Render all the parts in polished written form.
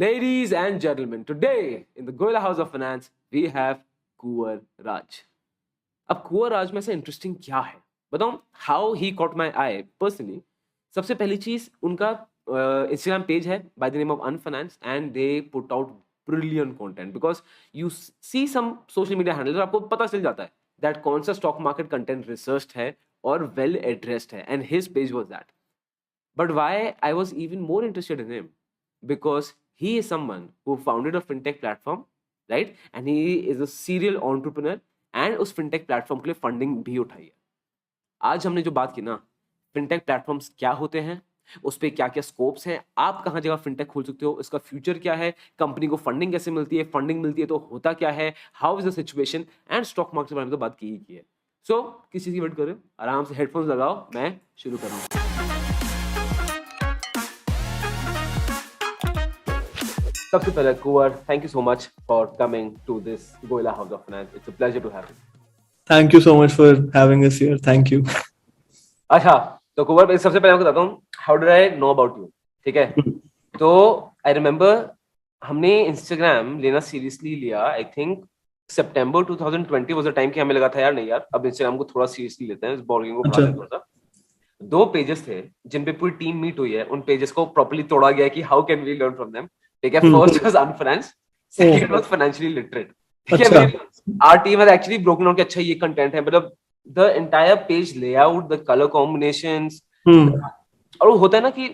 Ladies and gentlemen, today in the Goila House of Finance, we have Kuwar Raj. अब कुंवर राज में से interesting क्या है बताऊं. How he caught my eye personally. सबसे पहली चीज उनका इंस्टाग्राम पेज है by the name of Unfinance and they put out brilliant content because you see some social media handle आपको पता चल जाता है दैट कौन सा स्टॉक मार्केट कंटेंट रिसर्च्ड है और वेल एड्रेस्ड है and his page was that. But why I was even more interested in him because he is someone who founded a fintech platform, right? And he is a serial entrepreneur and उस fintech platform के लिए funding भी उठाई है. आज हमने जो बात की ना, fintech platforms क्या होते हैं, उस पे क्या क्या स्कोप्स हैं, आप कहाँ जगह fintech खोल सकते हो, इसका फ्यूचर क्या है, कंपनी को फंडिंग कैसे मिलती है, फंडिंग मिलती है तो होता क्या है, how is the situation and stock market के बारे में तो बात की ही की है. सो किस चीज़ की वेट करो, आराम से हेडफोन्स लगाओ, मैं शुरू कर रहा हूँ. सबसे पहले Kunwar, thank you so much for coming to this Goila house of finance. It's a pleasure to have you. Thank you so much for having us here. Thank you. अच्छा, तो कुंवर सबसे पहले आपको बताता हूँ how did I know about you. ठीक है, तो आई रिमेम्बर हमने इंस्टाग्राम लेना सीरियसली लिया. I think September 2020 was the time कि हमें लगा था यार नहीं यार अब इंस्टाग्राम को थोड़ा सीरियसली लेते हैं, इस बॉर्डिंग को बढ़ाते हैं थोड़ा सा. 2 पेजेस थे जिन पे पूरी टीम मीट हुई है, उन पेजेस को प्रॉपर्ली तोड़ा गया कि how can we learn from them. ठीक है, first was Unfinance, second was financially literate. ठीक है, our team has actually broken down कि अच्छा ये कंटेंट है, मतलब the entire page layout, the colour combinations, और वो होता है ना कि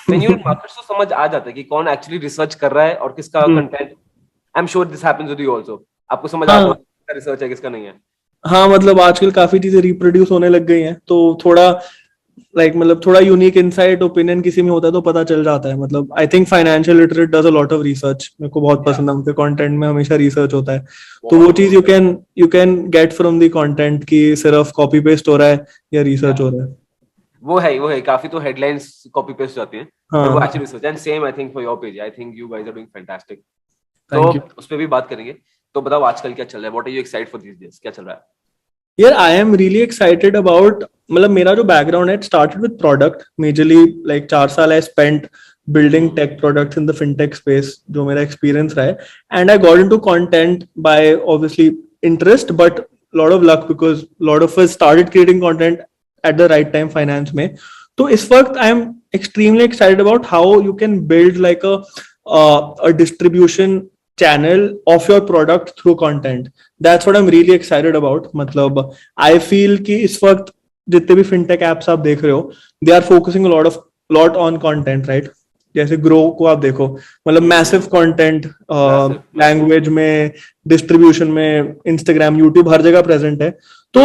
व्हेन यू इन मार्केट्स तो समझ आ जाता है कि कौन एक्चुअली रिसर्च कर रहा है और किसका content. I am sure this happens with you also. आपको समझ आता है किसका रिसर्च है किसका नहीं है. हाँ, मतलब आजकल काफी चीजें रिप्रोड्यूस होने लग गई हैं, तो थोड़ा मतलब थोड़ा यूनिक इनसाइट ओपिनियन किसी में होता है तो पता चल जाता है. मतलब I think financial literate does a lot of research. मेरे को बहुत पसंद है, उनके कंटेंट में हमेशा रिसर्च होता है. तो वो चीज you can get from the content कि सिर्फ कॉपी पेस्ट हो रहा है या रिसर्च हो रहा है. वो है काफी तो हेडलाइंस कॉपी पेस्ट जाती हैं, but वो actually research. And same I think for your page, I think you guys are doing fantastic. तो उस पे भी बात करेंगे. तो बताओ आजकल क्या चल रहा है, what are you excited for this days, क्या चल रहा है? यार I am really excited about, मतलब मेरा जो बैकग्राउंड है, it started with product. Majorly like 4 साल I spent building tech products in the fintech space, जो मेरा experience रहा है. And I got into content by obviously interest, but lot of luck because lot of us started creating content at the right time finance में. तो इस वक्त I am extremely excited about how you can build like a distribution channel of your product through content. That's what I'm really excited about. मतलब I feel कि इस वक्त जितने भी fintech apps आप देख रहे हो, they are focusing a lot on content, right? जैसे ग्रो को आप देखो, मतलब मैसिव कंटेंट, लैंग्वेज में, डिस्ट्रीब्यूशन में, इंस्टाग्राम, यूट्यूब, हर जगह प्रेजेंट है. तो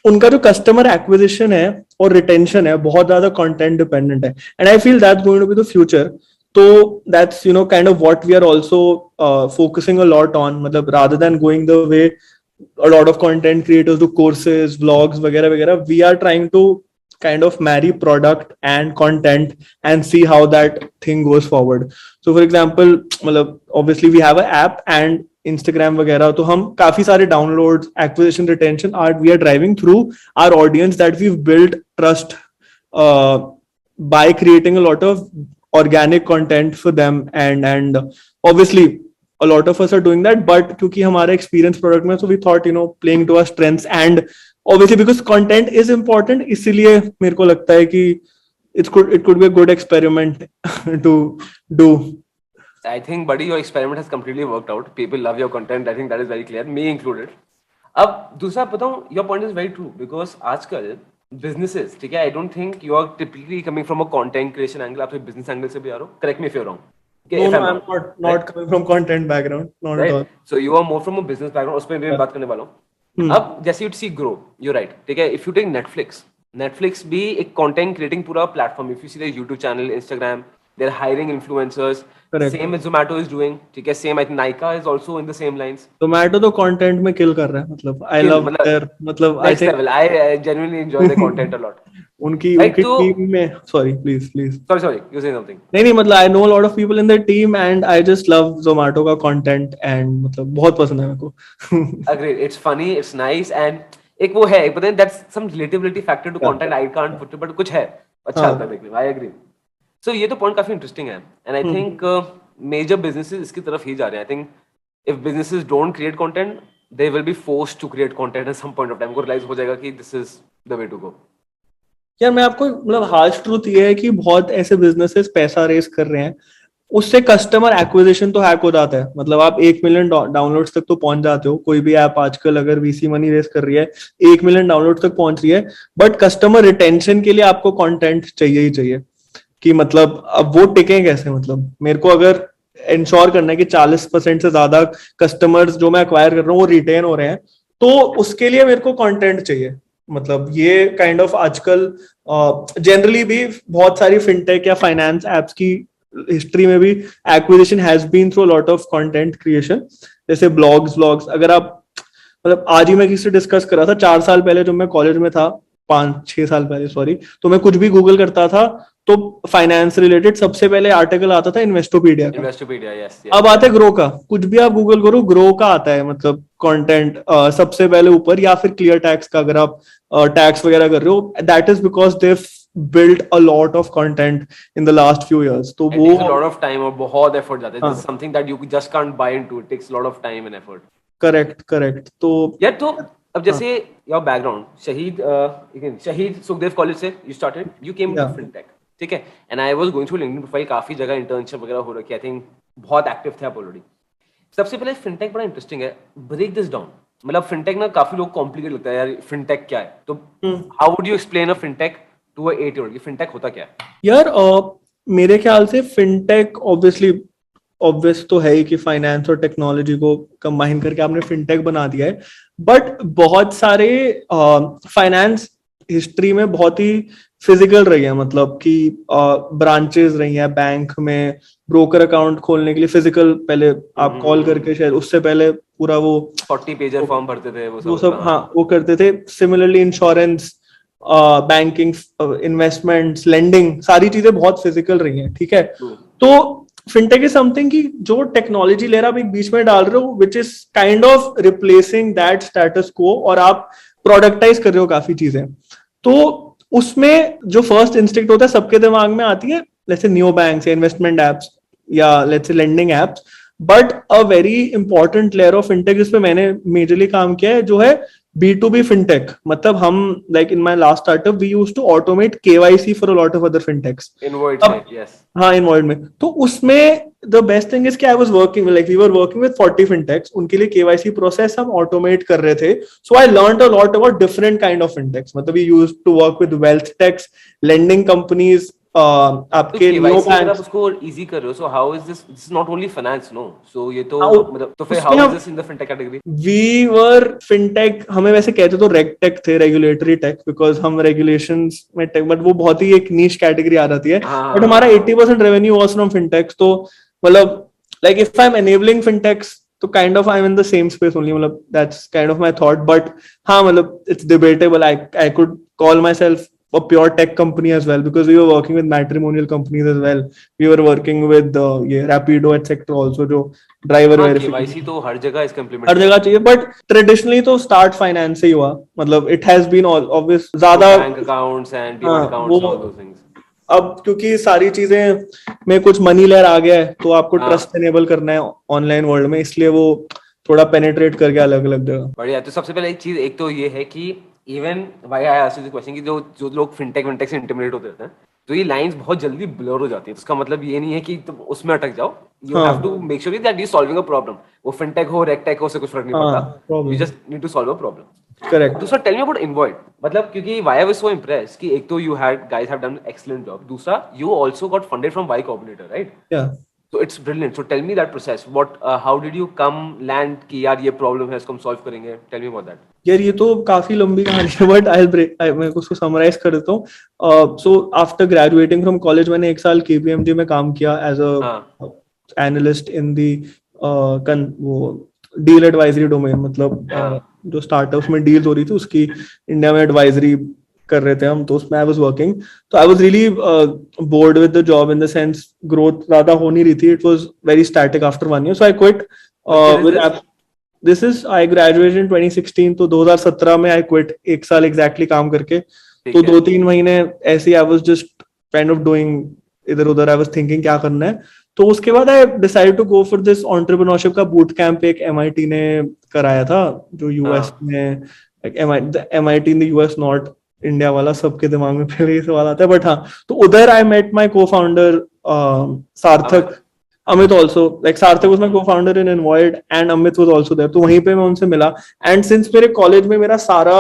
उनका जो कस्टमर एक्विजिशन है और रिटेंशन है बहुत ज्यादा कंटेंट डिपेंडेंट है. And I feel that's going to be the future. तो that's kind of what we are also focusing a lot on. मतलब rather than going the way a lot of content creators do courses, vlogs वगैरह वगैरह, we are trying to kind of marry product and content and see how that thing goes forward. So for example, मतलब obviously we have an app and Instagram वगैरह, तो हम काफी सारे downloads, acquisition, retention are we are driving through our audience that we've built trust by creating a lot of organic content for them. And obviously a lot of us are doing that, but क्योंकि हमारा experience product में, so we thought playing to our strengths, and obviously because content is important, इसलिए मेरे को लगता है कि it could be a good experiment to do. I think buddy your experiment has completely worked out. People love your content. I think that is very clear, me included. अब दूसरा बताऊं, your point is very true because आजकल businesses, ठीक है, I don't think you are typically coming from a content creation angle. आप business angle से भी आ रहे हो. Correct me if you're wrong. Okay, no, I'm not coming from content background, not at all. So you are more from a business background. उस पे मैं बात करने वाला हूँ. अब जैसे you'd see grow, you're right. ठीक है, if you take Netflix भी एक content creating पूरा platform. If you see their YouTube channel, Instagram, they're hiring influencers. Correct. Same as Zomato is doing. ठीक है, same. I think Nykaa is also in the same lines. Zomato तो content में kill कर रहा है. मतलब I love their, मतलब I think level. I genuinely enjoy their content a lot. उनकी टीम में, sorry please sorry you say something. नहीं मतलब I know a lot of people in their team and I just love Zomato का content and मतलब बहुत पसंद है मेरे को. Agreed. It's funny, it's nice and एक वो है, but then that's some relatability factor to content. I can't put it, but कुछ है अच्छा लगता है देखने में. I agree. So ये तो point काफी interesting है and I think major businesses इसकी तरफ ही जा रहे हैं. I think if businesses don't create content they will be forced to create content at some point of time. उनको realize हो जाएगा कि this is the way to go. यार मैं आपको मतलब हार्श ट्रूथ ये है कि बहुत ऐसे बिजनेसेस पैसा रेस कर रहे हैं, उससे कस्टमर एक्विजिशन तो हैक हो जाता है. मतलब आप 1 मिलियन डाउनलोड्स तक तो पहुंच जाते हो. कोई भी ऐप आजकल अगर वीसी मनी रेस कर रही है 1 मिलियन डाउनलोड तक पहुंच रही है, बट कस्टमर रिटेंशन के लिए आपको कंटेंट चाहिए ही चाहिए. कि मतलब अब वो टिके कैसे. मतलब मेरे को अगर इंश्योर करना है कि 40% से ज्यादा कस्टमर्स जो मैं अक्वायर कर रहा हूँ वो रिटेन हो रहे हैं, तो उसके लिए मेरे को कंटेंट चाहिए. मतलब ये काइंड ऑफ आजकल जनरली भी बहुत सारी फिनटेक या फाइनेंस एप्स की हिस्ट्री में भी acquisition has been through lot of content creation. जैसे ब्लॉग्स अगर आप मतलब आज ही मैं किसी से डिस्कस कर रहा था, 4 साल पहले जब मैं कॉलेज में था, 5-6 साल पहले सॉरी, तो मैं कुछ भी गूगल करता था तो फाइनेंस रिलेटेड सबसे पहले आर्टिकल आता था इन्वेस्टोपीडिया का. यस. अब आता है ग्रो का. कुछ भी आप गूगल करो ग्रो का आता है. मतलब कंटेंट सबसे पहले ऊपर, या फिर क्लियर टैक्स का अगर आप टैक्स वगैरह कर रहे हो. That is because they built a lot of content in the last few years. तो it वो takes a lot of time और बहुत effort जाता है. हाँ. This is something that you just can't buy into. It takes a lot of time and effort. Correct. तो यार तो अब जैसे your background Shaheed Sukhdev college से you started, you came to fintech, ठीक है. And I was going through LinkedIn profile, काफी जगह इंटर्नशिप वगैरह हो रखी है. आई थिंक बहुत एक्टिव थे आप ऑलरेडी. सबसे पहले फिनटेक बड़ा इंटरेस्टिंग है. Break this down. मतलब फिनटेक ना काफी लोग कॉम्प्लिकेट लगता है यार, फिनटेक क्या है. तो how would you explain a fintech to a 8-year-old कि फिनटेक होता क्या है. यार मेरे ख्याल से फिनटेक ऑब्वियस तो है ही कि फाइनेंस और टेक्नोलॉजी को कंबाइन करके आपने फिनटेक बना दिया है. बट बहुत सारे फाइनेंस हिस्ट्री में बहुत ही फिजिकल रही है. मतलब कि ब्रांचेस रही हैं बैंक में. ब्रोकर अकाउंट खोलने के लिए फिजिकल पहले आप कॉल करके, शायद उससे पहले पूरा वो 40 पेजर फॉर्म भरते थे वो सब. हाँ, वो करते थे. Similarly insurance, banking, investments, lending, सारी चीजें बहुत फिजिकल रही हैं. ठीक है. तो फिनटेक इज समथिंग कि जो टेक्नोलॉजी लेयर आप एक बीच में डाल रहे हो which is kind of replacing that status को, और आप प्रोडक्टाइज कर रहे हो काफी चीजें. तो उसमें जो फर्स्ट इंस्टिंक्ट होता है सबके दिमाग में आती है लेट्स से नियो बैंक्स या इन्वेस्टमेंट एप्स या let's say lending apps. But a very important layer of fintech जिसपे मैंने मेजरली काम किया है जो है B2B fintech. मतलब हम like in my last startup we used to automate KYC for a lot of other fintechs. Invoid में, yes. हाँ, Invoid में. तो उसमें the best thing is कि I was working like we were working with 40 fintechs. उनके लिए KYC process हम automate कर रहे थे. So I learned a lot about different kind of fintechs. मतलब we used to work with wealth techs, lending companies, आपके new bank. आप उसको इजी कर रहे हो. So how is this not only finance, no. So ये तो मतलब तो फिर how is this in the fintech category. We were fintech. हमें वैसे कहते तो रेगटेक थे, रेगुलेटरी टेक, बिकॉज हम रेगुलेशंस में टेक, बट वो बहुत ही एक नीश कैटेगरी आ जाती है. बट हमारा 80% रेवेन्यू वाज फ्रॉम फिनटेक्स. तो मतलब like if I am enabling fintechs तो kind of I am in the same space only. मतलब that's kind of my thought. But हाँ, मतलब it's debatable. I could call myself a pure tech company as well because we were working with matrimonial companies as well. We were working with Rapido etc. also जो driver verification. KYC तो हर जगह इसका implement हर जगह चाहिए. but traditionally तो start finance से ही हुआ. मतलब it has been all obvious ज़्यादा bank accounts and demat accounts, all those things. अब क्योंकि सारी चीजें में कुछ मनी लेयर आ गया है तो आपको ट्रस्ट एनेबल करना है ऑनलाइन वर्ल्ड में, इसलिए वो थोड़ा पेनिट्रेट कर गया अलग अलग जगह. बढ़िया. तो सबसे पहले एक चीज, एक तो ये है कि even why I asked this question कि जो लोग फिनटेक से इंटिमिडेट होते रहते हैं तो ये लाइंस बहुत जल्दी ब्लर हो जाती है. उसका मतलब ये नहीं है कि तुम उसमें अटक जाओ. You have to make sure that you solving a problem. वो फिनटेक हो रेगटेक हो, उससे कुछ फर्क नहीं पड़ता. You just need to solve a problem. Correct. दूसरा, टेल मी अबाउट इनवॉइड. मतलब क्योंकि why I was so impressed कि एक तो you had guys have done excellent job. दूसरा, you also got funded from Y Combinator, right? Yeah. So it's brilliant. So tell me that process. How did you come land कि यार ये problem है, इसको हम solve करेंगे. Tell me about that. यार ये तो काफी लंबी कहानी है बट मैं उसको समराइज कर देता हूँ. So after graduating from college मैंने 1 साल KPMG में काम किया एज अ एनालिस्ट इन दी वो डील एडवाइजरी डोमेन. मतलब जो स्टार्टअप्स में डील हो रही थी उसकी इंडिया में एडवाइजरी कर रहे थे हम. तो उसमें आई वाज वर्किंग. तो I was really bored with the job in the sense growth ज्यादा हो नहीं रही थी. It was very static after 1 year. So I quit with this is I graduated in 2016. तो 2017 में आई क्विट. 1 साल एग्जैक्टली काम करके. तो 2-3 महीने ऐसे I was just kind of doing इधर उधर. आई वाज थिंकिंग क्या करना है. तो उसके बाद I decide to go for this entrepreneurship का बूट कैंप, एक एमआईटी ने कराया था, जो यूएस में, MIT in the US, not India वाला। सबके दिमाग में पहले ये सवाल आता है, बट हाँ, तो उधर आई मेट माय को-फाउंडर सार्थक, Amit also, like Sarthak was my co-founder in Envoyed and Amit was also there, तो वहीं पे मैं उनसे मिला। एंड सिंस मेरे कॉलेज में मेरा सारा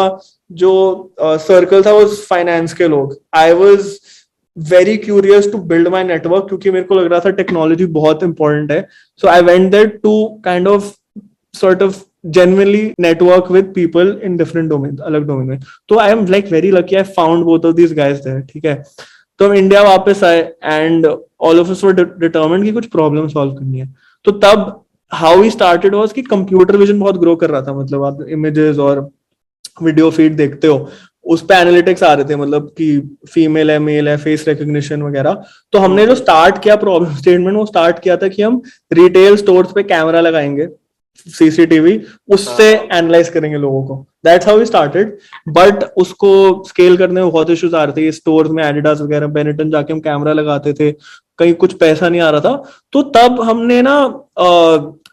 जो सर्कल था वो फाइनेंस के लोग, I was very curious to build my network, क्योंकि मेरे को लग रहा था टेक्नोलॉजी बहुत इंपॉर्टेंट है। So I went there to kind of sort of genuinely network with people in different domains, अलग डोमेन में। तो I am like very lucky, I found both of these guys there, ठीक है। तो हम India वापस आए and all of us were determined कि कुछ प्रॉब्लम सॉल्व करनी है। तो तब हाउ वी स्टार्टेड वाज कि कंप्यूटर विजन बहुत ग्रो कर रहा था, मतलब आप इमेजेस और वीडियो फीड देखते हो, उस पे एनालिटिक्स आ रहे थे, मतलब कि फीमेल है, मेल है, फेस रिकग्निशन वगैरह। तो हमने जो स्टार्ट किया प्रॉब्लम स्टेटमेंट, वो स्टार्ट किया था कि हम रिटेल स्टोर्स पे कैमरा लगाएंगे, सीसीटीवी, उससे एनालाइज करेंगे लोगों को। That's how we started. But उसको स्केल करने में बहुत इश्यूज आ रहे थे। स्टोर में एडिडास वगैरह, बेनेटन जाके हम कैमरा लगाते थे, कहीं कुछ पैसा नहीं आ रहा था। तो तब हमने ना,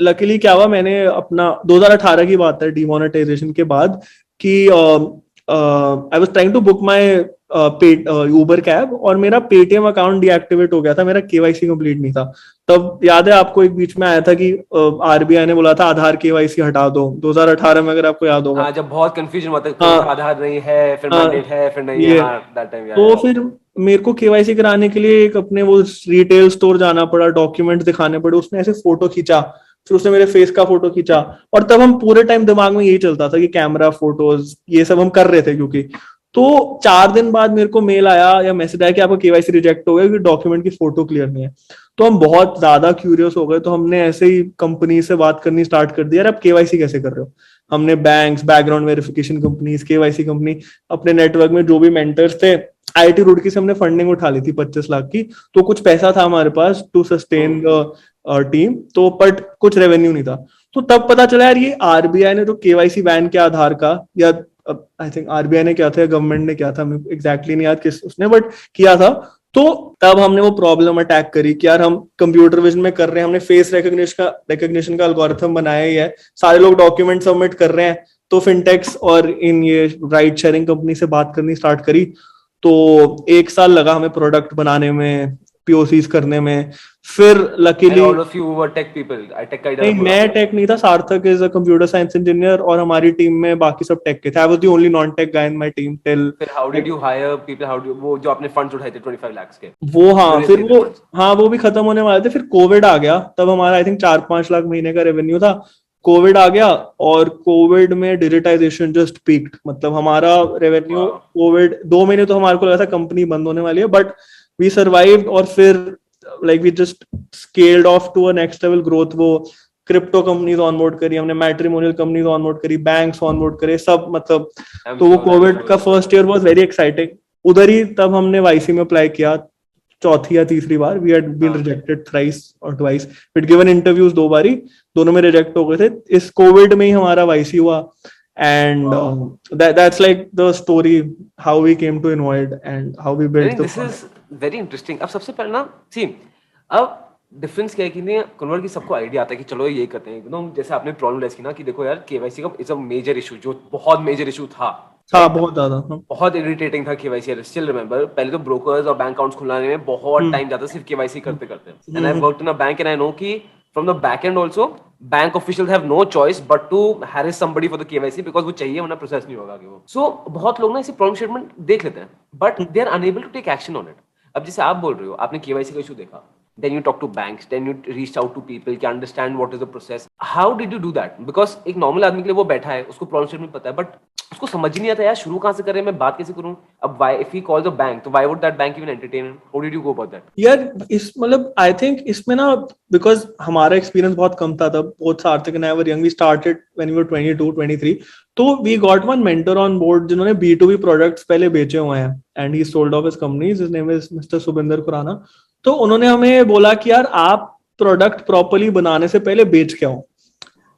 लकीली क्या हुआ, मैंने अपना 2018 की बात है, डिमोनेटाइजेशन के बाद, कि I was trying to book my Uber cab, और मेरा पेटीएम अकाउंट डीएक्टिवेट हो गया था, मेरा केवाईसी कंप्लीट नहीं था। तब याद है आपको, एक बीच में आया था कि आरबीआई ने बोला था आधार केवाईसी हटा दो, 2018 में, अगर आपको याद होगा। जब बहुत कंफ्यूजन हुआ था, हाँ, आधार नहीं है, फिर मैंडेट है, फिर नहीं है, दैट टाइम। तो फिर मेरे को केवाईसी कराने के लिए एक अपने वो रिटेल स्टोर जाना पड़ा, डॉक्यूमेंट दिखाने पड़े। उसने ऐसे फोटो खींचा, फिर उसने मेरे फेस का फोटो खींचा, और तब हम पूरे टाइम दिमाग में यही चलता था कि कैमरा, फोटोज, ये सब हम कर रहे थे। क्योंकि तो 4 दिन बाद मेरे को मेल आया या मैसेज आया कि आपका केवाईसी रिजेक्ट हो गया क्योंकि डॉक्यूमेंट की फोटो क्लियर नहीं है। तो हम बहुत ज्यादा क्यूरियस हो गए, तो हमने ऐसे ही कंपनी से बात करनी स्टार्ट कर दिया, यार आप केवाईसी कैसे कर रहे हो। हमने banks, background verification companies, KYC company, अपने नेटवर्क में जो भी मेंटर्स थे, आईटी रुड़की से हमने फंडिंग उठा ली थी 25 लाख की। तो कुछ पैसा था हमारे पास टू सस्टेन टीम, तो बट कुछ रेवेन्यू नहीं था। तो तब पता चला यार, ये आरबीआई ने जो केवाईसी बैन किया आधार का, या आई थिंक आरबीआई ने क्या था या गवर्नमेंट ने क्या था, मुझे एग्जैक्टली नहीं याद किस उसने, बट किया था। तो तब हमने वो प्रॉब्लम अटैक करी कि यार हम कंप्यूटर विजन में कर रहे हैं, हमने फेस रिकग्निशन का एल्गोरिथम बनाया ही है, सारे लोग डॉक्यूमेंट सबमिट कर रहे हैं। तो फिनटेक्स और इन ये राइड शेयरिंग कंपनी से बात करनी स्टार्ट करी। तो 1 साल लगा हमें प्रोडक्ट बनाने में, पीओसीज करने में। फिर luckily, all of you were tech people, tech का नहीं, मैं टेक नहीं था, Sarthak is a computer science engineer, और हमारी टीम में बाकी सब टेक के थे। I was the only non tech guy in my team till. फिर how did you hire people, how do, वो जो आपने फंड्स उठाए थे 25 लाख के, वो, हाँ, फिर वो, हाँ, वो भी खत्म होने वाले थे। फिर कोविड आ गया, तब हमारा आई थिंक 4-5 लाख महीने का रेवेन्यू था। कोविड आ गया, और कोविड में डिजिटाइजेशन जस्ट पीक्ड, मतलब हमारा रेवेन्यू, कोविड 2 महीने तो हमारे को लगा था कंपनी बंद होने वाली है, बट वी सर्वाइव्ड। और फिर like we just scaled off to a next level growth. वो क्रिप्टो कंपनीज ऑनबोर्ड करी हमने, मैट्रिमोनियल कंपनीज ऑनबोर्ड करी, बैंक्स ऑनबोर्ड करे, सब, मतलब। तो वो कोविड का first year was very exciting. उधर ही तब हमने वाईसी में अप्लाई किया, चौथी या तीसरी बार। We had been rejected thrice और ट्वाइस, बट गिवन इंटरव्यूज 2 बारी, दोनों में रिजेक्ट हो गए थे। इस कोविड में ही हमारा वाईसी हुआ, and that's like the story how we came to Envoyed and how we built the this is very interesting। अब सबसे पहले ना, सी, अब डिफरेंस क्या है कि नहीं, कन्वर्ट की सबको आइडिया आता है कि चलो ये करते हैं एकदम, जैसे आपने प्रॉब्लम रेज की ना कि देखो यार, केवाईसी का इट्स अ मेजर इशू, जो बहुत मेजर इशू था। हाँ, बहुत ज्यादा, बहुत इरिटेटिंग था केवाईसी। स्टिल रिमेंबर, पहले तो ब्रोकर्स और बैंक अकाउंट्स खुलाने में बहुत टाइम जाता सिर्फ केवाईसी करते करते। And I worked in a bank and I know कि from the back end also bank officials have no choice but to harass somebody for the KYC, because वो चाहिए, वरना प्रोसेस नहीं होगा कि वो। सो बहुत लोग ना इसे प्रॉब्लम स्टेटमेंट देख लेते हैं, but they are unable to take action on it. अब जैसे आप बोल रहे हो, आपने केवाईसी का इशू देखा, then you talk to banks, then you reach out to people, can understand what is the process. How did you do that? Because एक नॉर्मल आदमी के लिए वो बैठा है, उसको प्रॉब्लम स्टेटमेंट पता है, बट उसको समझ ही नहीं आता यार शुरू कहाँ से करें, मैं बात कैसे करूँ। अब why if he calls a bank, तो why would that bank even entertain him? How did you go about that? यार, इस मतलब आई थिंक इसमें ना, बिकॉज हमारा एक्सपीरियंस बहुत कम था तब, both Sarthak and I were young, we started when we were 22-23। तो we got one mentor on board जिन्होंने B2B प्रोडक्ट्स पहले बेचे हुए हैं, and he sold off his companies, his name is mister Subinder Khurana. तो उन्होंने हमें बोला कि यार, आप प्रोडक्ट प्रॉपर्ली बनाने से पहले बेच के आओ।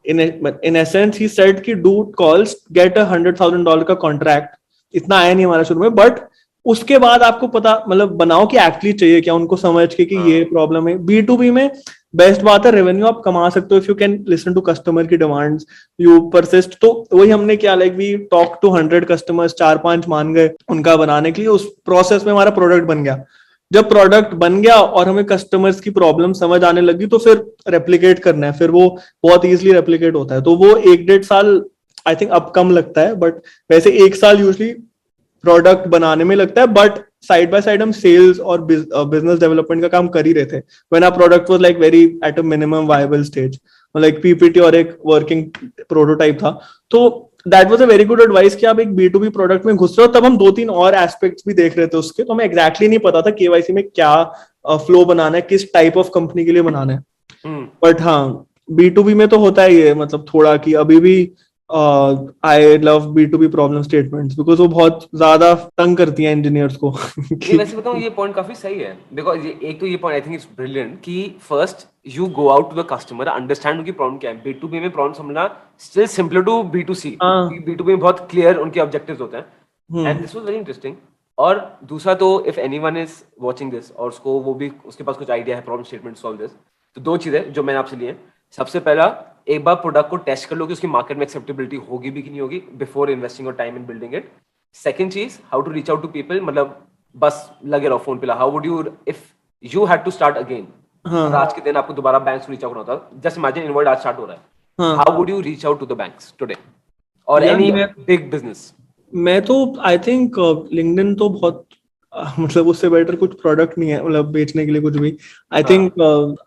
in essence he said कि do calls, get $100,000 का कॉन्ट्रैक्ट। इतना आया नहीं हमारा शुरू में, बट उसके बाद आपको पता मतलब बनाओ कि एक्चुअली चाहिए क्या उनको, समझ के कि ये प्रॉब्लम है। B2B में बेस्ट बात है, रेवेन्यू आप कमा सकते हो if you can listen to customer की डिमांड्स, यू परसिस्ट। तो वही हमने किया, like we talk to 100 customers, 4-5 मान गए उनका बनाने के लिए, उस प्रोसेस में हमारा प्रोडक्ट बन गया। जब प्रोडक्ट बन गया और हमें कस्टमर्स की प्रॉब्लम समझ आने लगी, तो फिर रेप्लिकेट करना है, फिर वो बहुत इजीली रेप्लिकेट होता है। तो वो 1-1.5 साल आई थिंक अब कम लगता है, बट वैसे 1 साल यूजली प्रोडक्ट बनाने में लगता है। बट साइड बाय साइड हम सेल्स और बिजनेस डेवलपमेंट का काम कर ही रहे थे when our product was like very at a minimum viable stage, like PPT और एक वर्किंग प्रोटोटाइप था। तो that was a very good advice कि आप एक B2B प्रोडक्ट में घुस रहे हो। तब हम 2-3 और एस्पेक्ट्स भी देख रहे थे उसके, तो हमें एग्जैक्टली नहीं पता था केवाईसी में क्या फ्लो बनाना है, किस टाइप ऑफ कंपनी के लिए बनाना है। बट हाँ, B2B में तो होता ही है, मतलब थोड़ा कि अभी भी I love B2B problem statements, because वो बहुत ज्यादा तंग करती हैं इंजीनियर्स को नहीं, वैसे बताऊं ये पॉइंट काफी सही है, बिकॉज एक तो ये point I think it's brilliant कि first you go out to the customer, understand उनकी प्रॉब्लम क्या है। B2B में प्रॉब्लम समझना स्टिल सिंपलर टू B2C, क्योंकि B2B में बहुत क्लियर उनके ऑब्जेक्टिव्स होते हैं। And this was very interesting. और दूसरा तो if anyone is watching this और उसको वो भी उसके पास कुछ आइडिया है प्रॉब्लम स्टेटमेंट सॉल्व दिस, तो दो चीजें जो मैंने आपसे ली है। सबसे पहला, एक बार प्रोडक्ट को टेस्ट कर लो कि उसकी मार्केट में एक्सेप्टेबिलिटी होगी भी कि नहीं होगी before investing your time in building it. Second चीज, how to reach out to people, मतलब बस लगे रहो फोन पे। How would you if you had to start again, और आज के दिन आपको दोबारा बैंक्स को रीच आउट होता है, जस्ट इमेजिन इनवर्ड आज स्टार्ट हो रहा है, how would you reach out to the banks today और एनी बिग बिजनेस? मैं तो आई थिंक लिंक्डइन तो बहुत मतलब उससे बेटर कुछ प्रोडक्ट नहीं है, मतलब बेचने के लिए कुछ भी। आई think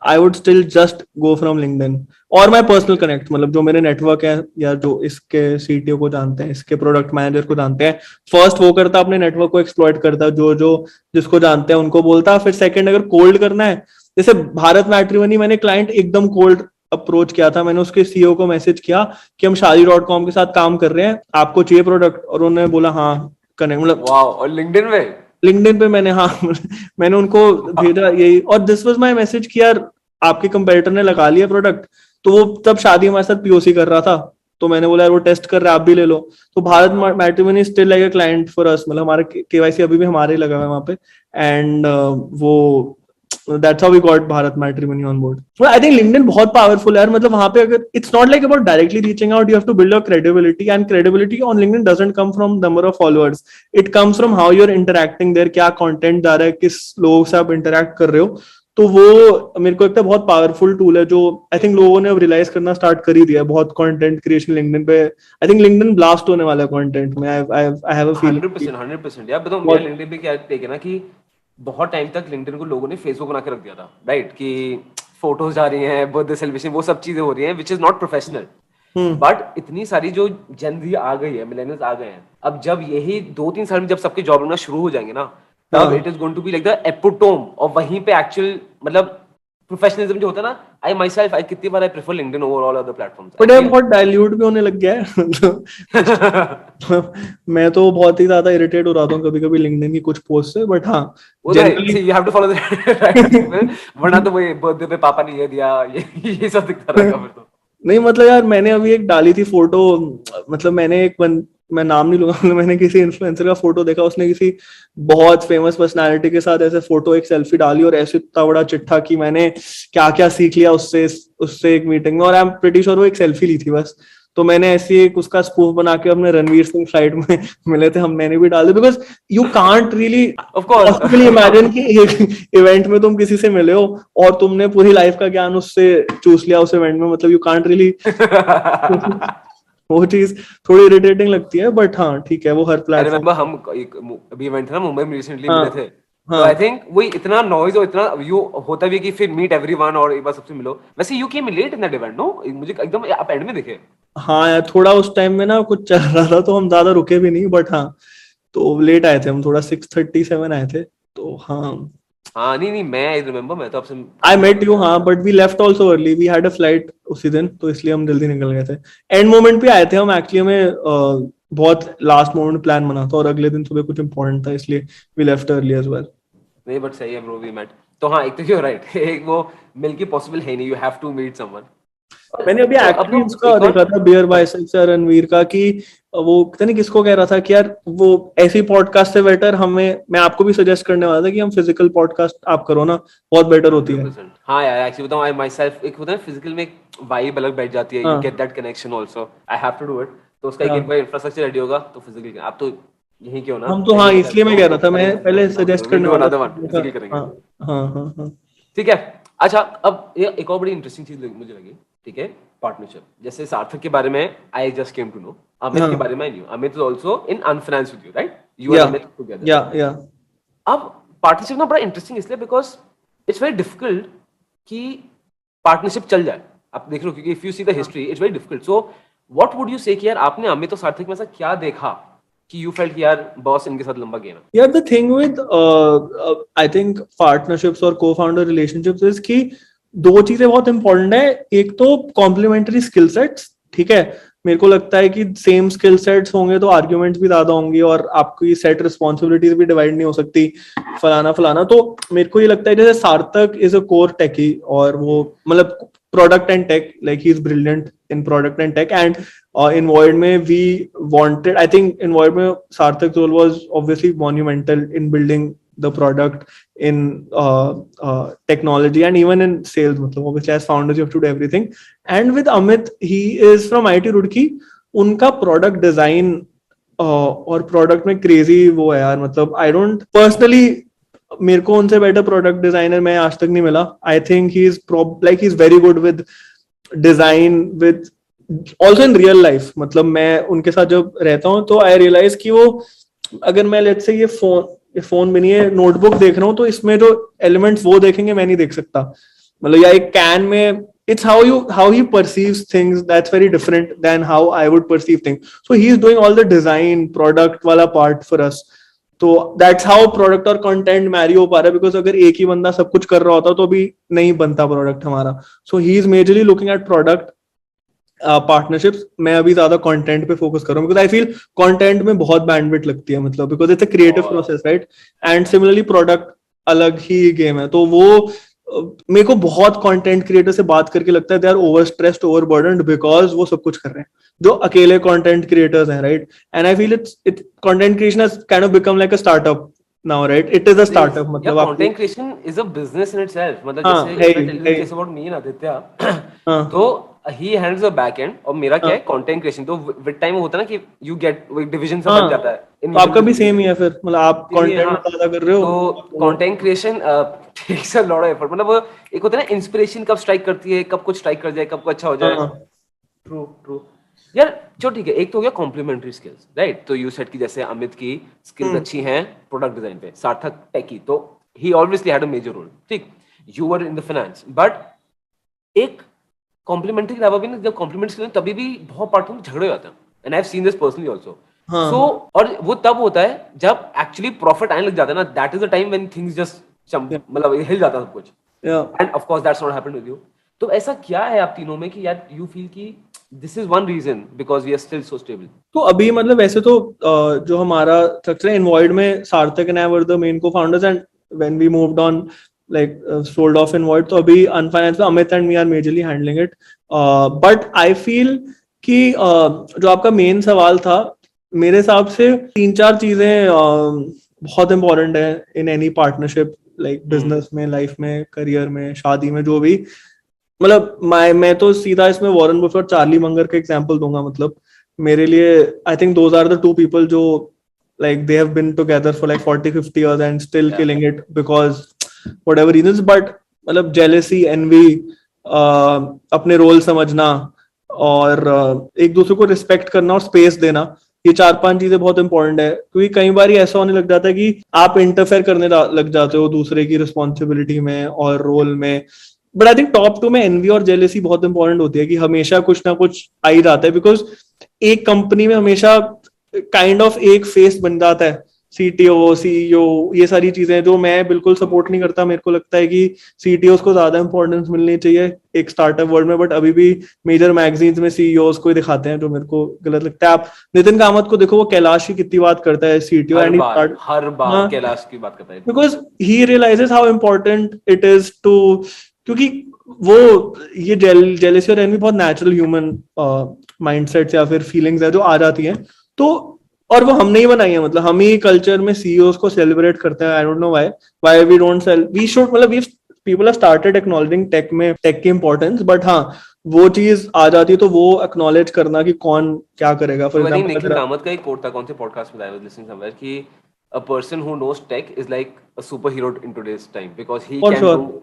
I would still just go from LinkedIn और माय पर्सनल कनेक्ट, मतलब जो मेरे नेटवर्क है या जो इसके CTO को जानते हैं, इसके प्रोडक्ट मैनेजर को जानते हैं। फर्स्ट वो करता, अपने नेटवर्क को एक्सप्लॉइट करता, जो जो जिसको जानते हैं उनको बोलता। फिर सेकंड, अगर कोल्ड करना है, जैसे भारत मैट्रिमोनी, मैंने क्लाइंट एकदम कोल्ड अप्रोच किया था। मैंने उसके CEO को मैसेज किया कि हम शादी.com के साथ काम कर रहे हैं, आपको चाहिए प्रोडक्ट? और उन्होंने बोला हाँ कनेक्ट, मतलब वाओ। और लिंक्डइन पे मैंने हाँ मैंने उनको भेजा यही, और दिस वाज माय मैसेज कि यार आपके कंपेटिटर ने लगा लिया प्रोडक्ट। तो वो तब शादी हमारे साथ POC कर रहा था, तो मैंने बोला यार वो टेस्ट कर रहे हैं, आप भी ले लो। तो Bharat matrimony still like a client for us, मतलब हमारा KYC अभी भी हमारे ही लगा हुआ है वहां पे। एंड वो that's how we got Bharat Matrimony on board. Well, I think LinkedIn बहुत powerful है यार, मतलब वहां पे अगर it's not like about directly reaching out, you have to build your credibility, and credibility on LinkedIn doesn't come from number of followers, it comes from how you're interacting there, क्या content जा रहा है, किस लोगों से आप interact कर रहे हो। तो वो मेरे को लगता है बहुत पावरफुल टूल है, जो आई थिंक लोगों ने अब रियलाइज करना स्टार्ट कर ही दिया है। बहुत कंटेंट क्रिएशन लिंक्डइन पे, आई थिंक लिंक्डइन ब्लास्ट होने वाला है कंटेंट में। आई हैव अ फीलिंग 100% यार। बताओ मेरा लिंक्डइन पे क्या टेक है ना, कि बहुत टाइम तक लिंक्डइन को लोगों ने फेसबुक बना के रख दिया था, राइट? कि फोटोज जा रही हैं, बर्थडे सेलिब्रेशन, वो सब चीजें हो रही हैं which is not professional. But इतनी सारी जो जन जी आ गई है, मिलेनियल्स आ गए हैं, अब जब यही 2-3 साल में जब सबके जॉब लगना शुरू हो जाएंगे ना, तब it is going to be like the epitome, और वहीं पे एक्चुअल मतलब प्रोफेशनलिज्म जो होता है ना, आई माई सेल्फ आई कितनी बार I prefer LinkedIn over all other platforms. But ये बहुत डाइल्यूट भी होने लग गया है मैं तो बहुत ही ज्यादा इरिटेट हो रहा हूँ कभी कभी लिंक्डइन की कुछ पोस्ट से, बट हाँ generally you have to follow the right people, वरना तो वही बर्थडे पे पापा ने ये दिया, ये सब दिखता रहेगा फिर तो। नहीं मतलब यार, मैंने अभी एक डाली थी फोटो, मतलब मैंने मैं नाम नहीं लूंगा, मतलब मैंने किसी इन्फ्लुएंसर का फोटो देखा, उसने किसी बहुत फेमस पर्सनालिटी के साथ ऐसे फोटो एक सेल्फी डाली, और ऐसे इतना बड़ा चिट्ठा कि मैंने क्या क्या सीख लिया उससे उससे एक मीटिंग में, और आई एम प्रीटी श्योर वो एक सेल्फी ली थी बस। तो मैंने ऐसी एक उसका स्पूफ बना के अपने रणवीर सिंह फ्लाइट में मिले थे हम, मैंने भी डाल दिया, because you can't really of course possibly imagine कि एक इवेंट में तुम किसी से मिले हो और तुमने पूरी लाइफ का ज्ञान उससे चूस लिया उस इवेंट में, मतलब यू कांट रियली वो चीज थोड़ी इरिटेटिंग लगती है। बट हाँ ठीक है, वो हर आई प्लेटफॉर्म। रिमेंबर हम एक अभी इवेंट था ना मुंबई में, रिसेंटली हाँ मिले थे, तो हाँ आई थिंक वही इतना नॉइज और इतना यू होता भी कि फिर मीट एवरीवन और एक बार सबसे मिलो। वैसे you came late in that event, no? मुझे एकदम आप एंड में दिखे। हाँ यार, थोड़ा उस टाइम में ना कुछ चल रहा था, तो हम ज्यादा रुके भी नहीं, बट हाँ तो लेट आए थे हम, थोड़ा 6:37 आए थे, तो हाँ। हाँ नहीं नहीं, मैं आई रिमेम्बर, मैं तो आपसे आई काफी मेट बार यू, मिला। हाँ, but we left also early, we had a flight उसी दिन, तो इसलिए हम जल्दी निकल गए थे। एंड मोमेंट पे आए थे हम एक्चुअली, हमें बहुत लास्ट मोमेंट प्लान बना था, और अगले दिन सुबह कुछ इंपॉर्टेंट था, इसलिए we left early as well. नहीं बट सही है ब्रो, वी मेट। तो हाँ, एक तो यू राइट एक वो मिल के पॉसिबल है नहीं, you have to meet someone. मैंने अभी तो अब एक्चुअली लोग उसका एक और देखा था बियर बाइसेप्स या रणवीर का कि वो पता नहीं किसको कह रहा था कि यार वो ऐसी पॉडकास्ट से बेटर हमें, मैं आपको भी सजेस्ट करने वाला था कि हम फिजिकल पॉडकास्ट आप करो ना, बहुत बेटर होती है। 100%। हाँ यार, एक्चुअली बताऊँ, आई माई सेल्फ, एक होता है फिजिकल में एक वाइब अलग बैठ जाती है, यू गेट हाँ that connection also, I have to do it. तो उसका एक हाँ, इंफ्रास्ट्रक्चर रेडी होगा तो फिजिकल, आप तो यहीं के हो ना, हम तो हाँ दिल्ली में इसलिए रहते मैं हो, कह तो रहा था, मैं करेंगे पहले फिजिकल, सजेस्ट विल करने डू वाला अनदर था, वन, मैंने फिजिकल कहा करेंगे। हाँ हाँ हाँ हाँ। ठीक है। अच्छा, अब एक और बड़ी इंटरेस्टिंग चीज मुझे लगी, ठीक है, पार्टनरशिप। जैसे सार्थक के बारे में I just came to know, Amit के हाँ बारे में I knew, Amit is also in Unfinance with you, right? You and yeah Amit together. या अब पार्टनरशिप ना बड़ा इंटरेस्टिंग इसलिए बिकॉज इट्स वेरी डिफिकल्ट कि पार्टनरशिप चल जाए। आप देख लो, क्योंकि if you see the history it's very difficult. So what would you से कि यार आपने अमित और सार्थक में ऐसा क्या देखा कि यू फेल्ट कि यार बॉस इनके साथ लंबा गेम है? यार the thing with I think partnerships और को फाउंडर रिलेशनशिप्स इज कि दो चीजें बहुत इंपॉर्टेंट है। एक तो कॉम्प्लीमेंट्री स्किल सेट्स, ठीक है, मेरे को लगता है कि सेम स्किल सेट्स होंगे तो आर्ग्यूमेंट्स भी ज्यादा होंगे और आपकी सेट रिस्पॉन्सिबिलिटीज भी डिवाइड नहीं हो सकती, फलाना फलाना। तो मेरे को ये लगता है जैसे सार्थक इज अ कोर टेकी और वो मतलब product and tech, like he is brilliant in product and tech, and in Void में we wanted, I think in Void में Sarthak's role was obviously monumental in building the product, in technology and even in sales. मतलब obviously as founders you have to do everything. And with Amit, he is from IIT Roorkee. उनका product design और product में crazy वो है यार, मतलब I don't personally, मेरे को उनसे बेटर प्रोडक्ट डिजाइनर मैं आज तक नहीं मिला। I think he is like he is very good with design, with also in real life. मतलब मैं उनके साथ जब रहता हूँ तो आई रियलाइज कि वो, अगर मैं लेट्स से ये फोन भी नहीं है, नोटबुक देख रहा हूँ तो इसमें जो एलिमेंट्स वो देखेंगे मैं नहीं देख सकता। मतलब या एक कैन में, it's how he perceives things that's very different than how I would perceive things. So he is doing all the design product वाला part for us. तो दैट्स हाउ प्रोडक्ट और कंटेंट मैरी हो पा रहा है, because अगर एक ही बंदा सब कुछ कर रहा होता तो भी नहीं बनता प्रोडक्ट हमारा। So he is majorly looking at product partnerships. मैं अभी ज्यादा कंटेंट पे फोकस कर रहा हूँ बिकॉज आई फील कंटेंट में बहुत बैंडविड्थ लगती है, मतलब because it's a creative process, right? And similarly product अलग ही गेम है। तो वो मेरे को बहुत कंटेंट क्रिएटर से बात करके लगता है they are over stressed, over burdened, because वो सब कुछ कर रहे हैं जो अकेले कंटेंट क्रिएटर्स हैं, right? And I feel it's content creation has kind of become like a startup now, right? It is a startup, yeah मतलब आपको content creation is a business in itself. मतलब हाँ जैसे है इफ आई ही टेल है you he, case about me and Aditya, हाँ तो ही handles the back and और मेरा क्या हाँ है कंटेंट क्रिएशन। तो विद टाइम होता है ना कि यू गेट डिवीजन सा बन हाँ। जाता है इन तो विद इन आपका द भी बिजनेस। सेम ही है फिर, मतलब आप इसीलिए कंटेंट हाँ, ज्यादा कर रहे हो तो तो content creation takes a lot of effort. मतलब वो एक होता है ना इंस्पिरेशन कब स्ट्राइक करती है, कब कुछ स्ट्राइक कर जाए, कब कुछ अच्छा हो जाए। हाँ ट्रू ट्रू। यार चलो ठीक है, एक तो हो गया कॉम्प्लीमेंट्री स्किल्स, राइट? तो यू सेड कि जैसे अमित की स्किल्स हम्म, अच्छी हैं प्रोडक्ट डिजाइन पे, सार्थक टेकी, तो he obviously had a major role, ठीक? You were in the finance, but एक कॉम्प्लीमेंट्री के अलावा भी ना, जब कॉम्प्लीमेंट्स के लिए तभी भी बहुत पार्ट में झगड़े हो जाते हैं, and I have seen this personally also. हाँ सो हाँ और वो तब होता है जब एक्चुअली प्रॉफिट आने लग जाता है ना, that is the time when things just मतलब हिल जाता है सब कुछ। Yeah. And of course that's not happened with you. तो ऐसा क्या है आप तीनों में कि यार यू फील कि this is one reason because we are still so stable? तो अभी मतलब वैसे तो जो हमारा स्ट्रक्चर है इनवॉइड में, Sarthak and I were the main co founders, and when we moved on like sold off Invoid, तो अभी अनफाइनेंस में Amit and me are majorly handling it. But I feel कि जो आपका मेन सवाल था, मेरे हिसाब से तीन चार चीजें बहुत इंपॉर्टेंट है in any partnership, like business में, लाइफ में, करियर में, शादी में, जो भी। मतलब मैं तो सीधा इसमें वॉरेन बफेट और चार्ली मंगर का एग्जांपल दूंगा। मतलब मेरे लिए I think those are the two people जो like they have been together for like 40-50 years and still yeah killing it because whatever reasons. But मतलब जेलेसी, एनवी, अपने role समझना और एक दूसरे को रिस्पेक्ट करना और स्पेस देना, ये चार पांच चीजें बहुत इंपॉर्टेंट है। क्योंकि कई बार ऐसा होने लग जाता है कि आप इंटरफेयर करने लग जाते हो दूसरे की रिस्पॉन्सिबिलिटी में और रोल में। But I think top two में एनवी और जेलेसी बहुत इंपॉर्टेंट होती है कि हमेशा कुछ ना कुछ आ ही जाता है, बिकॉज एक कंपनी में हमेशा काइंड ऑफ एक फेस बन जाता है, सीटीओ, सीईओ, ये सारी चीजें जो मैं बिल्कुल सपोर्ट नहीं करता। मेरे को लगता है कि सीटीओ को ज्यादा इंपॉर्टेंस मिलनी चाहिए एक स्टार्टअप वर्ल्ड में, बट अभी भी मेजर मैगजीन्स में सीईओ को ही दिखाते हैं, जो मेरे को गलत लगता है। आप नितिन कामत को देखो, वो कैलाश की कितनी बात करता है सीटीओ, एंड हर बार हाँ, कैलाश की बात करता है। Because he realizes how important it is to, क्योंकि वो ये जेलेसी और एनवी बहुत नेचुरल ह्यूमन माइंडसेट या फिर फीलिंग्स है जो आ जाती हैं। तो और वो हमने ही बनाई है, मतलब हम ही कल्चर में सीईओज को सेलिब्रेट करते हैं। I don't know why we don't sell, we should, मतलब we people have started acknowledging tech में टेक की इंपॉर्टेंस, बट हाँ वो चीज आ जाती है तो वो एक्नॉलेज करना कि कौन क्या करेगा। फॉर तो आई थिंक एग्जाम्पल निखिल अगर कामत का एक कोट था, कौन से पॉडकास्ट में आई वाज लिसनिंग समवेयर, कि a person who knows tech is like a super hero in today's time because he for can do sure,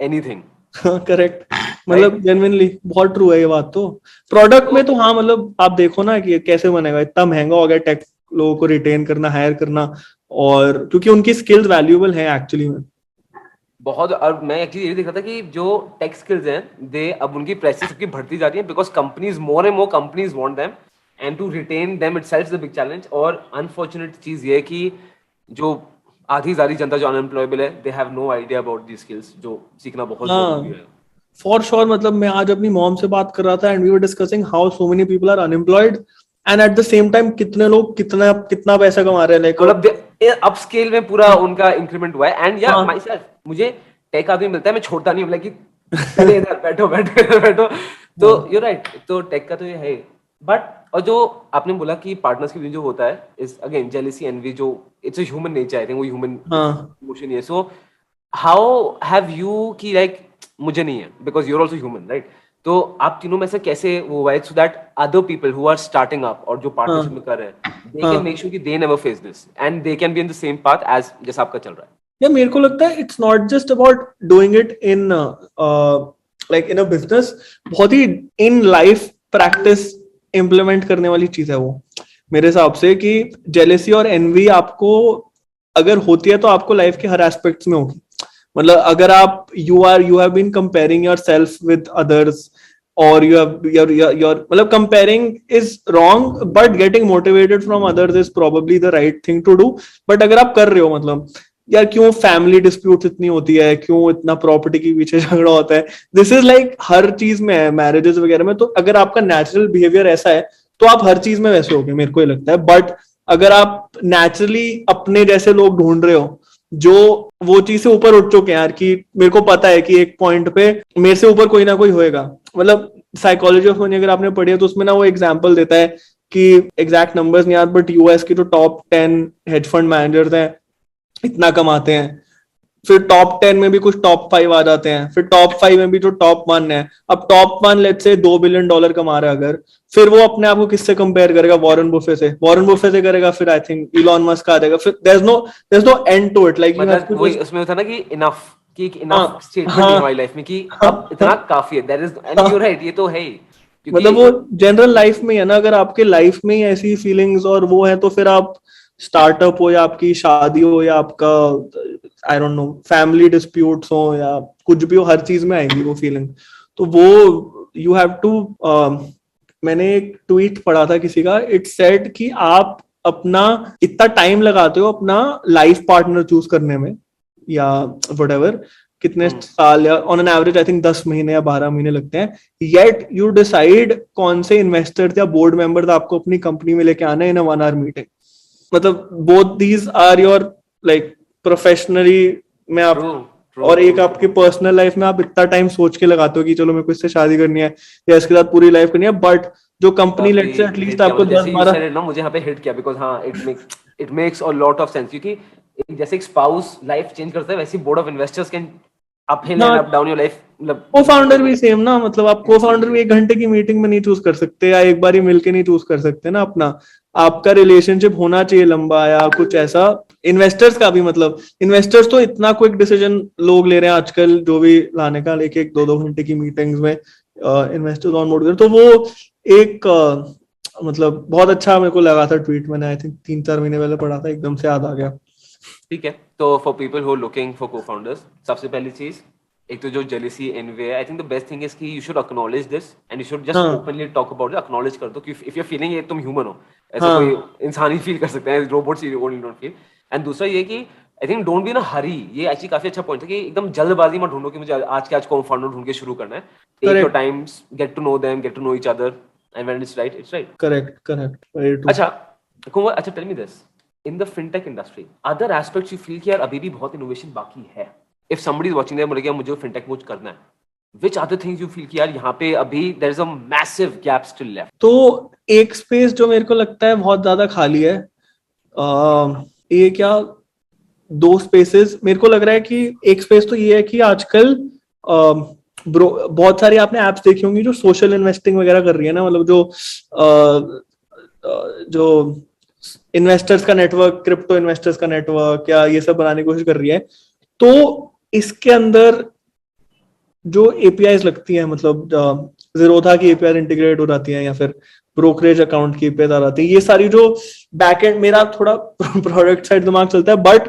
anything, correct, मतलब राइट? जेन्युइनली बहुत ट्रू है ये बात। तो प्रोडक्ट तो में तो हाँ, मतलब आप देखो ना कि कैसे बनेगा, इतना महंगा हो गया टेक लोगों को रिटेन करना, हायर करना, और क्योंकि उनकी स्किल्स वैल्यूएबल हैं एक्चुअली में। बहुत, और मैं एक्चुअली ये देख रहा था कि जो टेक स्किल्स हैं दे अब उनकी प्राइसेस सबकी बढ़ती जा रही है because companies more and more companies want them and to retain them itself is the big challenge. और अनफॉर्चुनेट चीज ये है कि जो आधी सारी जनता जो अनएम्प्लॉयबल है, they have no idea about the skills जो सीखना बहुत जरूरी हाँ है। फॉर श्योर, मतलब मैं आज अपनी मॉम से बात कर रहा था and we were discussing how so many people are unemployed and at the same time कितने लोग कितना कितना पैसा कमा रहे हैं, लाइक मतलब अप स्केल में पूरा उनका इंक्रीमेंट हुआ है। एंड या माई हाँ सेल्फ, मुझे टेक आदमी मिलता है, मैं छोड़ता नहीं हूँ, like कि चले इधर बैठो बैठो इधर बैठो। तो हाँ यू राइट, तो टेक का तो ये है। बट और जो आपने बोला कि पार्टनर्स के बीच जो होता है इज अगेन जेलेसी एनवी, जो it's a human nature, I think वो ह्यूमन हाँ इमोशन ही है। सो हाउ हैव यू की लाइक, मुझे नहीं है because you're also human, right? तो आप तीनों में से कैसे वो हुआ so that other people who are starting up और जो पार्टनरशिप में हाँ कर रहे हैं, दे कैन हाँ। मेक श्योर कि they never face this and they can be in the same path as जैसा आपका चल रहा है। या मेरे को लगता है it's not just about doing it in like in a business, बहुत ही इन लाइफ प्रैक्टिस इम्प्लीमेंट करने वाली चीज है वो, मेरे हिसाब से। कि जेलेसी और एनवी आपको अगर होती है तो आपको लाइफ के हर एस्पेक्ट्स में होगी। मतलब अगर आप you have been comparing yourself with others, और you have your मतलब comparing is wrong, but getting motivated from others is probably the right thing to do। but अगर आप कर रहे हो, मतलब यार क्यों फैमिली डिस्प्यूट इतनी होती है, क्यों इतना प्रॉपर्टी के पीछे झगड़ा होता है, दिस इज लाइक हर चीज में है, मैरिजेस वगैरह में। तो अगर आपका नेचुरल बिहेवियर ऐसा है तो आप हर चीज में वैसे होगे, मेरे को ये लगता है। बट अगर आप नेचुरली अपने जैसे लोग ढूंढ रहे हो जो वो चीज से ऊपर उठ चुके हैं यार, कि मेरे को पता है कि एक पॉइंट पे मेरे से ऊपर कोई ना कोई होएगा। मतलब साइकोलॉजी ऑफ मनी अगर आपने पढ़ी है तो उसमें ना वो एग्जांपल देता है कि एग्जैक्ट नंबर्स नहीं याद, बट यूएस की जो टॉप 10 हेज फंड मैनेजर्स हैं इतना कमाते हैं, फिर टॉप 10 में भी कुछ टॉप 5 आ जाते हैं, फिर टॉप 5 में भी जो टॉप 1 है। अब टॉप 1 लेट से $2 बिलियन कमा रहा है अगर, फिर वो अपने आप को किससे कंपेयर करेगा? वॉरेन बुफे से, वॉरेन बुफे से करेगा, फिर आई थिंक इलॉन मस्क आ जाएगा, फिर there is no end to it, like you have मतलब टू वही जस्ट। उसमें था ना कि इनफ, कि एक हाँ इनफ स्टेटमेंट नहीं है हाँ हमारी लाइफ में कि हाँ अब इतना हाँ काफी है, दैट इज, एंड यू हाँ। राइट, ये तो है ही मतलब क्योंकि वो जनरल लाइफ में ही है ना, अगर आपके लाइफ में ही ऐसी फीलिंग्स और वो है तो फिर आप स्टार्टअप हो या आपकी शादी हो या आपका आई डोंट नो फैमिली डिस्प्यूट्स हो या कुछ भी हो, हर चीज में आएंगी वो फीलिंग। तो वो यू हैव टू, मैंने एक ट्वीट पढ़ा था किसी का, इट सेड कि आप अपना इतना टाइम लगाते हो अपना लाइफ पार्टनर चूज करने में या whatever, कितने हम्म, साल, या on an average I think 10 महीने या 12 महीने लगते हैं, येट यू डिसाइड कौन से इन्वेस्टर या बोर्ड मेंबर आपको अपनी कंपनी में लेके आना है इन अ 1 hour मीटिंग। मतलब both these are your like professionally में आप, ट्रू ट्रू और ट्रू एक ट्रू। आपके पर्सनल लाइफ में आप इतना टाइम सोच के लगाते हो कि चलो मेरे को इससे शादी करनी है या इसके साथ पूरी लाइफ करनी है। बट जो ये कंपनी काफी लेट से एटलीस्ट हिट किया, आपको मतलब दस जैसे यू बारह सेड इट ना, मुझे यहाँ पे हिट किया बिकॉज हाँ it makes a lot of sense, क्योंकि जैसे एक स्पाउस लाइफ चेंज करता है वैसे board of investors can up hill and up हाँ, डाउन योर लाइफ, मतलब को फाउंडर भी सेम ना, मतलब आप को फाउंडर भी 1 घंटे की मीटिंग में नहीं चूज कर सकते या एक बार ही मिलके नहीं चूज कर सकते ना अपना। आपका रिलेशनशिप होना चाहिए लंबा या कुछ ऐसा। इन्वेस्टर्स का भी, मतलब इन्वेस्टर्स तो इतना क्विक डिसीजन लोग ले रहे हैं आजकल, जो भी लाने का, लेके 1-2 घंटे की मीटिंग्स में इन्वेस्टर्स ऑन बोर्ड कर। तो वो एक मतलब बहुत अच्छा मेरे को लगा था ट्वीट, मैंने आई थिंक 3-4 महीने पहले पढ़ा था, एकदम से याद आ गया। ठीक है। तो for people who are looking for co founders, सबसे पहली चीज, एक तो जो जेलिसी एनवी है, I think the best thing is कि you should acknowledge this and you should just हाँ openly talk about it, acknowledge कर दो कि इफ यू आर फीलिंग, ये तुम ह्यूमन हो, ऐसा कोई हाँ इंसान ही फील कर सकते हैं, robots he only don't feel. And दूसरा ये कि I think don't be in a hurry, ये एक्चुअली काफी अच्छा पॉइंट है कि एकदम जल्दबाजी में ढूंढो कि मुझे आज के आज को फाउंडर ढूंढ के शुरू करना है। Take your correct time, get to know them, get to know each other, and when it's right it's right. Correct correct, very true. अच्छा कुंवर, अच्छा tell me this, in the fintech industry other aspects you feel कि यार अभी भी बहुत innovation बाकी है? If somebody is watching there, बोले कि मुझे फिनटेक मूव करना है, which other things you feel कि यार यहाँ पे अभी there is a massive gap still left? तो एक स्पेस जो मेरे को लगता है बहुत ज्यादा खाली है, ये क्या, दो स्पेसेस मेरे को लग रहा है कि एक स्पेस तो ये है कि आजकल बहुत सारी आपने एप्स देखी होंगी जो सोशल इन्वेस्टिंग वगैरह कर रही है ना, मतलब जो इन्वेस्टर्स का नेटवर्क, क्रिप्टो इन्वेस्टर्स का नेटवर्क या ये सब बनाने की कोशिश कर रही है। तो इसके अंदर जो एपीआईज लगती है, मतलब ज़ीरोधा की एपीआई इंटीग्रेट हो जाती है या फिर ब्रोकरेज अकाउंट की एपीआई आ जाती है, ये सारी जो बैकएंड, मेरा थोड़ा प्रोडक्ट साइड दिमाग चलता है, बट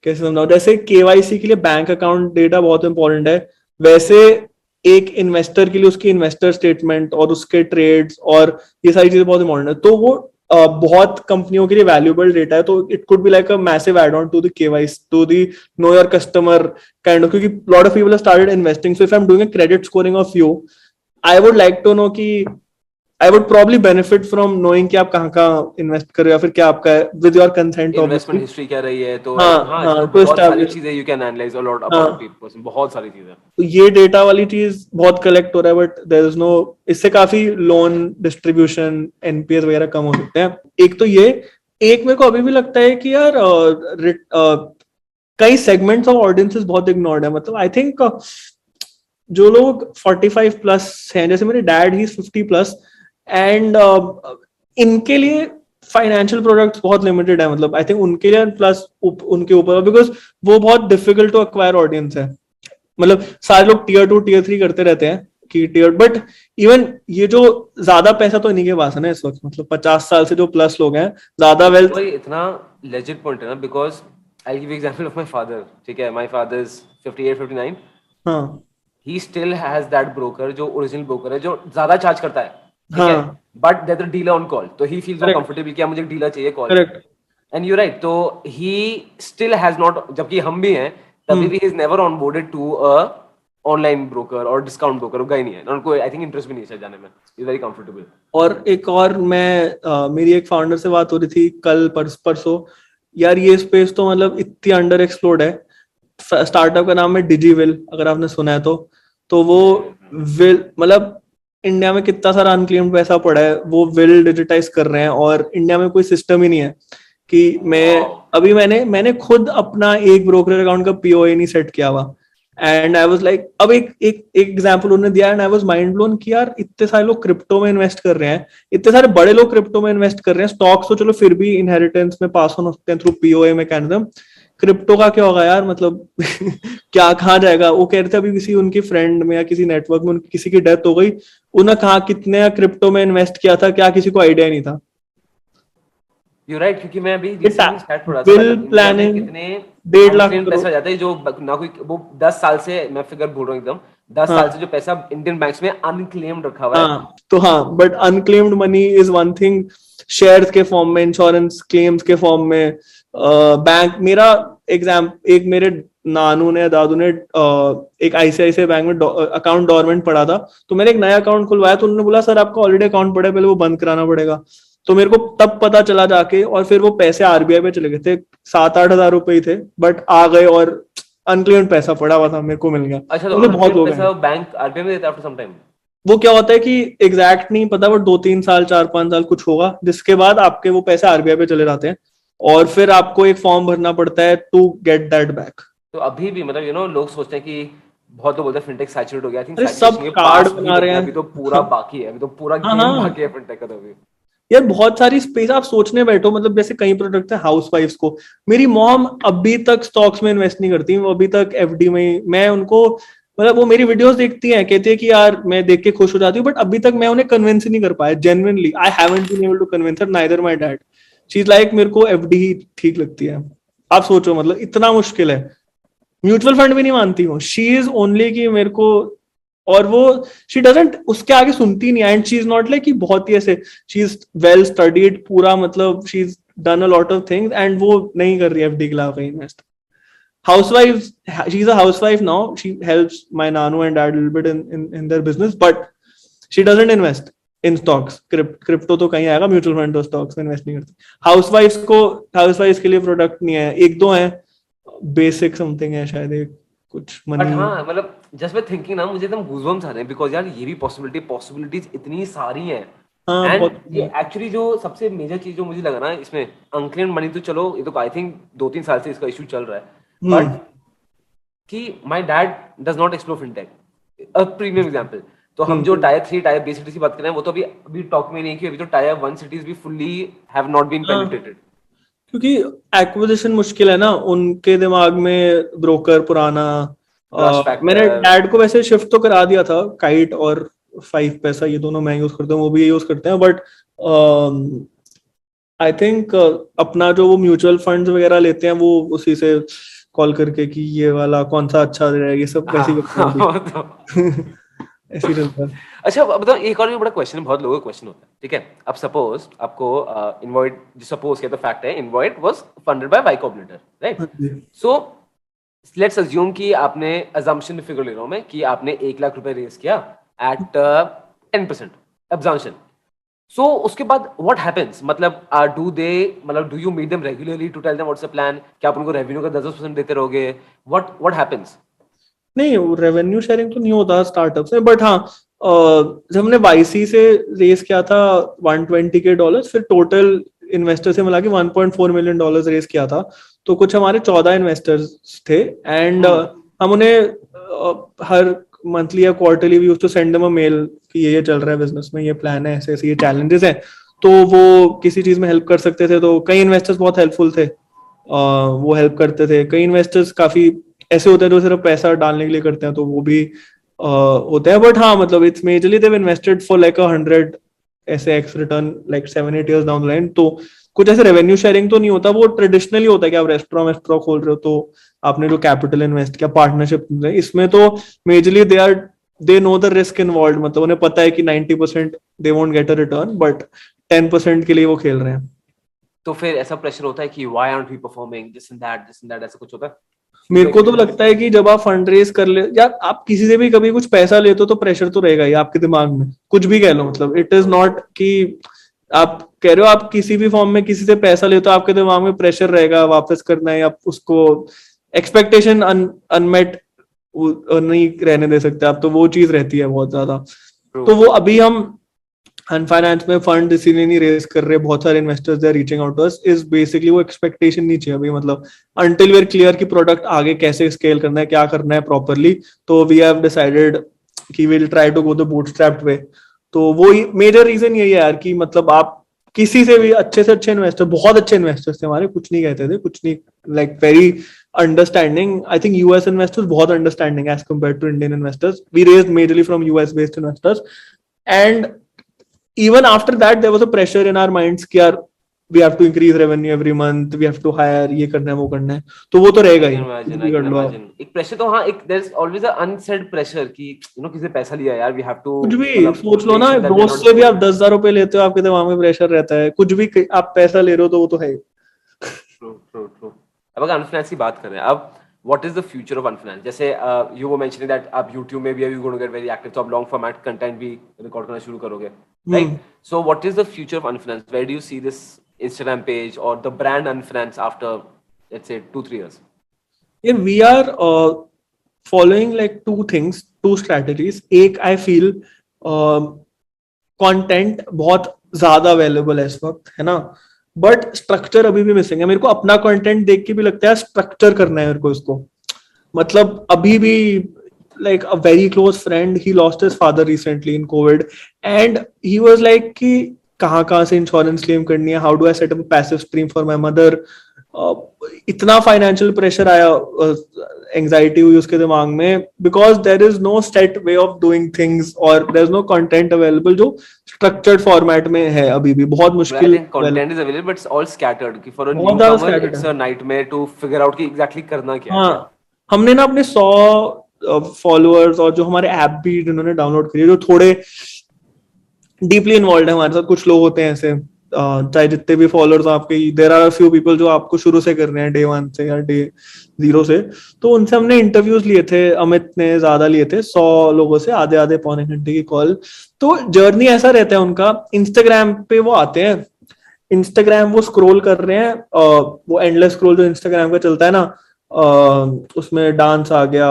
कैसे समझाऊं, जैसे केवाईसी के लिए बैंक अकाउंट डेटा बहुत इंपॉर्टेंट है, वैसे एक इन्वेस्टर के लिए उसकी इन्वेस्टर स्टेटमेंट और उसके ट्रेड्स और ये सारी चीजें बहुत इंपॉर्टेंट है। तो वो बहुत कंपनियों के लिए वैल्यूएबल डेटा है, तो it could be like a massive add on to the KYC, to the know your customer kind of, क्योंकि lot of people have started investing, so if I am doing a credit scoring of you, I would like to know कि I would probably benefit from knowing कि आप कहाँ invest कर रहे हो, या फिर क्या आपका है, with your consent investment obviously। History क्या रही है, तो हाँ हाँ हाँ, इसमें तो बहुत सारी establish, चीजें you can analyze a lot हाँ, about a person, बहुत सारी चीजें। तो ये डेटा वाली चीज बहुत कलेक्ट हो रहा है, बट देयर इज नो, इससे काफी लोन डिस्ट्रीब्यूशन, एनपीएस वगैरह कम हो सकते हैं। एक तो ये, एक मेरे को अभी भी लगता है कि यार कई सेगमेंट्स ऑफ ऑडियंसेस बहुत इग्नोर्ड है, मतलब आई थिंक जो लोग 45 प्लस हैं, जैसे मेरे डैड ही 50 प्लस, एंड इनके लिए फाइनेंशियल प्रोडक्ट्स बहुत लिमिटेड है, मतलब आई थिंक उनके लिए प्लस उनके ऊपर, बिकॉज वो बहुत डिफिकल्ट टू अक्वायर ऑडियंस है, मतलब सारे लोग टियर 2 टियर 3 करते रहते हैं कि टियर, बट इवन ये जो ज्यादा पैसा तो इन्हीं के पास है ना इस वक्त, मतलब 50 साल से जो प्लस लोग हैं, ज्यादा वेल्थ। भाई इतना लेजिट पॉइंट है ना, because I give example of my father, ठीक है, माय फादर इज 58 59, हाँ he still has that broker जो ओरिजिनल ब्रोकर है, जो ज्यादा चार्ज करता है, ठीक है, हाँ, but there dealer on call, तो ही फील्स मोर करेक्ट कंफर्टेबल कि मुझे डीलर चाहिए call. Correct. And you right, तो ही स्टिल हैज नॉट, जबकि हम भी हैं तभी भी, he is never onboarded to a online broker और डिस्काउंट ब्रोकर, वो गई नहीं है, उनको आई थिंक इंटरेस्ट भी नहीं है जाने में, इज वेरी कंफर्टेबल। और एक और, मैं मेरी एक फाउंडर से बात हो रही थी कल परसों, यार ये स्पेस तो मतलब इतनी अंडर एक्सप्लोर्ड है। स्टार्टअप का नाम है डिजीविल, अगर आपने सुना है तो वो विल, मतलब इंडिया में कितना सारा अनक्लेम्ड पैसा पड़ा है, वो विल डिजिटाइज कर रहे हैं, और इंडिया में कोई सिस्टम ही नहीं है कि मैंने खुद अपना एक ब्रोकर अकाउंट का पीओए नहीं सेट किया हुआ, एंड आई वाज लाइक, अब एक एग्जांपल उन्होंने दिया and I was mind blown कि यार इतने सारे लोग क्रिप्टो में इन्वेस्ट कर रहे हैं, इतने सारे बड़े लोग क्रिप्टो में इन्वेस्ट कर रहे हैं, स्टॉक्स तो चलो फिर भी इनहेरिटेंस में पास ऑन होते हैं थ्रू पीओए मैकेनिज्म, क्रिप्टो का क्या होगा यार, मतलब क्या, कहाँ जाएगा। वो कह रहे थे अभी किसी उनकी फ्रेंड में या किसी नेटवर्क में उनकी किसी की डेथ हो गई, उन्हें कहा कितने क्रिप्टो में इन्वेस्ट किया था, क्या किसी को आइडिया नहीं था। यू राइट, क्योंकि मैं अभी रिसेंटली स्टार्ट थोड़ा सा बिल इंडिया में प्लानिंग कितने 1.5 लाख अनक्लेम्ड करोड़। पैसा जाता है, जो ना कोई, वो 10 साल से, मैं फिगर भूल रहा हूँ एकदम, 10 साल से जो पैसा इंडियन बैंक्स में अनक्लेम्ड रखा हुआ है। हाँ तो हाँ, but unclaimed money is one thing, shares के फॉर्म में, इंश्योरेंस क्लेम्स के फॉर्म में, बैंक, मेरा एक मेरे नानू ने, दादू ने एक आईसीआईसीआई बैंक में अकाउंट डोरमेंट पड़ा था, तो मैंने एक नया अकाउंट खुलवाया, तो उन्होंने बोला सर आपका ऑलरेडी अकाउंट पड़ा है, पहले वो बंद कराना पड़ेगा। तो मेरे को तब पता चला जाके, और फिर वो पैसे आरबीआई पे चले गए थे, 7-8 हजार रुपए ही थे, बट आ गए, और अनक्लेम्ड पैसा पड़ा हुआ था, मेरे को मिल गया। अच्छा, तो तो बहुत अनक्लेम्ड लोग पैसा हैं। बैंक आरबीआई में देता है आफ्टर सम टाइम? वो क्या होता है कि एग्जैक्ट नहीं पता, बट 2-3 साल, 4-5 साल कुछ होगा, जिसके बाद आपके वो पैसे आरबीआई पे चले जाते हैं, और फिर आपको एक फॉर्म भरना पड़ता है टू गेट दैट बैक। तो अभी भी मतलब लोग सोचते हैं कि, बहुत लोग बोलते हैं फिनटेक सैचुरेट हो गया, आई थिंक अरे सब सैचुरेशन के कार्ड पास भी बना नहीं रहे है, हैं। अभी तो पूरा बाकी है, अभी तो पूरा हाँ गेम हाँ, बाकी है फिनटेक का तो अभी। यार बहुत सारी स्पेस आप सोचने बैठो, मतलब जैसे कई प्रोडक्ट है हाउस वाइफ्स को, मेरी मॉम अभी तक स्टॉक्स में इन्वेस्ट नहीं करती, वो अभी तक एफडी में, मैं उनको, मतलब वो मेरी वीडियोस देखती हैं, कहती है कि यार मैं देख के खुश हो जाती हूँ, बट अभी तक मैं उन्हें कन्विंस ही नहीं कर पाया, genuinely I haven't been able to convince her, neither my dad, she is like मेरे को एफडी ही ठीक लगती है। आप सोचो, मतलब इतना मुश्किल है, म्यूचुअल फंड भी नहीं मानती हूँ, शी इज ओनली कि मेरे को, और वो शी डजंट उसके आगे सुनती नहीं, and she is not like कि बहुत ही ऐसे, शी इज वेल स्टडीड पूरा, मतलब she is done a lot of things, and वो नहीं कर रही एफडी के अलावा invest. Housewives, she's a housewife now, she helps my nanu and dad a little bit in their business, but she doesn't invest in stocks, crypto तो कहीं आएगा, mutual fund तो स्टॉक्स में इन्वेस्ट नहीं करती। हाउसवाइफ्स के लिए प्रोडक्ट नहीं है, एक दो है, बेसिक समथिंग है शायद, एक कुछ बट मनी। हाँ मतलब जस्ट बाय थिंकिंग ना मुझे एकदम गूज़बम्स आ रहे हैं बिकॉज यार ये भी पॉसिबिलिटीज इतनी सारी हैं हाँ एंड बहुत। ये एक्चुअली जो सबसे मेजर चीज जो मुझे लगा ना इसमें अनक्लेम्ड मनी तो चलो ये तो आई थिंक 2-3 साल से इसका इशू चल रहा है बट हम्म। कि my dad does not explore fintech a premium example तो हम जो हम्म। टायर 3 टायर बी सिटीज की बात कर रहे हैं वो तो अभी अभी टॉक में नहीं की अभी तो टायर 1 सिटीज भी फुल्ली हैव नॉट बीन हाँ पेनिट्रेटेड क्योंकि एक्विजिशन मुश्किल है ना उनके दिमाग में, ब्रोकर पुराना। ट्रस्ट मैंने फैक्टर डैड को वैसे शिफ्ट तो करा दिया था, काइट और 5 पैसा, ये दोनों मैं यूज करता हूँ, वो भी ये यूज करते हैं, बट आई थिंक अपना जो वो म्यूचुअल फंड्स वगैरह लेते हैं वो उसी से कॉल करके कि ये वाला कौन सा अच्छा रहेगा, ये सब हाँ वैसे ही करते हैं हाँ, अभी। वो तो ऐसे ही चलता है। अच्छा बताओ एक और भी बड़ा क्वेश्चन है बहुत लोगों का क्वेश्चन होता है ठीक है अब सपोज आपको इनवॉइड सपोज किया तो फैक्ट है Invoid was funded by Y Combinator right हाँ जी। सो लेट्स अज्यूम कि आपने अजम्पशन में फिगर ले रहा हूं मैं कि आपने 1 लाख रुपए रेज किया एट 10% अब्जम्पशन सो उसके बाद व्हाट हैपेंस मतलब डू दे मतलब do you meet them regularly to tell them what's the plan क्या आप उनको रेवेन्यू का 10% देते रहोगे व्हाट हैपेंस नहीं, रेवेन्यू शेयरिंग तो नहीं होता स्टार्टअप से, बट हाँ जब हमने वाईसी से रेस किया था $120 फिर टोटल इन्वेस्टर से मिला के $1.4 million रेस किया था। तो कुछ हमारे 14 इन्वेस्टर्स थे एंड हम उन्हें हर मंथली या quarterly we used to send them a mail कि ये चल रहा है बिजनेस में, ये प्लान है, ऐसे ऐसे ये चैलेंजेस हैं, तो वो किसी चीज में हेल्प कर सकते थे। तो कई इन्वेस्टर्स बहुत हेल्पफुल थे, वो हेल्प करते थे। कई इन्वेस्टर्स काफी ऐसे होते हैं जो सिर्फ पैसा डालने के लिए करते हैं, तो वो भी होते हैं। बट हाँ मतलब इट्स मेजरली देव इन्वेस्टेड फॉर लाइक 100 ऐसे x return like 7-8 years down the line. तो कुछ ऐसे रेवेन्यू शेयरिंग तो नहीं होता, वो ट्रेडिशनली होता है कि आप रेस्टोरेंट खोल रहे हो तो आपने जो कैपिटल इन्वेस्ट किया पार्टनरशिप, इसमें तो majorly they know the risk involve, मतलब उन्हें पता है कि 90% they won't get a return, but 10% के लिए वो खेल रहे हैं। तो फिर ऐसा प्रेशर होता है कि why aren't we performing this and that ऐसा कुछ होता है मेरे को तो फीडबैक लगता है कि जब आप फंड रेज कर ले या आप किसी से भी कभी कुछ पैसा लेते हो तो प्रेशर तो रहेगा ही आपके दिमाग में, कुछ भी कह लो। मतलब इट इज नॉट कि आप कह रहे हो आप किसी भी फॉर्म में किसी से पैसा लेते हो, आपके दिमाग में प्रेशर रहेगा वापस करना है, आप उसको एक्सपेक्टेशन अनमेट नहीं रहने दे सकते आप, तो वो चीज रहती है बहुत ज्यादा। तो वो अभी हम फाइनेंस में फंड इसीलिए नहीं रेज कर रहे, बहुत सारे investors they are reaching out to us, is basically वो एक्सपेक्टेशन नहीं चाहिए अभी, मतलब अंटिल वी आर क्लियर कि प्रोडक्ट आगे कैसे स्केल करना है, क्या करना है प्रॉपरली, तो वी हैव डिसाइडेड कि will try to go the bootstrapped way. तो वो मेजर रीजन यही है यार कि मतलब आप किसी से भी अच्छे से अच्छे इन्वेस्टर, बहुत अच्छे इन्वेस्टर्स थे हमारे, कुछ नहीं कहते थे, कुछ नहीं, like very understanding. I think US investors बहुत understanding as compare to Indian investors, we raised majorly from US based investors and even after that there was a pressure in our minds कि यार we have to increase revenue every month, we have to hire, ये करना है वो करना है, तो वो तो रहेगा ही कुछ भी आई कर कैन लो आप। इमेजिन एक प्रेशर तो हाँ एक there is always a unsaid pressure कि यू नो किसी से पैसा लिया यार वी हैव टू कुछ भी मतलब सोच लो मेक ना, श्योर दैट वी आर दोस्त नॉट से भी आप डिसअपॉइंटेड 10,000 रुपए लेते हो, आपके दिमाग में प्रेशर रहता है, कुछ भी आप पैसा ले रहे हो तो वो तो है ही। ट्रू ट्रू ट्रू अब अगर अनफिनेंस की बात करें अब what is the future of Unfinance जैसे यू वर मेंशनिंग दैट आप YouTube में भी you going to get very active तो आप लॉन्ग फॉर्मेट कंटेंट भी रिकॉर्ड करना शुरू करोगे right so what is the future of Unfinance where do you see this Instagram page or the brand Unfinance after let's say 2-3 years Yeah, we are following like two things, two strategies. एक I feel content बहुत ज्यादा available है इस वक्त, है ना, but structure अभी भी मिसिंग है। मेरे को अपना कंटेंट देख के भी लगता है स्ट्रक्चर करना है मेरे को इसको, मतलब अभी भी like a very close friend, he lost his father recently in COVID and he was like कि कहाँ से इंश्योरेंस क्लेम करनी है, how do I set up passive stream for my mother, इतना फाइनेंशियल प्रेशर आया, एंजाइटी हुई उसके दिमाग में, because there is no set way of doing things और there is no content available जो स्ट्रक्चर्ड फॉर्मेट में है, अभी भी बहुत but I मुश्किल। think content is available but it's all scattered कि for a बहुत ज्यादा newcomer स्कैटर्ड it's है। a nightmare to figure out कि exactly करना क्या है हाँ, हमने ना अपने 100 फॉलोअर्स और जो हमारे ऐप भी जिन्होंने डाउनलोड करी, जो थोड़े डीपली इन्वॉल्व है हमारे साथ, कुछ लोग होते हैं ऐसे, चाहे जितने भी फॉलोअर्स आपके, देर आर फ्यू पीपल जो आपको शुरू से कर रहे हैं डे 1 से या डे 0 से, तो उनसे हमने इंटरव्यूज लिए थे, अमित ने ज्यादा लिए थे, 100 लोगों से, आधे आधे पौने घंटे की कॉल। तो जर्नी ऐसा रहता है उनका, इंस्टाग्राम पे वो आते हैं, इंस्टाग्राम वो स्क्रॉल कर रहे हैं, वो एंडलेस स्क्रॉल जो इंस्टाग्राम का चलता है ना, उसमें डांस आ गया,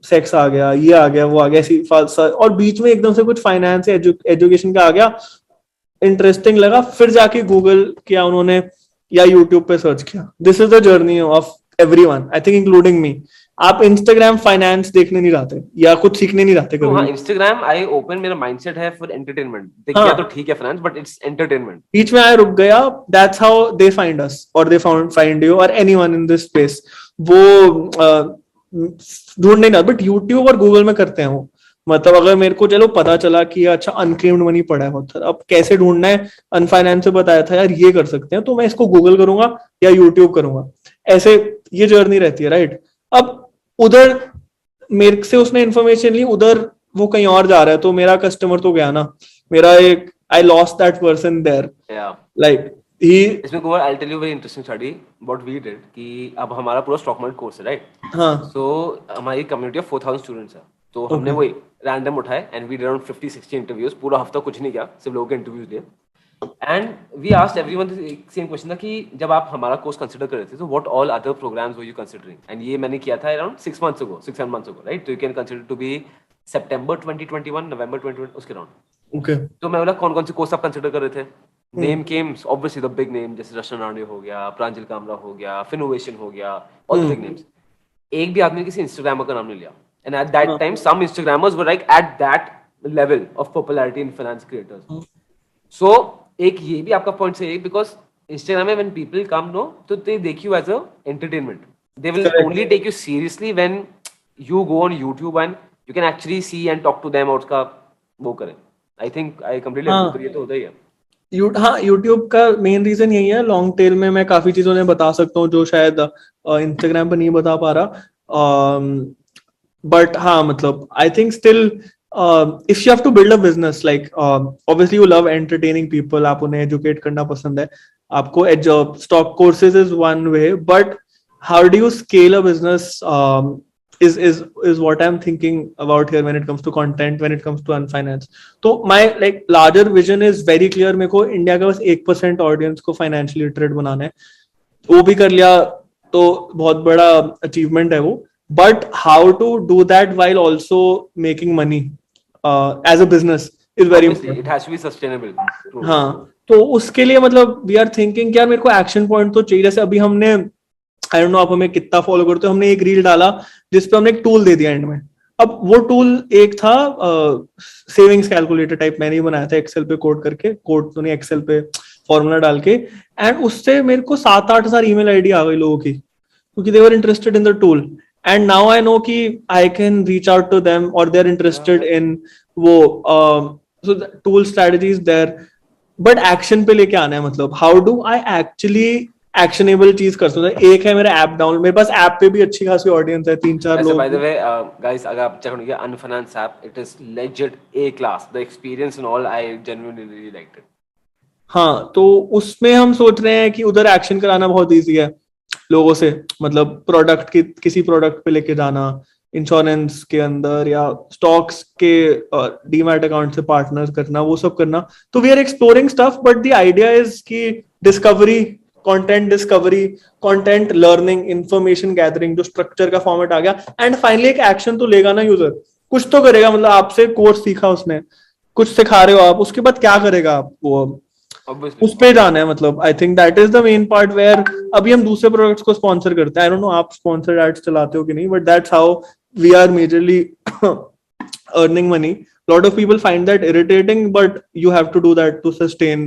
सेक्स आ गया, ये आ गया, वो आ गया, ऐसी और बीच में एकदम से कुछ फाइनेंस एजुकेशन का आ गया, इंटरेस्टिंग लगा, फिर जाके गूगल किया उन्होंने या यूट्यूब पे सर्च किया. This is the journey of everyone, I think including me. आप इंस्टाग्राम फाइनेंस देखने नहीं जाते या कुछ सीखने नहीं जाते तो कभी हाँ, भी. इंस्टाग्राम आई ओपन, मेरा माइंडसेट है फॉर एंटरटेनमेंट. दिख गया तो हाँ, ठीक है फाइनेंस, बट इट्स एंटरटेनमेंट. बीच में आया, रुक गया. That's how they find us और दे फाइंड यू और एनीवन इन दिस स्पेस. वो ढूंढ नहीं रहा, बट यूट्यूब और गूगल में करते हैं वो. मतलब अगर मेरे को चलो पता चला कि अच्छा अनक्लेम्ड मनी पड़ा है उधर, अब कैसे ढूंढना है, अनफाइनेंस से बताया था यार ये कर सकते हैं, तो मैं इसको गूगल करूंगा या यूट्यूब करूंगा. ऐसे ये जर्नी रहती है, राइट. अब उधर मेरे से उसने इन्फॉर्मेशन ली, उधर वो कहीं और जा रहा है, तो मेरा कस्टमर तो गया ना. मेरा एक, I lost that person there, या लाइक ही. इसमें Kumar, I tell you very interesting study what we did कि अब हमारा पूरा स्टॉक मार्केट कोर्स है, राइट. हाँ, सो हमारी कम्युनिटी ऑफ 4000 स्टूडेंट्स है. तो हमने ओके, वही रैंडम उठाए and we did around 50-60 interviews. पूरा हफ्ता कुछ नहीं किया, सिर्फ लोगों के इंटरव्यूज लिए. And we asked everyone same question था कि जब आप हमारा कोर्स कंसिडर कर रहे थे, तो what all other programs were you considering. And ये मैंने किया था around 6 months ago, 6-7 months ago, right. तो you can consider to be September 2021, November 2021, उसके अराउंड. ओके. तो मैं बोला कौन कौन से कोर्स आप कंसिडर कर रहे थे. Name Kemps obviously the big name, जैसे रशन राणे हो गया, प्रांजल कामरा हो गया, फिनोवेशन हो गया, ऑल द बिग नेम्स. एक भी आदमी ने किसी इंस्टाग्रामर का नाम नहीं लिया. And at that time some instagrammers were like at that level of popularity in finance creators. So एक ये भी आपका पॉइंट सही है, बिकॉज इंस्टाग्राम में व्हेन पीपल कम नो, तो दे देख you as a entertainment. They will Correct. Only take you seriously when you go on YouTube and you can actually see and talk to them और उसका वो करें. I think I completely agree. तो हाँ, ये तो होता ही है. हाँ, यूट्यूब का मेन रीजन यही है. लॉन्ग टेल में मैं काफी चीजों ने बता सकता हूँ जो शायद इंस्टाग्राम पर नहीं बता पा रहा. बट हाँ, मतलब I think still if you have to build a business, like obviously you love entertaining people, आप उन्हें एजुकेट करना पसंद है आपको. Stock courses is one way, but how do you scale a business is what I'm thinking about here when it comes to content, when it comes to unfinance. तो my like larger vision is very clear. मेरे को India का बस 1% audience को financially literate बनाना है. वो भी कर लिया तो बहुत बड़ा अचीवमेंट है वो. But how to do that while also making money as a business is very Obviously, important. it has to be sustainable. True. हाँ, तो उसके लिए मतलब वी आर थिंकिंग क्या, मेरे को एक्शन पॉइंट तो चाहिए. जैसे अभी हमने, आई डोंट नो आप हमें कितना फॉलो करते हो, हमने एक रील डाला जिसपे हमने एक टूल दे दिया एंड में. अब वो टूल एक था सेविंग्स कैलकुलेटर टाइप, मैंने ही बनाया था एक्सेल पे कोड करके, कोड तो नहीं, एक्सेल पे फॉर्मूला डाल के. एंड उससे मेरे को 7-8 हजार ईमेल आईडी आ गई लोगों की, क्योंकि they were interested in the tool. And now I know कि I can reach out to them और दे आर इंटरेस्टेड इन वो. So tool strategies there, but action पे लेके आना है. मतलब how do I actually actionable चीज कर सकता हूँ. एक है मेरा ऐप डाउन, मेरे पास ऐप पे भी अच्छी खासी ऑडियंस है, 3-4 ऐसे लोग. बाय द वे गाइस, अगर आप चेक करेंगे Unfinance app, it is legit A class. The experience and all, I genuinely really liked it. हाँ, तो उसमें हम सोच रहे हैं कि उधर एक्शन कराना बहुत ईजी है लोगों से. मतलब प्रोडक्ट की, किसी प्रोडक्ट पे लेके जाना, इंश्योरेंस के अंदर या स्टॉक्स के डीमैट अकाउंट से पार्टनर करना, वो सब करना. तो we are exploring stuff, but the idea is कि discovery, content discovery, content learning, information gathering, जो स्ट्रक्चर का फॉर्मेट आ गया. एंड फाइनली एक एक्शन तो लेगा ना यूजर, कुछ तो करेगा. मतलब आपसे कोर्स सीखा उसने, कुछ सिखा रहे हो आप, उसके बाद क्या करेगा आप, वो ऑब्वियसली. उस पे जाना है. मतलब I think that is the main part where अभी हम दूसरे प्रोडक्ट्स को स्पॉन्सर करते हैं. आई डोंट नो आप स्पॉन्सर्ड एड्स चलाते हो कि नहीं, but that's how we are majorly earning money. Lot of people find that irritating, but you have to do that to sustain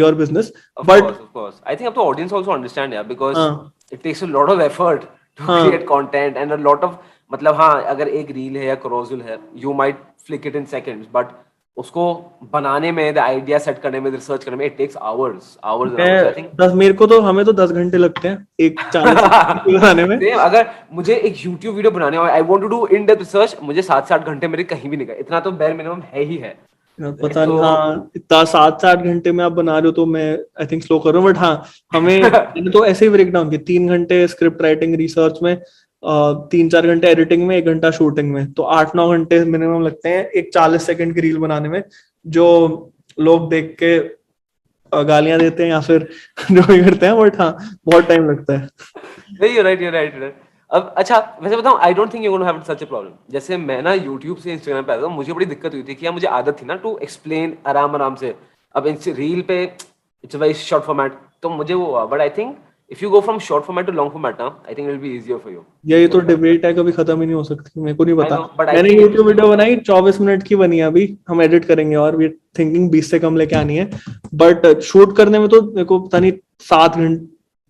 your business. Of But course, of course. I think up to audience also understand, yeah, because हाँ, it takes a lot of effort to हाँ, create content and a lot of, मतलब हाँ, अगर एक reel है या carousel है, you might flick it in seconds, but उसको बनाने में, the idea set करने में, research करने में, it takes hours and hours. I think मेरे को तो, हमें तो 10 घंटे लगते हैं एक 40 बनाने में. Same, अगर मुझे एक YouTube वीडियो बनाने हो, I want to do in depth research, मुझे 7 से 8 घंटे मेरे कहीं भी नहीं गए. इतना तो bare minimum है ही है. पता नहीं, हाँ, इतना 7 से 8 घंटे में आप बना रहे हो तो मैं आई थिंक स्लो कर रहा हूँ. बट हाँ, हमें मैंने तो ऐसे ही ब्रेक डाउन किया, 3 घंटे स्क्रिप्ट राइटिंग रिसर्च में, 3-4 घंटे एडिटिंग में, 1 घंटा शूटिंग में. तो 8-9 घंटे मिनिमम लगते हैं एक 40 सेकंड की रील बनाने में, जो लोग देख के गालियां देते हैं या फिर जो भी करते हैं. बट हाँ, बहुत टाइम लगता है. You're right, you're right. अब अच्छा वैसे बताऊं, आई don't think you gonna have such a problem. जैसे मैं ना यूट्यूब से इंस्टाग्राम पे आता हूँ, मुझे बड़ी दिक्कत हुई थी कि यार मुझे आदत थी ना टू एक्सप्लेन आराम आराम से। अब इन रील पे इट्स वेरी शॉर्ट फॉर्मेट, तो मुझे वो हुआ। But I think if you go from short format to long format ना, I think it will be easier for you. यही तो डिबेट है, कभी खत्म ही नहीं हो सकती, मेरे को नहीं आई पता। नो बट आई मैंने थिंक यूट्यूब वीडियो बनाई 24 मिनट की बनी है, अभी हम एडिट करेंगे और भी थिंकिंग 20 से कम लेके आनी है। बट शूट करने में तो मेरे को पता नहीं 7 घंटे,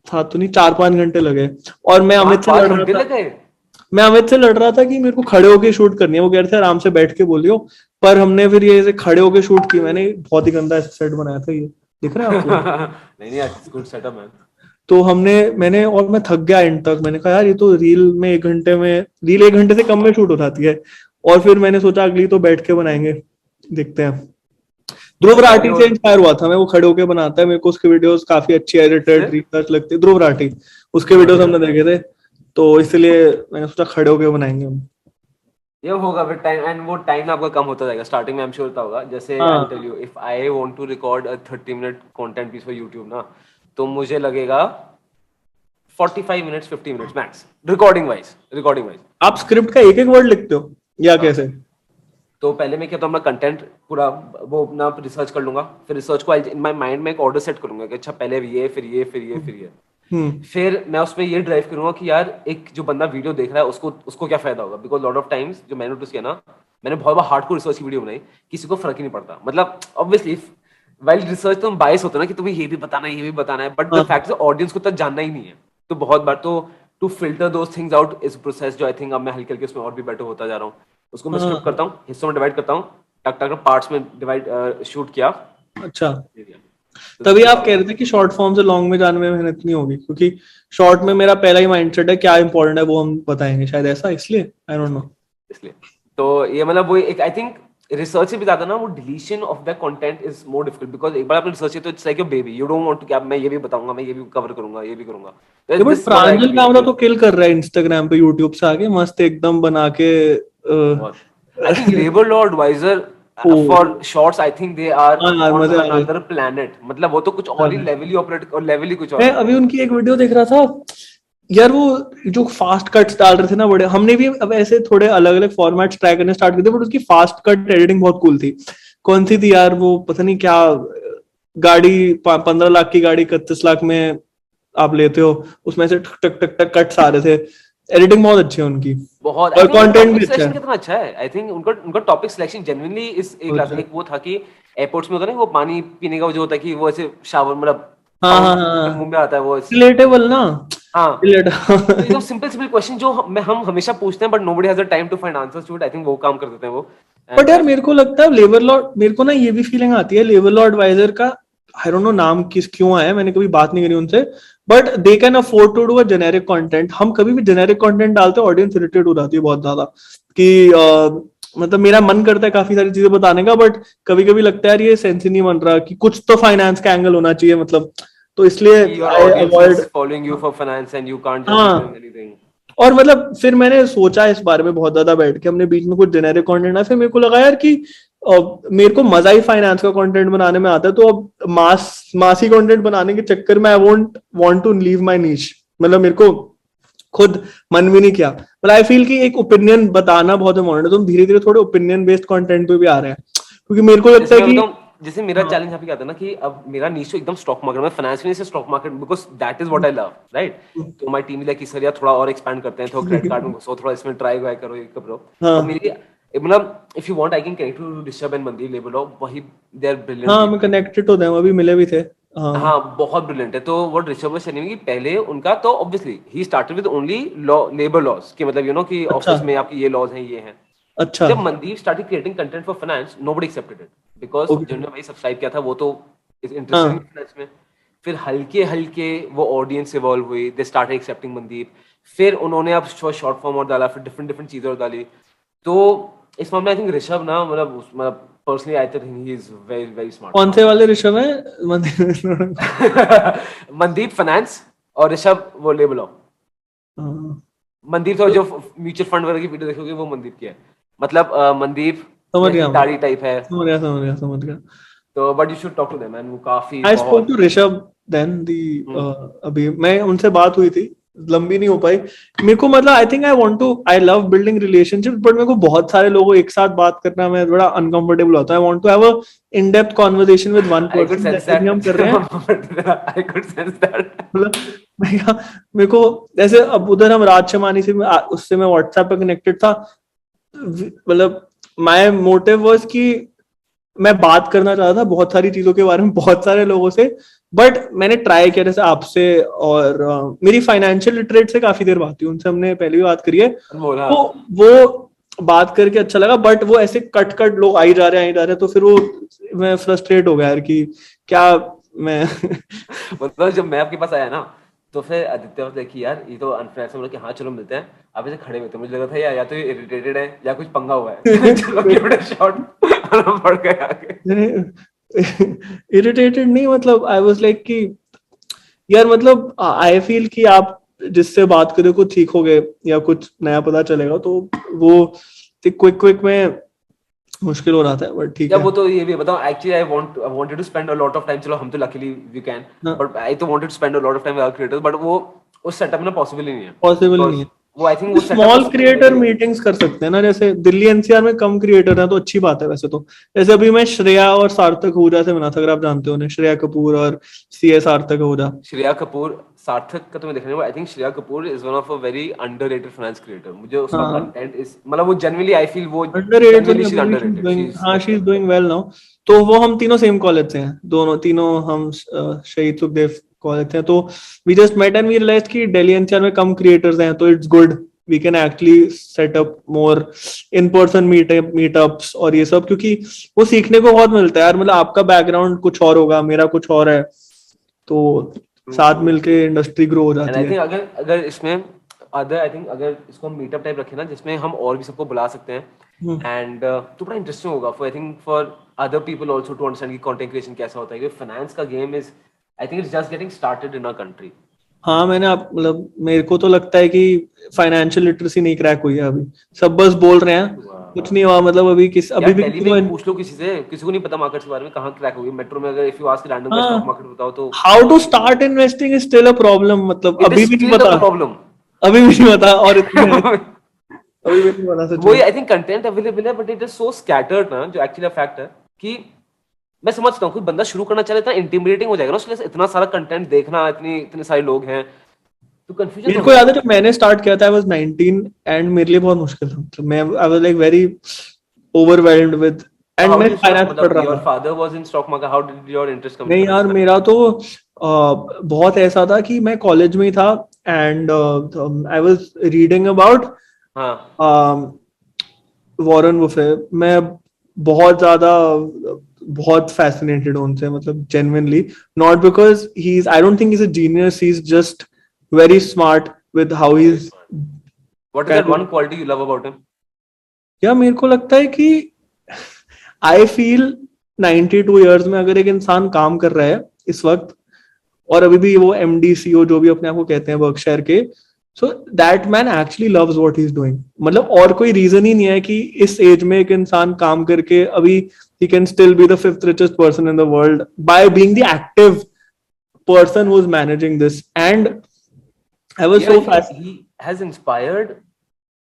7 तो नहीं 4-5 घंटे लगे। और मैं अमित पाँच से पाँच लड़ रहा घंटे था, लग गए। मैं अमित से लड़ रहा था कि मेरे को खड़े होके शूट करनी है, वो कह रहे थे आराम से बैठ के बोलियो। पर हमने फिर ये ऐसे खड़े होके शूट की, मैंने बहुत ही गंदा सेट बनाया था ये, दिख रहा है आपको? नहीं नहीं, इट्स गुड सेटअप मैन। तो मैंने और मैं थक गया एंड तक, मैंने कहा यार ये तो रील में 1 घंटे में, रील 1 घंटे से कम में शूट हो जाती है। और फिर मैंने सोचा अगली तो बैठ के बनाएंगे, देखते हैं। ध्रुव राठी से इंस्पायर हुआ था मैं, वो खड़े होके बनाता है, मेरे को उसके वीडियोस काफी अच्छी एडिटेड रिसर्च लगती है। ध्रुव राठी, उसके वीडियोस हमने देखे थे, तो इसलिए मैंने सोचा खड़े होके बनाएंगे हम। ये होगा विद टाइम, एंड वो टाइम आपका कम होता जाएगा। स्टार्टिंग में आई एम श्योर होगा। जैसे आई विल हाँ tell you, if I want to record a 30 minute content piece for YouTube ना, तो मुझे लगेगा 45 minutes 50 minutes max, recording wise. आप स्क्रिप्ट का एक एक वर्ड लिखते हो या हाँ, कैसे? तो पहले मैं क्या, तो अपना कंटेंट पूरा वो अपना रिसर्च कर लूंगा। फिर रिसर्च को इन माय माइंड में एक ऑर्डर सेट करूंगा कि अच्छा पहले ये, फिर ये, फिर ये, फिर ये। हम्म। फिर मैं उसमें ये ड्राइव करूंगा कि यार एक जो बंदा वीडियो देख रहा है उसको उसको क्या फायदा होगा। बिकॉज लॉट ऑफ टाइम्स जो मैंने नोटिस किया ना, मैंने बहुत बार हार्डकोर रिसर्च की वीडियो बनाई, किसी को फर्क ही नहीं पड़ता। मतलब ऑब्वियसली वाइल रिसर्च तुम बायस होते हो ना कि तुम्हें ये भी बताना है, ये भी बताना है, बट द हाँ फैक्ट ऑडियंस को तक जानना ही नहीं है। तो बहुत बार तो to filter those things out is process, जो आई थिंक अब मैं हल्के हल्के उसमें और भी बेटर होता जा रहा हूँ। उसको मैं स्क्रिप्ट हाँ। करता हूँ, हिस्सों में डिवाइड करता हूँ, टक टक पार्ट्स में डिवाइड शूट किया। अच्छा, तो तभी दिस इज आप कह रहे थे कि शॉर्ट फॉर्म से लॉन्ग में जाने में मेहनत नहीं होगी, क्योंकि शॉर्ट में मेरा पहला ही माइंडसेट है क्या इंपॉर्टेंट है वो हम बताएंगे, शायद ऐसा, इसलिए आई डोंट नो। इसलिए तो ये मतलब वो एक आई थिंक रिसर्च से भी ज्यादा ना वो deletion of the content is more difficult. Because एक बार आपने रिसर्च किया तो it's like your baby, you don't want to कि मैं ये भी बताऊंगा, मैं ये भी कवर करूंगा, ये भी करूंगा। ये बट दिस व्हाट आई प्रांजल कामरा तो किल कर रहा है इंस्टाग्राम पे, यूट्यूब से आके मस्त एकदम बना के बहुत। I think labour law adviser ओ for shorts, I think they are हाँ यार, ऑन मजे आ गए। Another planet. मतलब वो तो कुछ और ही लेवल ही ऑपरेट, और लेवल ही कुछ और मैं है। अभी उनकी एक वीडियो देख रहा था यार, वो जो फास्ट कट्स डाल रहे थे ना बड़े, हमने भी अब ऐसे थोड़े अलग अलग फॉर्मेट्स ट्राई करने स्टार्ट किए थे, बट उसकी फास्ट कट एडिटिंग बहुत कूल थी। कौन सी थी यार वो, पता नहीं क्या गाड़ी, 15 लाख की गाड़ी 31 लाख में आप लेते हो, उसमें से टक टक टक टक कट्स आ रहे थे। एडिटिंग बहुत अच्छी है उनकी, बहुत। आई और थिंक उनका कंटेंट टॉपिक भी अच्छा सिलेक्शन है। कितना अच्छा है। आई थिंक उनका उनका topic selection genuinely is a class. अच्छा। एक वो था कि एयरपोर्ट्स में होता है ना वो पानी पीने का, वो जो होता है कि वो ऐसे शावर मतलब हाँ हाँ फाउंटेन मुंह हाँ, में आता है वो रिलेटेबल ना, हाँ। तो एकदम रिलेटेबल। सिंपल सिंपल क्वेश्चन जो हम हमेशा पूछते हैं, but nobody has the time to find answers to it. I think वो काम कर देते हैं वो। बट एंड यार मेरे को लगता है लेबर लॉ, मेरे को ना ये भी फीलिंग आती है लेबर लॉ एडवाइजर का, आई डोंट नो नाम किस क्यों आया, मैंने कभी बात नहीं करी उनसे, but they can afford to do a generic content. हम कभी भी जेनेरिक कंटेंट डालते हैं, ऑडियंस इरिटेट हो जाती है बहुत ज्यादा कि मतलब मेरा मन करता है काफी सारी चीजें बताने का, बट कभी कभी लगता है यार ये सेंस ही नहीं बन रहा कि कुछ तो फाइनेंस का एंगल होना चाहिए, मतलब, तो इसलिए your I audience is avoid. Following you for finance and you can't just be doing हाँ, एनीथिंग। और मतलब फिर मैंने सोचा इस बारे में बहुत ज्यादा बैठ के, हमने बीच में कुछ जेनेरिक कंटेंट आया, फिर मेरे को लगा यार कि मेरे को मजा ही फाइनेंस का कंटेंट बनाने में आता है, तो अब मासी कंटेंट बनाने के चक्कर में I won't want to leave my niche. मतलब मेरे को खुद मन भी नहीं किया, पर आई फील कि एक ओपिनियन बताना बहुत इम्पोर्टेंट है, तो हम धीरे धीरे थोड़े ओपिनियन बेस्ड कंटेंट पे भी आ रहे हैं, क्योंकि मेरे को लगता जैसे है मैं कि बताऊं, जैसे मेरा हाँ चैलेंज यहाँ पे क्या था ना कि अब मेरा नीश तो एकदम स्टॉक मार्केट में, फाइनेंस में से stock market, because that is what I love, right. तो माय टीम लाइक सर यार थोड़ा और एक्सपैंड करते हैं, थोड़ा क्रेडिट कार्ड में घुसो, थोड़ा इसमें ट्राई वाई करो, ये करो। अब हाँ मेरी मतलब if you want I can connect to Rishabh and Mandeep labour law, वही दे आर ब्रिलियंट हाँ, मैं पीपल। कनेक्टेड तो थे, अभी मिले भी थे। हाँ हाँ बहुत ब्रिलियंट है। तो वो ऋषभ was saying कि पहले उनका तो obviously he started with only law, labour laws कि मतलब यू नो कि अच्छा ऑफिस में आपकी ये लॉज हैं, ये हैं। अच्छा। जब Mandeep started creating content for finance, nobody accepted it, because okay. जिन्होंने भाई सब्सक्राइब किया था वो तो इज इंटरेस्टेड इन हाँ फाइनेंस में। फिर हल्के हल्के वो ऑडियंस इवॉल्व हुई, दे स्टार्टेड एक्सेप्टिंग मनदीप। फिर उन्होंने अब शॉर्ट फॉर्म और डाला, फिर डिफरेंट डिफरेंट चीजें और डाली। तो इस मामले आई थिंक ऋषभ ना मतलब personally I think he is very very कौन स्मार्ट। से वाले ऋषभ है? मनदीप फाइनेंस और ऋषभ वो लेबर लॉ। हाँ, मनदीप तो जो म्यूचुअल फंड वगैरह की वीडियो देखोगे वो मनदीप की है। मतलब मनदीप समझ जैसी गया मैं, दाढ़ी टाइप है। समझ गया समझ गया समझ गया। तो but you should talk to them man, वो काफी आई स्पोक बहुत। टू ऋषभ देन दी, हम्म, अभी मैं उनसे बात हुई थी, लंबी नहीं हो पाई मेरे को। मतलब I love building relationship, but मेरे को बहुत सारे लोगों एक साथ बात करना मैं बड़ा अनकंफर्टेबल होता है। I want to have a in depth conversation with one I could person, sense जैसे भी that. हम कर रहे हैं। I could sense that. मतलब मेरे को जैसे अब उधर हम राज शमानी से उससे मैं व्हाट्सएप पे कनेक्टेड था। मतलब माय मोटिव वाज कि मैं बात करना चाहता था बहुत सारी चीजों के बारे में बहुत सारे लोगों से, बट मैंने ट्राई किया जैसे आपसे, और मेरी फाइनेंशियल लिटरेट से काफी देर बात हुई, उनसे हमने पहले भी बात करी है। अनमोल, हाँ. तो वो बात करके अच्छा लगा, बट वो ऐसे कट कट लोग आई जा रहे हैं, तो फिर वो मैं फ्रस्ट्रेट हो गया यार कि क्या मैं मतलब जब मैं आपके पास आया ना, तो फिर आदित्य was like कि यार ये तो अनफेयर है, बोला कि हाँ चलो मिलते हैं। आप ऐसे खड़े हुए थे, मुझे लगा था या तो ये इरिटेटेड है या कुछ पंगा हुआ है। चलो गिव इट अ शॉट। पड़ गए आगे। इरिटेटेड नहीं, मतलब आई वाज लाइक कि यार मतलब आई फील कि आप जिससे बात करो कुछ सीखोगे या कुछ नया पता चलेगा, तो वो क्विक क्विक में मुश्किल हो रहा था, बट ठीक या है। वो तो ये भी बताओ, actually I wanted to spend a lot of time, चलो हम तो लकीली वी कैन, हाँ, बट आई तो wanted to spend a lot of time with creators, but वो उस सेटअप में पॉसिबल ही नहीं है, पॉसिबल नहीं बिकॉज है। वो आई थिंक वो सेटअप स्मॉल उस क्रिएटर मीटिंग्स कर सकते हैं ना, जैसे दिल्ली एनसीआर में कम क्रिएटर हैं तो अच्छी बात है वैसे तो। जैसे अभी मैं श्रेया और सार्थक आहूजा से मिला था, अगर आप जानते हो उन्हें, श्रेया कपूर और सीए सार्थक आहूजा। श्रेया कपूर, सार्थक का तो मैं देखने को, I think Shreya Kapoor is one of a very underrated finance creator. मुझे उसका हाँ, कंटेंट इज, मतलब वो जेन्युइनली आई फील वो अंडररेटेड तो जेन्युइनली नहीं, शी इज अभी भी she is underrated, she doing, is हाँ like she is doing well now. तो वो हम तीनों सेम कॉलेज से हैं, दोनों तीनों हम शहीद सुखदेव कॉलेज से हैं। तो we just met and we realised कि दिल्ली एनसीआर में कम क्रिएटर्स हैं, तो it's good, we can actually set up more in person meetups और ये सब, क्योंकि वो सीखने को बहुत मिलता है यार। मतलब आपका बैकग्राउंड कुछ और होगा, मेरा कुछ और है, तो ट्रू साथ ट्रू। मिलके इंडस्ट्री ग्रो हो एंड जाती आई है। थिंक अगर अगर इसमें अदर, आई थिंक अगर इसको हम मीटअप टाइप रखें ना, जिसमें हम और भी सबको बुला सकते हैं, हम्म। एंड तो बड़ा इंटरेस्टिंग होगा for, I think for other people also to understand कि कंटेंट क्रिएशन कैसा होता है, क्योंकि फाइनेंस का game is, I think it's just getting started in our country. हाँ, मैंने आप मतलब मेरे को तो लगता है कि फाइनेंशियल लिटरेसी नहीं क्रैक हुई है अभी, सब बस बोल रहे हैं, कुछ नहीं हुआ। मतलब यार अभी भी दिल्ली किसी में को, ही पूछ लो किसी से, किसी को नहीं पता मार्केट्स के बारे में, कहाँ क्रैक होगी मेट्रो में। अगर इफ यू आस्क रैंडम का हाँ, स्टॉक मार्केट बताओ तो how to start investing is still a problem, मतलब इट इज अभी भी नहीं स्टिल अ पता, प्रॉब्लम। अभी भी नहीं पता, और इतने अभी भी नहीं पता सच में। वही आई थिंक कंटेंट अवेलेबल है, but it is so scattered ना, जो एक्चुअली फैक्ट है कि मैं समझता हूँ कोई बंदा शुरू करना चाहे, इतना इंटिमिडेटिंग हो जाएगा ना उसके लिए, इतना सारा कंटेंट देखना, इतने इतने सारे लोग हैं, तो कंफ्यूजन तो मेरे हो को याद जाएगा है जब मैंने स्टार्ट किया था, आई वाज 19, एंड मेरे लिए बहुत मुश्किल था। मतलब मैं I was like very overwhelmed with, ना। एंड हाउ मैं डिड यू स्टार्ट, फाइनेंस पढ़ मतलब रहा योर था। Father was in stock market, how did your interest come in नहीं यार, फाइनेंस? मेरा तो बहुत ऐसा था कि मैं कॉलेज में ही था, and I was reading about हाँ, वॉरेन बुफे। मैं बहुत ज्यादा बहुत फैसिनेटेड हूं उनसे, मतलब genuinely, not because he is, I don't think he is a genius, he is just very smart with how he very is smart. What is that kind one of. Quality you love about him? या मेरे को लगता है कि I feel 92 years में अगर एक इंसान काम कर रहा है इस वक्त, और अभी भी वो एमडी सीईओ जो भी अपने आप को कहते हैं बर्कशायर के, so that man actually loves what he is doing. मतलब और कोई रीजन ही नहीं है कि इस एज में एक इंसान काम करके अभी he can still be the fifth richest person in the world by being the active person who's managing this. And I was Yeah, so he fast. he has inspired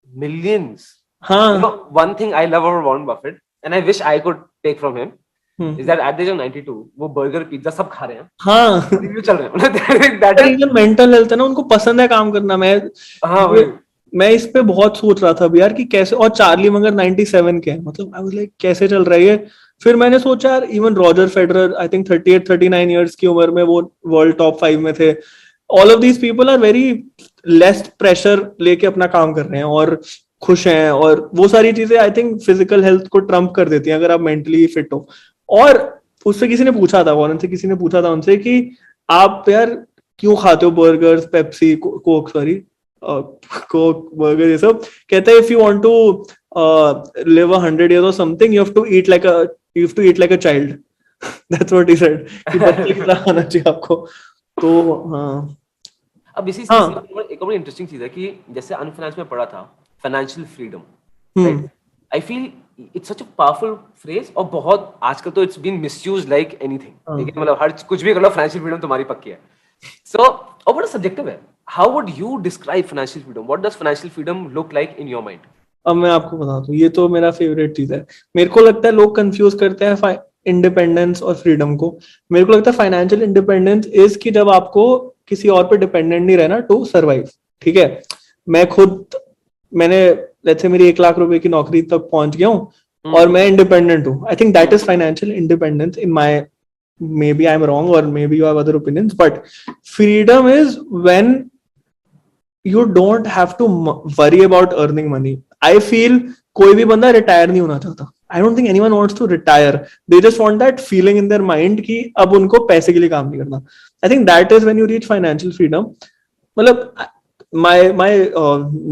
millions. You हाँ, know, one thing I love about Warren Buffett, and I wish I could take from him, is that at the age of 92, वो burger pizza सब खा रहे हैं, हाँ। Review चल रहे हैं। मतलब that is, reason mental health है ना, उनको पसंद है काम करना। हाँ ये भाई। मैं इस पे बहुत सोच रहा था अभी यार कि कैसे, और चार्ली मगर 97 के हैं, मतलब आई वाज लाइक कैसे चल रहा है ये। फिर मैंने सोचा यार, even Roger Federer I think 38-39 years की उम्र में वो वर्ल्ड टॉप 5 में थे। All of these people are very less pressure लेके अपना काम कर रहे हैं और खुश हैं, और वो सारी चीजें आई थिंक फिजिकल हेल्थ को ट्रम्प कर देती हैं अगर आप मेंटली फिट हो। और उससे किसी ने पूछा था, वॉरेन से किसी ने पूछा था उनसे कि आप यार क्यों खाते हो burgers, Pepsi, Coke, sorry, Coke, burger, ये सब। कहता है if you want to live 100 years or something, you have to eat like a child. That's what he said, कि बच्चे की तरह खाना चाहिए आपको। तो हाँ, अब इसी हाँ, सिलसिले में एक और बड़ी इंटरेस्टिंग चीज है कि जैसे अनफाइनेंस में पढ़ा था, financial freedom, right? Hmm, I feel it's such a powerful phrase, और बहुत आजकल तो it's been misused like anything, ठीक है? हाँ, मतलब हर कुछ भी कर लो, फाइनेंशियल फ्रीडम तुम्हारी पक्की है। सो और बड़ा सब्जेक्टिव है, how would you describe financial freedom? What does financial freedom look like in your mind? अब मैं आपको बता दूं, ये तो मेरा फेवरेट चीज है। मेरे को लगता है लोग कंफ्यूज करते हैं इंडिपेंडेंस और फ्रीडम को। मेरे को लगता है फाइनेंशियल इंडिपेंडेंस इज कि जब आपको किसी और पे डिपेंडेंट नहीं रहना टू सर्वाइव। ठीक है, मैं खुद, मैंने लेट्स से मेरी 1 लाख रुपए की नौकरी तक पहुंच गया हूँ और मैं इंडिपेंडेंट हूँ। आई think that is financial independence in my, maybe I'm wrong or maybe you have other opinions, but freedom is when you don't have to worry about earning money. I feel कोई भी बंदा retire नहीं होना चाहता। I don't think anyone wants to retire. They just want that feeling in their mind कि अब उनको पैसे के लिए काम नहीं करना। I think that is when you reach financial freedom. मतलब my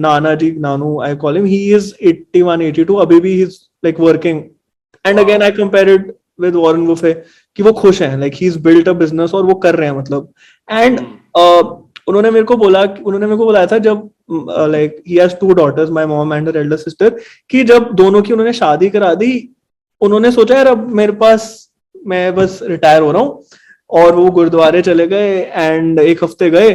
Nana ji, Nanu I call him, he is 81 82, अभी भी he's like working, and again I compare it with Warren Buffett कि वो खुश हैं, like he's built a business और वो कर रहे हैं मतलब। and उन्होंने मेरे को बोला था जब like he has 2 daughters, my mom and her elder sister, कि जब दोनों की उन्होंने शादी करा दी, उन्होंने सोचा यार अब मेरे पास, मैं बस रिटायर हो रहा हूँ, और वो गुरुद्वारे चले गए एंड 1 हफ्ते गए,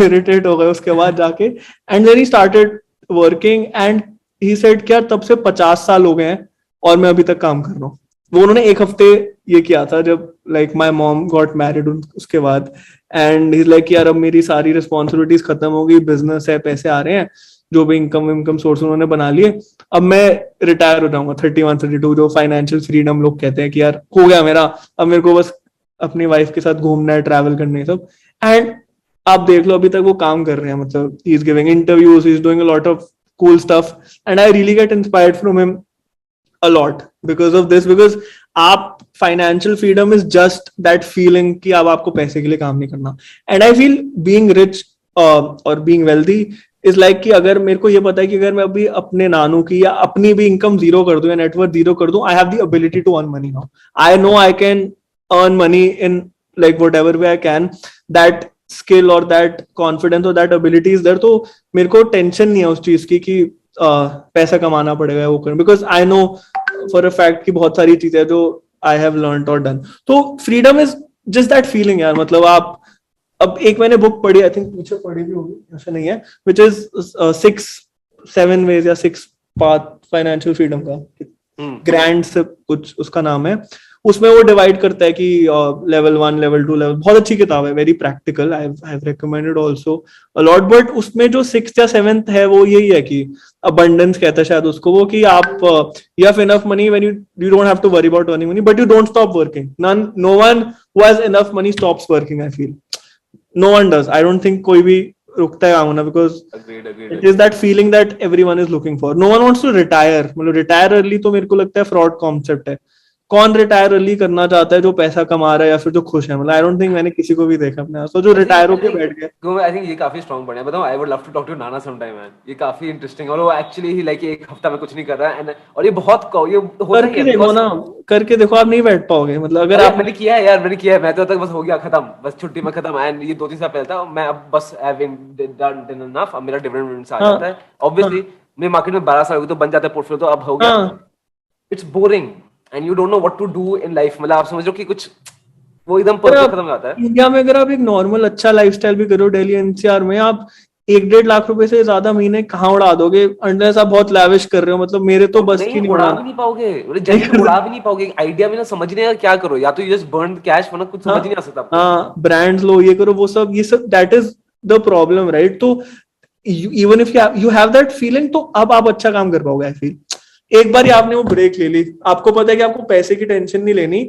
इरिटेट हो गए उसके बाद जाके, and then he started working and he said क्या तब से 50 साल हो गए हैं और मैं अभी तक काम कर रहा हूँ। वो उन्होंने 1 हफ्ते ये किया था जब like my mom got married उसके बाद, एंड ही लाइक यार अब मेरी सारी रिस्पॉन्सिबिलिटीज खत्म हो गई, बिजनेस है, पैसे आ रहे हैं, जो भी इनकम सोर्स उन्होंने बना लिए, अब मैं रिटायर हो जाऊंगा 31 32, जो फाइनेंशियल फ्रीडम लोग कहते हैं कि यार हो गया मेरा, अब मेरे को बस अपनी वाइफ के साथ घूमना है, ट्रैवल करने है सब। एंड आप देख लो अभी तक वो काम कर रहे हैं, मतलब he is giving interviews, he is doing a lot of cool stuff, and I really get inspired from him a lot because of this, because आप financial freedom is just that feeling कि अब आपको पैसे के लिए काम नहीं करना। and I feel being rich और being wealthy is like कि अगर मेरे को ये पता है कि अगर मैं अभी अपने नानू की या अपनी भी इनकम जीरो कर दूं या नेटवर्थ जीरो कर दूं, I have the ability to earn money now. I know I can earn money in like whatever way I can. That skill or that confidence or that ability is there, तो मेरे को tension नहीं है उस चीज की कि पैसा कमाना पड़ेगा वो करना, because I know for a fact कि बहुत सारी चीजें जो आई हैव लर्नड और डन। तो freedom is just that feeling यार, मतलब आप, अब एक मैंने बुक पढ़ी, आई थिंक पीछे पढ़ी भी होगी, ऐसा नहीं है, विच इज 6-7 ways या 6 path फाइनेंशियल फ्रीडम का, ग्रैंड से कुछ उसका नाम है। उसमें वो डिवाइड करता है कि लेवल 1, लेवल 2, लेवल, बहुत अच्छी किताब है, very practical, I have recommended also a lot. But उसमें जो 6th या 7th है वो यही है कि अबंडेंस कहता है शायद उसको, वो कि आप you have enough money when you don't have to worry about earning money, but you don't stop working. No one who has enough money stops working, I feel no one does. I don't think कोई भी रुकता है काम होना, because it is that feeling that everyone is looking for. No one wants to retire, मतलब retire early तो मेरे को लगता है फ्रॉड कॉन्सेप्ट है। कौन रिटायर अर्ली करना चाहता है? जो पैसा कमा रहा है या फिर जो खुश है। मतलब आई डोंट थिंक मैंने किसी को भी देखा अपने आस पास जो रिटायर होके बैठ गए। आई थिंक ये काफी स्ट्रांग पॉइंट है, बताऊं, I would love to talk to नाना सम टाइम मैन, ये काफी इंटरेस्टिंग, और वो एक्चुअली ही लाइक 1 हफ्ता में कुछ नहीं कर रहा है, और ये बहुत ये होता करके देखो ना, करके देखो, आप नहीं बैठ पाओगे। मतलब अगर आप, मैंने किया है यार, मैंने किया है, मैं तो तक बस हो गया खत्म, बस छुट्टी में खत्म। एंड ये 2-3 साल पहले था, मैं अब बस डन इनफ, अब मेरा डिविडेंड आ जाता है ऑब्वियसली। मैं मार्केट में 12 साल हो गए तो बन जाता है पोर्टफोलियो, तो अब हो गया। It's boring and you don't know what to do in life, मतलब आप समझ लो कि कुछ वो एकदम परफेक्ट खत्म हो जाता है। इंडिया में अगर आप एक नॉर्मल अच्छा लाइफस्टाइल भी करो दिल्ली एनसीआर में, आप 1-1.5 लाख रुपए से ज्यादा महीने कहाँ उड़ा दोगे, अनलेस आप बहुत लैविश कर रहे हो। मतलब मेरे तो बस की नहीं उड़ा भी नहीं पाओगे, उड़ा भी नहीं पाओगे। आइडिया भी ना समझने का क्या करो, या तो यू जस्ट बर्न कैश, वरना कुछ समझ नहीं आ सकता। हाँ, ब्रांड्स लो, ये करो, वो सब, ये सब, that is the problem, right? तो even if you have that feeling, तो अब आप अच्छा काम कर पाओगे। आई फील एक बार आपने वो ब्रेक ले ली, आपको पता है कि आपको पैसे की टेंशन नहीं लेनी,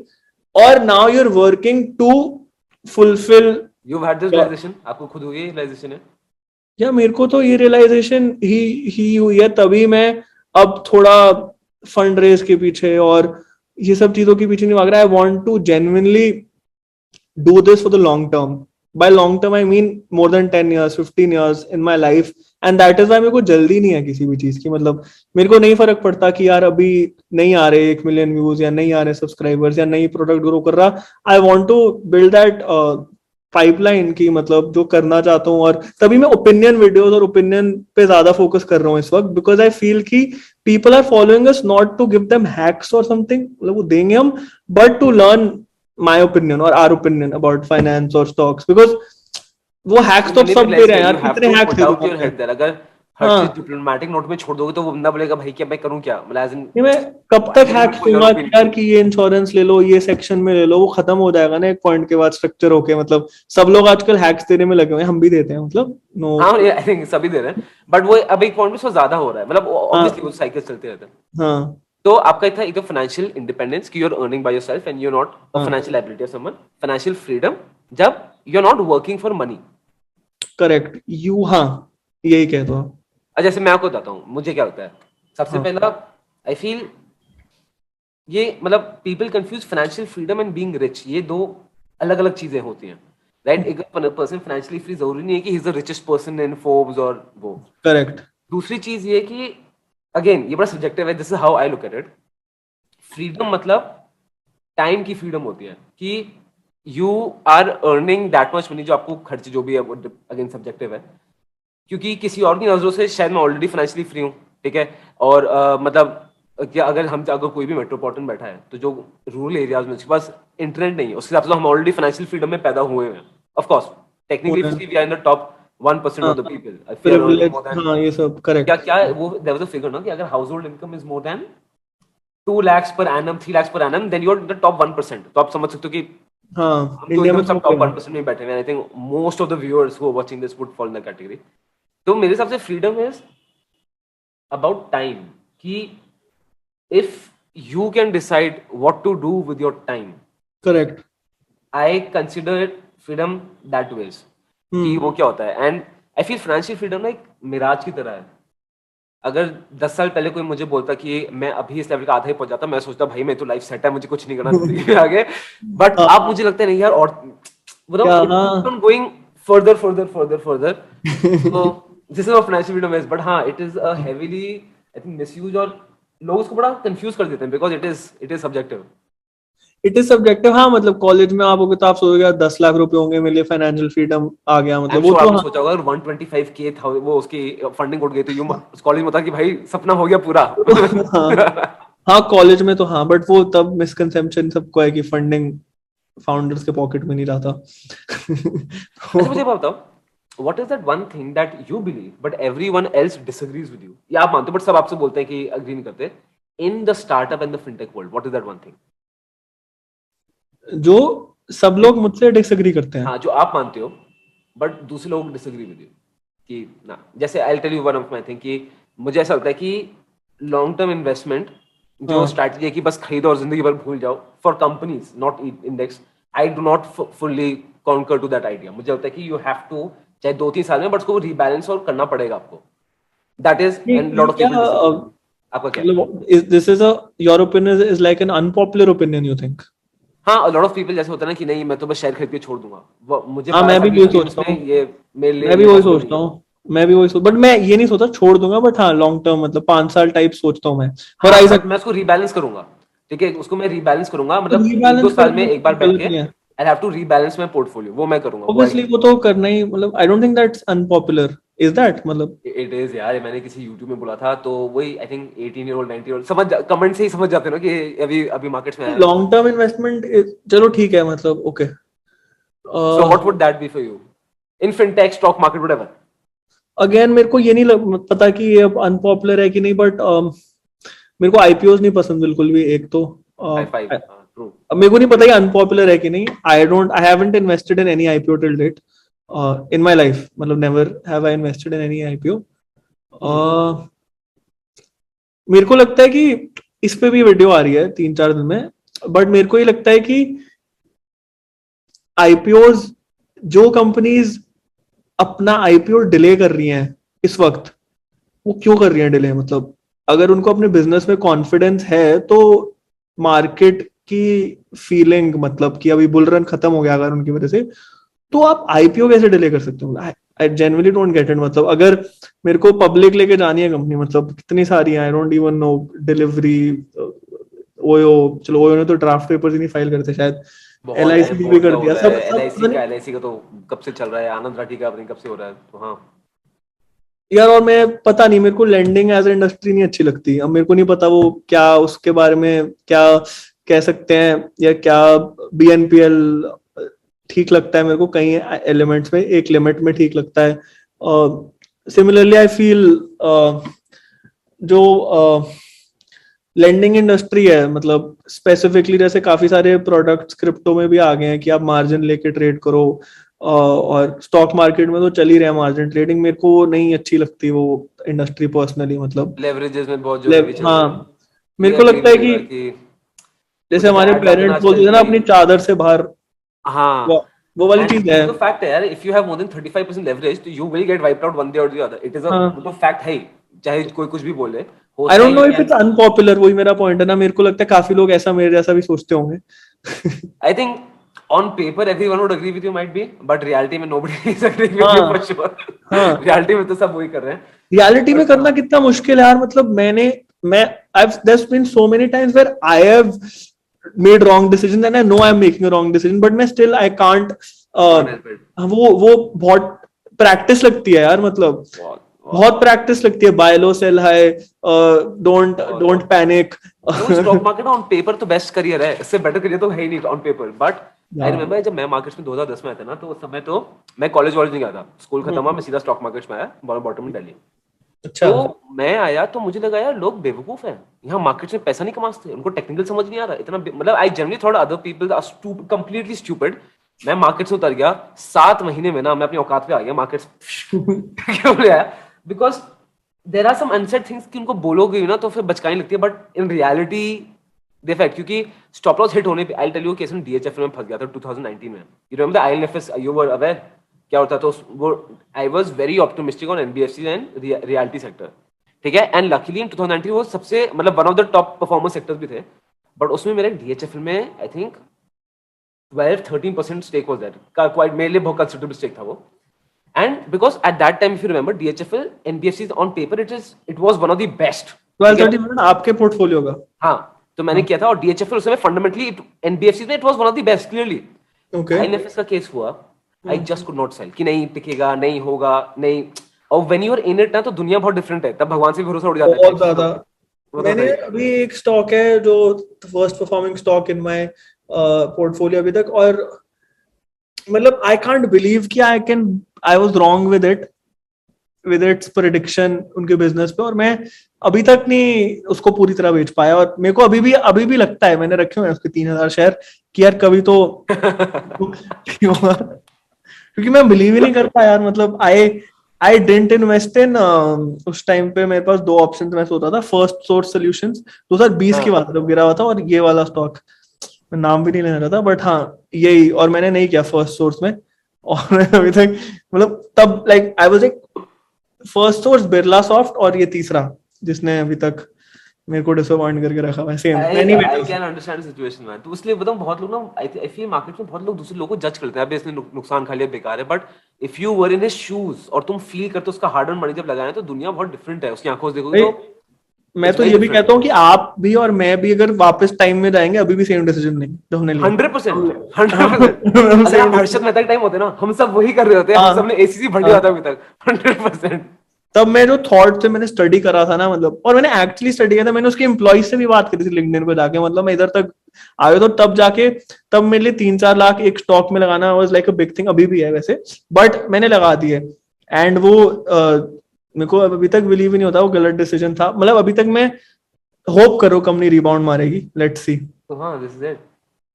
और now you are working to fulfil. You had this realisation, आपको खुद हुई रियलाइजेशन है? या मेरे को तो ये रियलाइजेशन ही हुई है, तभी मैं अब थोड़ा फंड रेज के पीछे और ये सब चीजों के पीछे नहीं भाग रहा। I want to genuinely do this for the long term. By long term I mean more than 10 years 15 years in my life, and that is why मेरे को जल्दी नहीं है किसी भी चीज की। मतलब मेरे को नहीं फर्क पड़ता कि यार अभी नहीं आ रहे 1 million व्यूज, या नहीं आ रहे सब्सक्राइबर्स, या नई प्रोडक्ट ग्रो कर रहा। I want to build that pipeline की, मतलब जो करना चाहता हूँ। और तभी मैं ओपिनियन वीडियोस और ओपिनियन पे ज्यादा फोकस कर रहा हूँ इस वक्त, बिकॉज आई फील कि people are following us not to give them hacks और समथिंग, मतलब वो देंगे हम, but to learn my opinion और आवर ओपिनियन अबाउट फाइनेंस और स्टॉक्स। बिकॉज वो हैक्स तो अब मैंने सब भी दे realize रहे हैं किया, यार, you have कितने to hacks put they out दूंगा your मैं। head there. अगर हर चीज हाँ, डिप्लोमेटिक नोट में छोड़ दोगे तो वो बंदा बोलेगा भाई क्या मैं करूँ क्या, मतलब as in नहीं मैं कब I तक will hacks not go your दूंगा कि यार opinion. कि ये इंश्योरेंस ले लो, ये सेक्शन में ले लो, वो खत्म हो जाएगा ना एक पॉइंट के बाद स्ट्रक्चर होके। मतलब सब लोग आजकल हैक्स देने में लगे हुए हैं, हम भी देते हैं, मतलब नो। हाँ आई थिंक सभी दे रहे हैं, बट वो अब एक पॉइंट पे उसको ज्यादा हो रहा है, मतलब ऑब्वियसली हाँ वो साइकिल चलते रहते हैं। हाँ तो आपका था एक तो फाइनेंशियल इंडिपेंडेंस कि you are earning by yourself and you are not a हाँ, financial liability of someone, financial freedom जब you are not working for money. Correct you, हाँ यही कह दो आप। जैसे मैं आपको बताता हूँ मुझे क्या होता है, सबसे हाँ पहला आई फील ये मतलब people confuse financial freedom and being rich, ये दो अलग अलग चीजें होती हैं, राइट। एक पर्सन फाइनेंशियली फ्री जरूरी नहीं है कि he is the richest person in Forbes और वो। करेक्ट। दूसरी चीज ये कि अगेन ये बड़ा सब्जेक्टिव है, this is how I look at it. Freedom मतलब टाइम की फ्रीडम होती है कि you are earning that much money, जो आपको खर्च जो भी है वो अगेन सब्जेक्टिव है, क्योंकि किसी और की नजरों से शायद मैं ऑलरेडी फाइनेंशियली फ्री हूँ, ठीक है। और मतलब क्या अगर कोई भी मेट्रोपॉलिटन बैठा है तो जो रूरल एरियाज में उसके पास इंटरनेट नहीं है, उसके हिसाब से तो हम ऑलरेडी फाइनेंशियल फ्रीडम में पैदा हुए हैं। Of course technically we are in the top 1% हाँ, of the people if you are earning privilege, more than, हाँ ये सब क्या करेक्ट। क्या वो देयर वाज अ फिगर ना कि अगर house hold income is more than 2 lakhs per annum 3 lakhs per annum then you're in the top 1%। तो आप समझ सकते हो कि हाँ हम तो इंडिया एकदम में तो सब वो टॉप करें। 1% में बैठे हुए हैं। I think most of the viewers who are watching this would fall in the category. तो मेरे हिसाब से फ्रीडम इज अबाउट टाइम कि if you can decide what to do with your time, correct. I consider it freedom that ways. कि वो क्या होता है and I feel financial freedom ना एक मिराज की तरह है। अगर 10 साल पहले कोई मुझे बोलता कि मैं अभी इस लेवल का आधा ही पहुंच जाता, मैं सोचता भाई मैं तो लाइफ सेट है, मुझे कुछ नहीं करना जिंदगी में आगे। बट हाँ आप मुझे लगता है नहीं यार, और क्या, मतलब इट कीप्स हाँ on going further further further further. तो this is a financial freedom is, but हाँ it is a heavily I think misuse, और लोग उसको बड़ा कंफ्यूज कर देते हैं because it is subjective. It is subjective. हाँ मतलब कॉलेज में आप होगे तो आप सोचोगे 10 लाख रुपए होंगे मेरे लिए, फाइनेंशियल फ्रीडम आ गया, आई एम मतलब वो श्योर तो आपने हाँ। सोचा होगा 125K था वो उसकी फंडिंग उठ गई तो यू कॉलेज में था कि भाई सपना हो गया पूरा। हाँ हाँ कॉलेज में तो हाँ, बट वो तब मिसकंसेप्शन सबको है कि फंडिंग फाउंडर्स के पॉकेट में नहीं रहा था। अच्छा मुझे तो बताओ, what is that one thing that you believe but everyone else disagrees with you, या आप मानते हो बट सब आपसे बोलते हैं कि अग्री नहीं करते, in the startup and the fintech world, what is that one thing जो सब लोग मुझसे डिसएग्री करते हैं। हाँ जो आप मानते हो बट दूसरे लोग डिसएग्री विद यू कि ना, जैसे I tell you one of my thing कि मुझे ऐसा लगता है कि लॉन्ग टर्म इन्वेस्टमेंट जो हाँ स्ट्रैटेजी है कि बस खरीदो और जिंदगी भर भूल जाओ for companies not index, I do not fully concur to that idea. मुझे लगता है कि यू हैव टू चाहे 2-3 साल में बट उसको रीबैलेंस और करना पड़ेगा आपको, दैट इज एंड ये लॉट ऑफ क्या पीपल डिसएग्री। आपका क्या है? मतलब this is a your opinion is like an unpopular opinion you think? हाँ लॉट ऑफ पीपल जैसे होता है ना कि नहीं मैं तो बस शेयर खरीद के छोड़ दूंगा, मुझे हाँ 12 मैं भी साल की वही एक्सपीरियंस सोचता में हूँ, ये मेरे लिए मैं भी ये वही पॉसिबल नहीं सोचता है। हूँ। मैं भी वही सोच, बट मैं ये नहीं सोचता छोड़ दूंगा, बट हाँ लॉन्ग टर्म मतलब 5 साल टाइप सोचता हूँ मैं। और हाँ आई बट मैं उसको रीबैलेंस करूंगा, ठीक है उसको मैं रीबैलेंस करूंगा, मतलब एक दो रीबैलेंस साल में करना एक बार बैठ गलत के नहीं है। I have to rebalance my portfolio, वो मैं करूंगा, वो आई ऑब्वियसली वो तो करना ही, मतलब I don't think that's unpopular, is that मतलब? इट इज यार। मैंने किसी यूट्यूब में बोला था तो वही I think 18 year old 19 year old समझ कमेंट से ही समझ जाते हैं ना कि अभी अभी मार्केट्स में आया है। लॉन्ग टर्म इन्वेस्टमेंट चलो ठीक है, मतलब okay. So what would that be for you in fintech stock market whatever? Again मेरे को ये नहीं पता कि ये अनपॉपुलर है कि नहीं, बट मेरे को आईपीओज नहीं पसंद बिल्कुल भी, एक तो हाई फाइव, ट्रू। अब मेरे को नहीं पता कि अनपॉपुलर है कि नहीं। I haven't invested in any IPO till date in my life, मतलब never have I invested in any IPO. मेरे को लगता है कि इस पे भी वीडियो आ रही है 3-4 दिन में, बट मेरे को ये लगता है कि आईपीओज, जो कंपनीज अपना आईपीओ डिले कर रही हैं इस वक्त, वो क्यों कर रही हैं डिले? मतलब अगर उनको अपने बिजनेस में कॉन्फिडेंस है तो मार्केट की फीलिंग, मतलब कि अभी बुल रन खत्म हो गया अगर उनकी वजह से, तो आप आईपीओ कैसे डिले कर सकते हो? I genuinely don't get it. मतलब अगर मेरे को पब्लिक लेके जानी है कंपनी, मतलब कितनी सारी है, I don't even know, delivery, OYO, चलो ओयो ने तो ड्राफ्ट पेपर्स ही नहीं फाइल करते शायद, एल बहुत आई सी भी एयरपोर्ट का कर हो दिया, रहा सब है, सब एलआईसी पता नहीं। का, एलआईसी का तो कब से चल रहा है, आनंद राठी का अपने कब से हो रहा है, तो हाँ। यार और मैं पता नहीं, मेरे को लैंडिंग एज इंडस्ट्री नहीं अच्छी लगती। अब मेरे को नहीं पता वो क्या उसके बारे में क्या कह सकते हैं, या क्या बीएनपीएल ठीक लगता है मेरे को, कई एलिमेंट्स में, एक लिमिट में ठीक लगता है। सिमिलरली आई फील जो लेंडिंग इंडस्ट्री है, मतलब स्पेसिफिकली जैसे काफी सारे प्रोडक्ट्स क्रिप्टो में भी आ गए हैं कि आप मार्जिन लेके ट्रेड करो, और स्टॉक मार्केट में तो चल ही रहा है मार्जिन ट्रेडिंग। मेरे को नहीं अच्छी लगती वो इंडस्ट्री पर्सनली, मतलब लेवरेजेस में बहुत जो अभी चल रहा है। हाँ, मेरे ये को एग्री लगता है कि करूंगा कि जैसे मुझे तो हमारे एड्स आते हैं ना पेरेंट्स आजकल बोलते थे ना की। अपनी चादर से बाहर, हाँ, वो वाली एंड चीज ये है। तो फैक्ट है यार, if you have more than 35% leverage तो you will get wiped out one day और the other, it is a, वो हाँ, तो फैक्ट है ही, चाहे कोई कुछ भी बोले। हो आई सकता डोंट है know you if can, it's unpopular, वही मेरा पॉइंट है ना। मेरे को लगता है काफी लोग ऐसा मेरे जैसा भी सोचते होंगे। I think on paper everyone would agree with you might be, but reality में nobody is agree with you for हाँ, श्योर। हाँ, रियलिटी में तो सब वही कर रहे हैं। रियलिटी में बट करना कितना मुश्किल है यार। मतलब मैं I've there's been so many times where I have made wrong decisions and I know I'm making a wrong decision, but मैं still I can't not help it. वो बहुत प्रैक्टिस लगती है यार। मतलब बहुत बहुत बहुत प्रैक्टिस लगती है। Buy low, sell high, don't बहुत डोंट पैनिक। वो स्टॉक मार्केट ऑन पेपर तो बेस्ट करियर है, इससे बेटर करियर तो है ही नहीं on paper. But I remember जब मैं मार्केट्स में 2010 में आया था ना, तो उस समय तो मैं कॉलेज वॉलेज नहीं गया था, स्कूल खत्म हुआ मैं सीधा स्टॉक मार्केट्स में आया, बॉटम में दिल्ली। अच्छा, तो मैं आया तो मुझे लगा यार लोग बेवकूफ हैं, यहाँ मार्केट्स में पैसा नहीं कमा सकते, उनको टेक्निकल समझ नहीं आ रहा इतना, मतलब I generally thought other people are completely stupid. मैं मार्केट से उतर गया 7 महीने में ना, मैं अपनी औकात पे आ गया मार्केट्स। क्यों आया? Because there are some unsaid things कि उनको बोलोगे ना तो फिर बचकानी लगती है, but in reality they fact, क्योंकि स्टॉप लॉस हिट होने पे आई टेल यू केस में डीएचएफ में फंस गया था 2019 में। You remember the ILFS, you were aware क्या होता? तो वो I was very optimistic on NBFC and reality sector, ठीक है। एंड लकीली इन 2019 वो सबसे मतलब one of the top performance sectors भी थे, बट उसमें मेरे डीएचएफएल में I think 12-13% stake was that, quite मेरे लिए बहुत कंसिडरेबल स्टेक था वो। And because at that time, if you remember, DHFL, NBFCs on paper, it was one of the best. ठीक ट्वेल्व है? 30% आपके पोर्टफोलियो का। हाँ, तो मैंने किया था, और DHFL उसमें फंडामेंटली NBFCs में it was one of the best clearly. Okay, INFS का केस हुआ, I just could not sell कि नहीं टिकेगा, नहीं होगा, नहीं। और when you are in it ना, तो दुनिया बहुत डिफरेंट है, तब भगवान से भी भरोसा उड़ जाता है। बहुत ज्यादा। वो तो मैंने सही। अभी एक स्टॉक है जो first performing stock in my portfolio अभी तक, और मतलब आई कांट बिलीव कि I was wrong with its prediction उनके बिजनेस पे, और मैं अभी तक नहीं उसको पूरी तरह बेच पाया। और मेरे को अभी भी लगता है, मैंने रखे हुए हैं उसके 3000 शेयर, कि यार कभी तो क्यों, क्योंकि मैं बिलीव ही नहीं कर पाया यार। मतलब आई डिडंट इन्वेस्ट इन, उस टाइम पे मेरे पास दो ऑप्शन मैं सोचा था, फर्स्ट सोर्स सॉल्यूशंस 2020 की बात जब गिरा हुआ था, और ये वाला स्टॉक मैं नाम भी नहीं लेना चाहता, बट हाँ यही। और मैंने नहीं किया फर्स्ट सोर्स में, और मैं अभी तक मतलब तब like I was like first source Birla soft, और ये तीसरा जिसने अभी तक मेरे को डिसअपॉइंट करके रखा हुआ है, सेम मैं नहीं आई बेचा। Can understand situation man. तो इसलिए बताऊं, बहुत लोग ना आई फील मार्केट में बहुत लोग दूसरे लोगों को जज करते हैं, अबे इसने नुकसान खा लिया, बेकार है। But if you were in his shoes और तुम फील करते हो उसका हार्ड अर्न मनी जब लगाया है, तो दुनिया बहुत डिफरेंट है, उसकी आंखों से देखोगे भाई, तो मैं इट्स तो वेरी ये भी डिफरेंट। कहता हूँ कि आप भी और मैं भी अगर वापस टाइम में जाएंगे, अभी भी सेम डिसीजन लेंगे जो हमने लिया। 100%, हम 100%। अगर सेम आप हर्षद मेहता के टाइम होते ना, हम सब वही कर रहे होते, हम सब हाँ, ने एसीसी भर लिया हाँ। होता अभी तक। 100%। तब मैं जो थॉट से मैंने स्टडी करा था ना, मतलब, और मैंने एक्चुअली स्टडी किया था, मैंने उसके एम्प्लॉय से भी बात करी थी लिंक्डइन पे जाके। मतलब मैं इधर तक आया तो तब जाके, तब मेरे लिए 3-4 लाख एक स्टॉक में लगाना was like a big thing, अभी भी है वैसे, बट मैंने लगा दिए। एंड वो मेरे को अभी तक बिलीव ही नहीं होता वो गलत डिसीजन था। मतलब अभी तक मैं होप करो कंपनी रिबाउंड मारेगी, लेट्स सी। तो हाँ, दिस इज इट।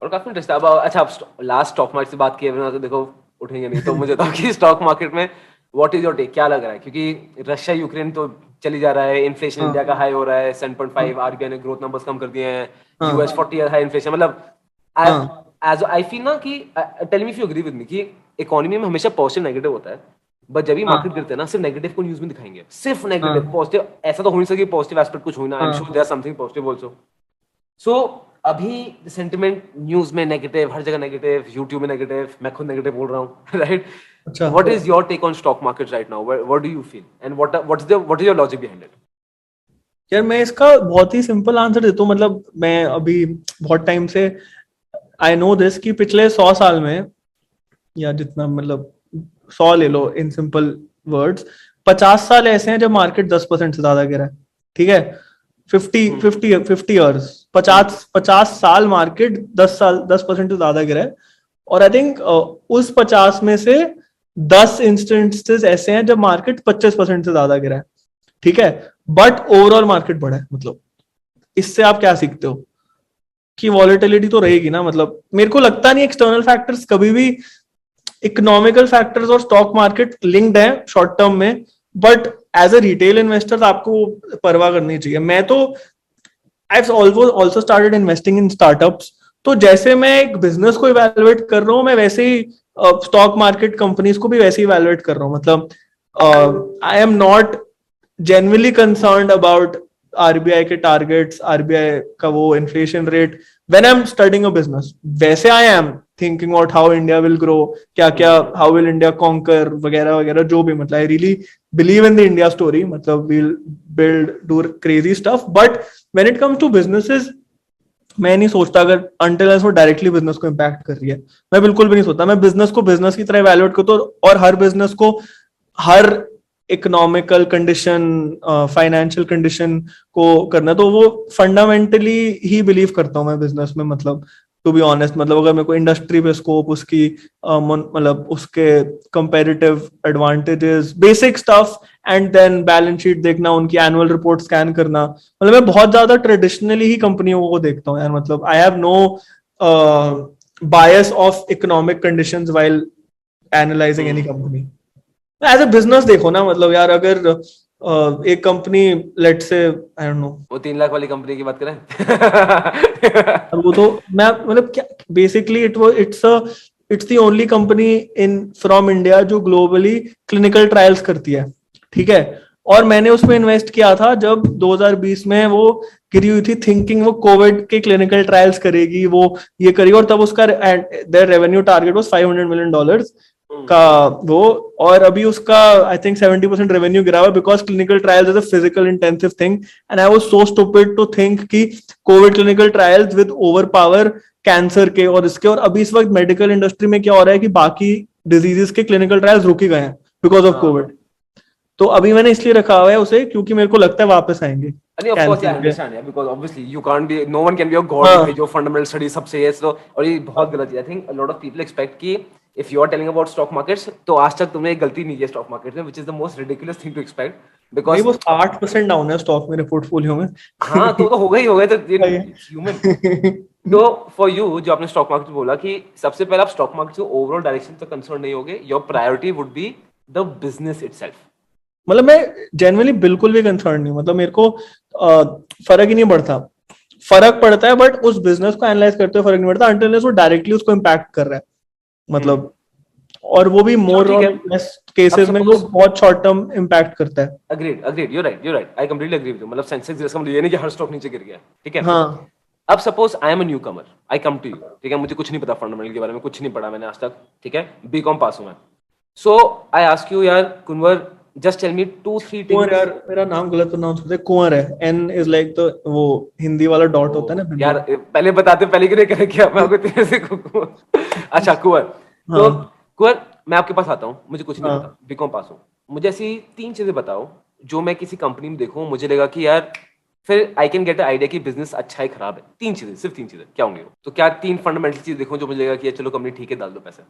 और काफी इंटरेस्ट। अब अच्छा, अब लास्ट स्टॉक मार्केट से बात किए बिना तो देखो उठेंगे नहीं, तो मुझे तो कि स्टॉक मार्केट में व्हाट इज योर टेक, क्या लग रहा है? क्योंकि रशिया यूक्रेन तो चली जा रहा है, इन्फ्लेशन इंडिया का हाँ, हाई हो रहा है 7.5, आरबीआई ने ग्रोथ नंबर्स कम कर दिए हैं, हाँ, यूएस 40 ईयर हाई इन्फ्लेशन। मतलब हाँ, एज आई फील ना कि, tell me if you agree with me, कि इकोनॉमी में हमेशा पॉजिटिव नेगेटिव होता है, बट जब भी मार्केट हाँ, गिरते हैं ना, सिर्फ नेगेटिव को न्यूज में दिखाएंगे, सिर्फ नेगेटिव। हाँ, पॉजिटिव ऐसा तो हो नहीं सके, पॉजिटिव एस्पेक्ट कुछ हो ना, आई एम श्योर हाँ। There something positive also. So अभी सेंटिमेंट न्यूज में नेगेटिव, हर जगह नेगेटिव, यूट्यूब में नेगेटिव, मैं खुद नेगेटिव बोल रहा हूँ। राइट? अच्छा what is your take on stock market right now? What do you feel and what is your logic behind it? यार, मैं इसका बहुत ही सिंपल आंसर देता हूँ। मतलब मैं अभी बहुत टाइम से आई नो दिस कि पिछले 100 साल में, या जितना मतलब 100 ले लो इन सिंपल वर्ड्स, 50 साल ऐसे हैं जब मार्केट 10% से ज्यादा गिरा है। ठीक है, 50 ईयर्स, 50 साल मार्केट 10% से ज्यादा गिरा है। और आई थिंक उस 50 में से 10 इंस्टेंसेस ऐसे हैं जब मार्केट 25% से ज्यादा गिरा है, ठीक है, बट ओवरऑल मार्केट बढ़ा है। मतलब इससे आप क्या सीखते हो कि वॉलेटिलिटी तो रहेगी ना। मतलब मेरे को लगता नहीं एक्सटर्नल फैक्टर्स कभी भी, इकोनॉमिकल फैक्टर्स और स्टॉक मार्केट लिंक्ड है शॉर्ट टर्म में, but as a retail investor आपको परवाह करनी चाहिए। मैं तो I also started investing in startups, तो जैसे मैं एक बिजनेस को इवेलुएट कर रहा हूँ, मैं वैसे ही स्टॉक मार्केट कंपनीज को भी वैसे ही इवेलुएट कर रहा हूँ। मतलब I am not genuinely concerned about RBI के टारगेट्स, आरबीआई का वो inflation rate when I am starting a business. वैसे I am thinking about how India will grow, क्या क्या, हाउ विल इंडिया कॉन्कर वगैरह वगैरह, जो भी। मतलब I really believe in the India story, मतलब we'll build do crazy stuff, but when it comes to businesses मैं नहीं सोचता अगर अनटिल वो डायरेक्टली बिजनेस को इम्पैक्ट कर रही है। मैं बिल्कुल भी नहीं सोचता। मैं बिजनेस को बिजनेस की तरह इवैल्यूएट करता हूँ, और हर बिजनेस को हर इकोनॉमिकल कंडीशन, फाइनेंशियल कंडीशन को करना, तो वो फंडामेंटली ही बिलीव करता हूँ मैं बिजनेस में। मतलब टू बी ऑनेस्ट, मतलब अगर मेरे को इंडस्ट्री पे स्कोप, उसकी मतलब उसके comparative advantages, basic stuff, and then balance sheet देखना, उनकी एनुअल रिपोर्ट स्कैन करना, मतलब मैं बहुत ज्यादा ट्रेडिशनली ही कंपनियों को देखता हूँ यार। मतलब I have no bias of economic conditions while analysing any company. As a business देखो ना, मतलब यार अगर एक कंपनी लेट से आई डोंट नो, वो 3 लाख वाली कंपनी की बात करें। वो तो मैं मतलब क्या, basically it's the only company in from India जो ग्लोबली क्लिनिकल ट्रायल्स करती है, ठीक है। और मैंने उसमें इन्वेस्ट किया था जब 2020 में वो गिरी हुई थी, थिंकिंग वो कोविड के क्लिनिकल ट्रायल्स करेगी, वो ये करेगी, और तब उसका their revenue target was $500 million का वो। और अभी उसका आई थिंक 70% रेवेन्यू गिरा हुआ because clinical trials is a physical intensive thing, and I was so stupid to think कि COVID clinical trials with over power cancer के और इसके। और अभी इस वक्त मेडिकल इंडस्ट्री में क्या हो रहा है कि बाकी डिजीजेस के क्लिनिकल ट्रायल्स रुक ही गए हैं बिकॉज ऑफ कोविड। तो अभी मैंने इसलिए रखा हुआ है उसे क्योंकि मेरे को लगता है वापस आएंगे Of course, yeah, I cancer के। understand, yeah, because obviously you can't be, no one can be a god हाँ भाई जो fundamental study सब सही है। So और ये बहुत गलत है। I think a lot of people expect कि if you are telling about stock markets, तो आज तक तुमने एक गलती नहीं की stock market में, which is the most ridiculous thing to expect, भाई, because वो 60% डाउन है स्टॉक मेरे पोर्टफोलियो में। हाँ तो हो गई तो भाई। it's human। तो for you जो आपने stock market बोला कि सबसे पहले आप stock market के overall direction से concerned नहीं होगे, your priority would be the business itself। मतलब मैं जेनुअली बिल्कुल भी कंसर्न नहीं, मतलब मेरे को फर्क ही नहीं पड़ता। फर्क पड़ता है बट उस बिजनेस को एनालाइज करते हुए फर्क नहीं पड़ता अनटिल वो डायरेक्टली उसको इम्पैक्ट कर रहा है। मतलब और वो भी मोर ठीक और है। लेस केसेस में वो बहुत शॉर्ट टर्म इम्पैक्ट करता है। Agreed you're right, I completely agree with you। मतलब सेंसेक्स जैसा मतलब ये नहीं कि हर स्टॉक नीचे गिर गया, ठीक है। हाँ अब suppose I am a newcomer, I come to you, ठीक है, मुझे कुछ नहीं पता फंडामेंटल के बारे में, कुछ नहीं पढ़ा मैंने आज तक, ठीक है, बीकॉम पास हूं मैं। सो आई आस्क यू यार कुंवर, जस्ट टेल मी 2-3 कुंवर, थिंग्स। यार मेरा नाम गलत प्रोनाउंस करते हैं, कुंवर है, एन इज लाइक तो वो हिंदी वाला डॉट होता है ना यार बिंदु। पहले बताते, पहले क्यों नहीं करे क्या मैं आपको तेरे से अच्छा कुंवर। तो हाँ कुंवर मैं आपके पास आता हूँ, मुझे कुछ नहीं हाँ। पता, बीकॉम पास हूँ, मुझे ऐसी 3 चीजें बताओ जो मैं किसी कंपनी में देखूं मुझे लगा कि यार फिर आई कैन गेट आइडिया कि बिजनेस अच्छा है खराब है। 3 चीजें, सिर्फ 3 चीजें क्या होंगी वो? तो क्या 3 फंडामेंटल चीज देखूं जो मुझे लगा कि यार चलो कंपनी ठीक है, डाल दो पैसे।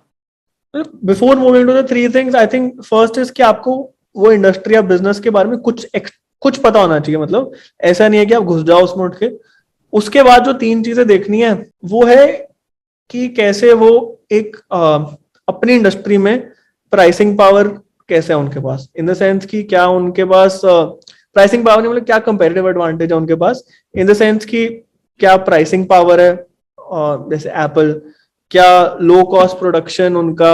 Before moving to the three things, I think first is कि आपको वो इंडस्ट्री या बिजनेस के बारे में कुछ पता होना चाहिए। मतलब ऐसा नहीं है कि आप घुस जाओ उसमें उठ के। उसके बाद जो 3 चीजें देखनी है वो है कि कैसे वो एक अपनी इंडस्ट्री में प्राइसिंग पावर कैसे है उनके पास, इन द सेंस कि क्या उनके पास प्राइसिंग पावर नहीं, मतलब क्या कंपेरेटिव एडवांटेज है उनके पास, इन द सेंस कि क्या प्राइसिंग पावर है, जैसे एप्पल, क्या लो कॉस्ट प्रोडक्शन उनका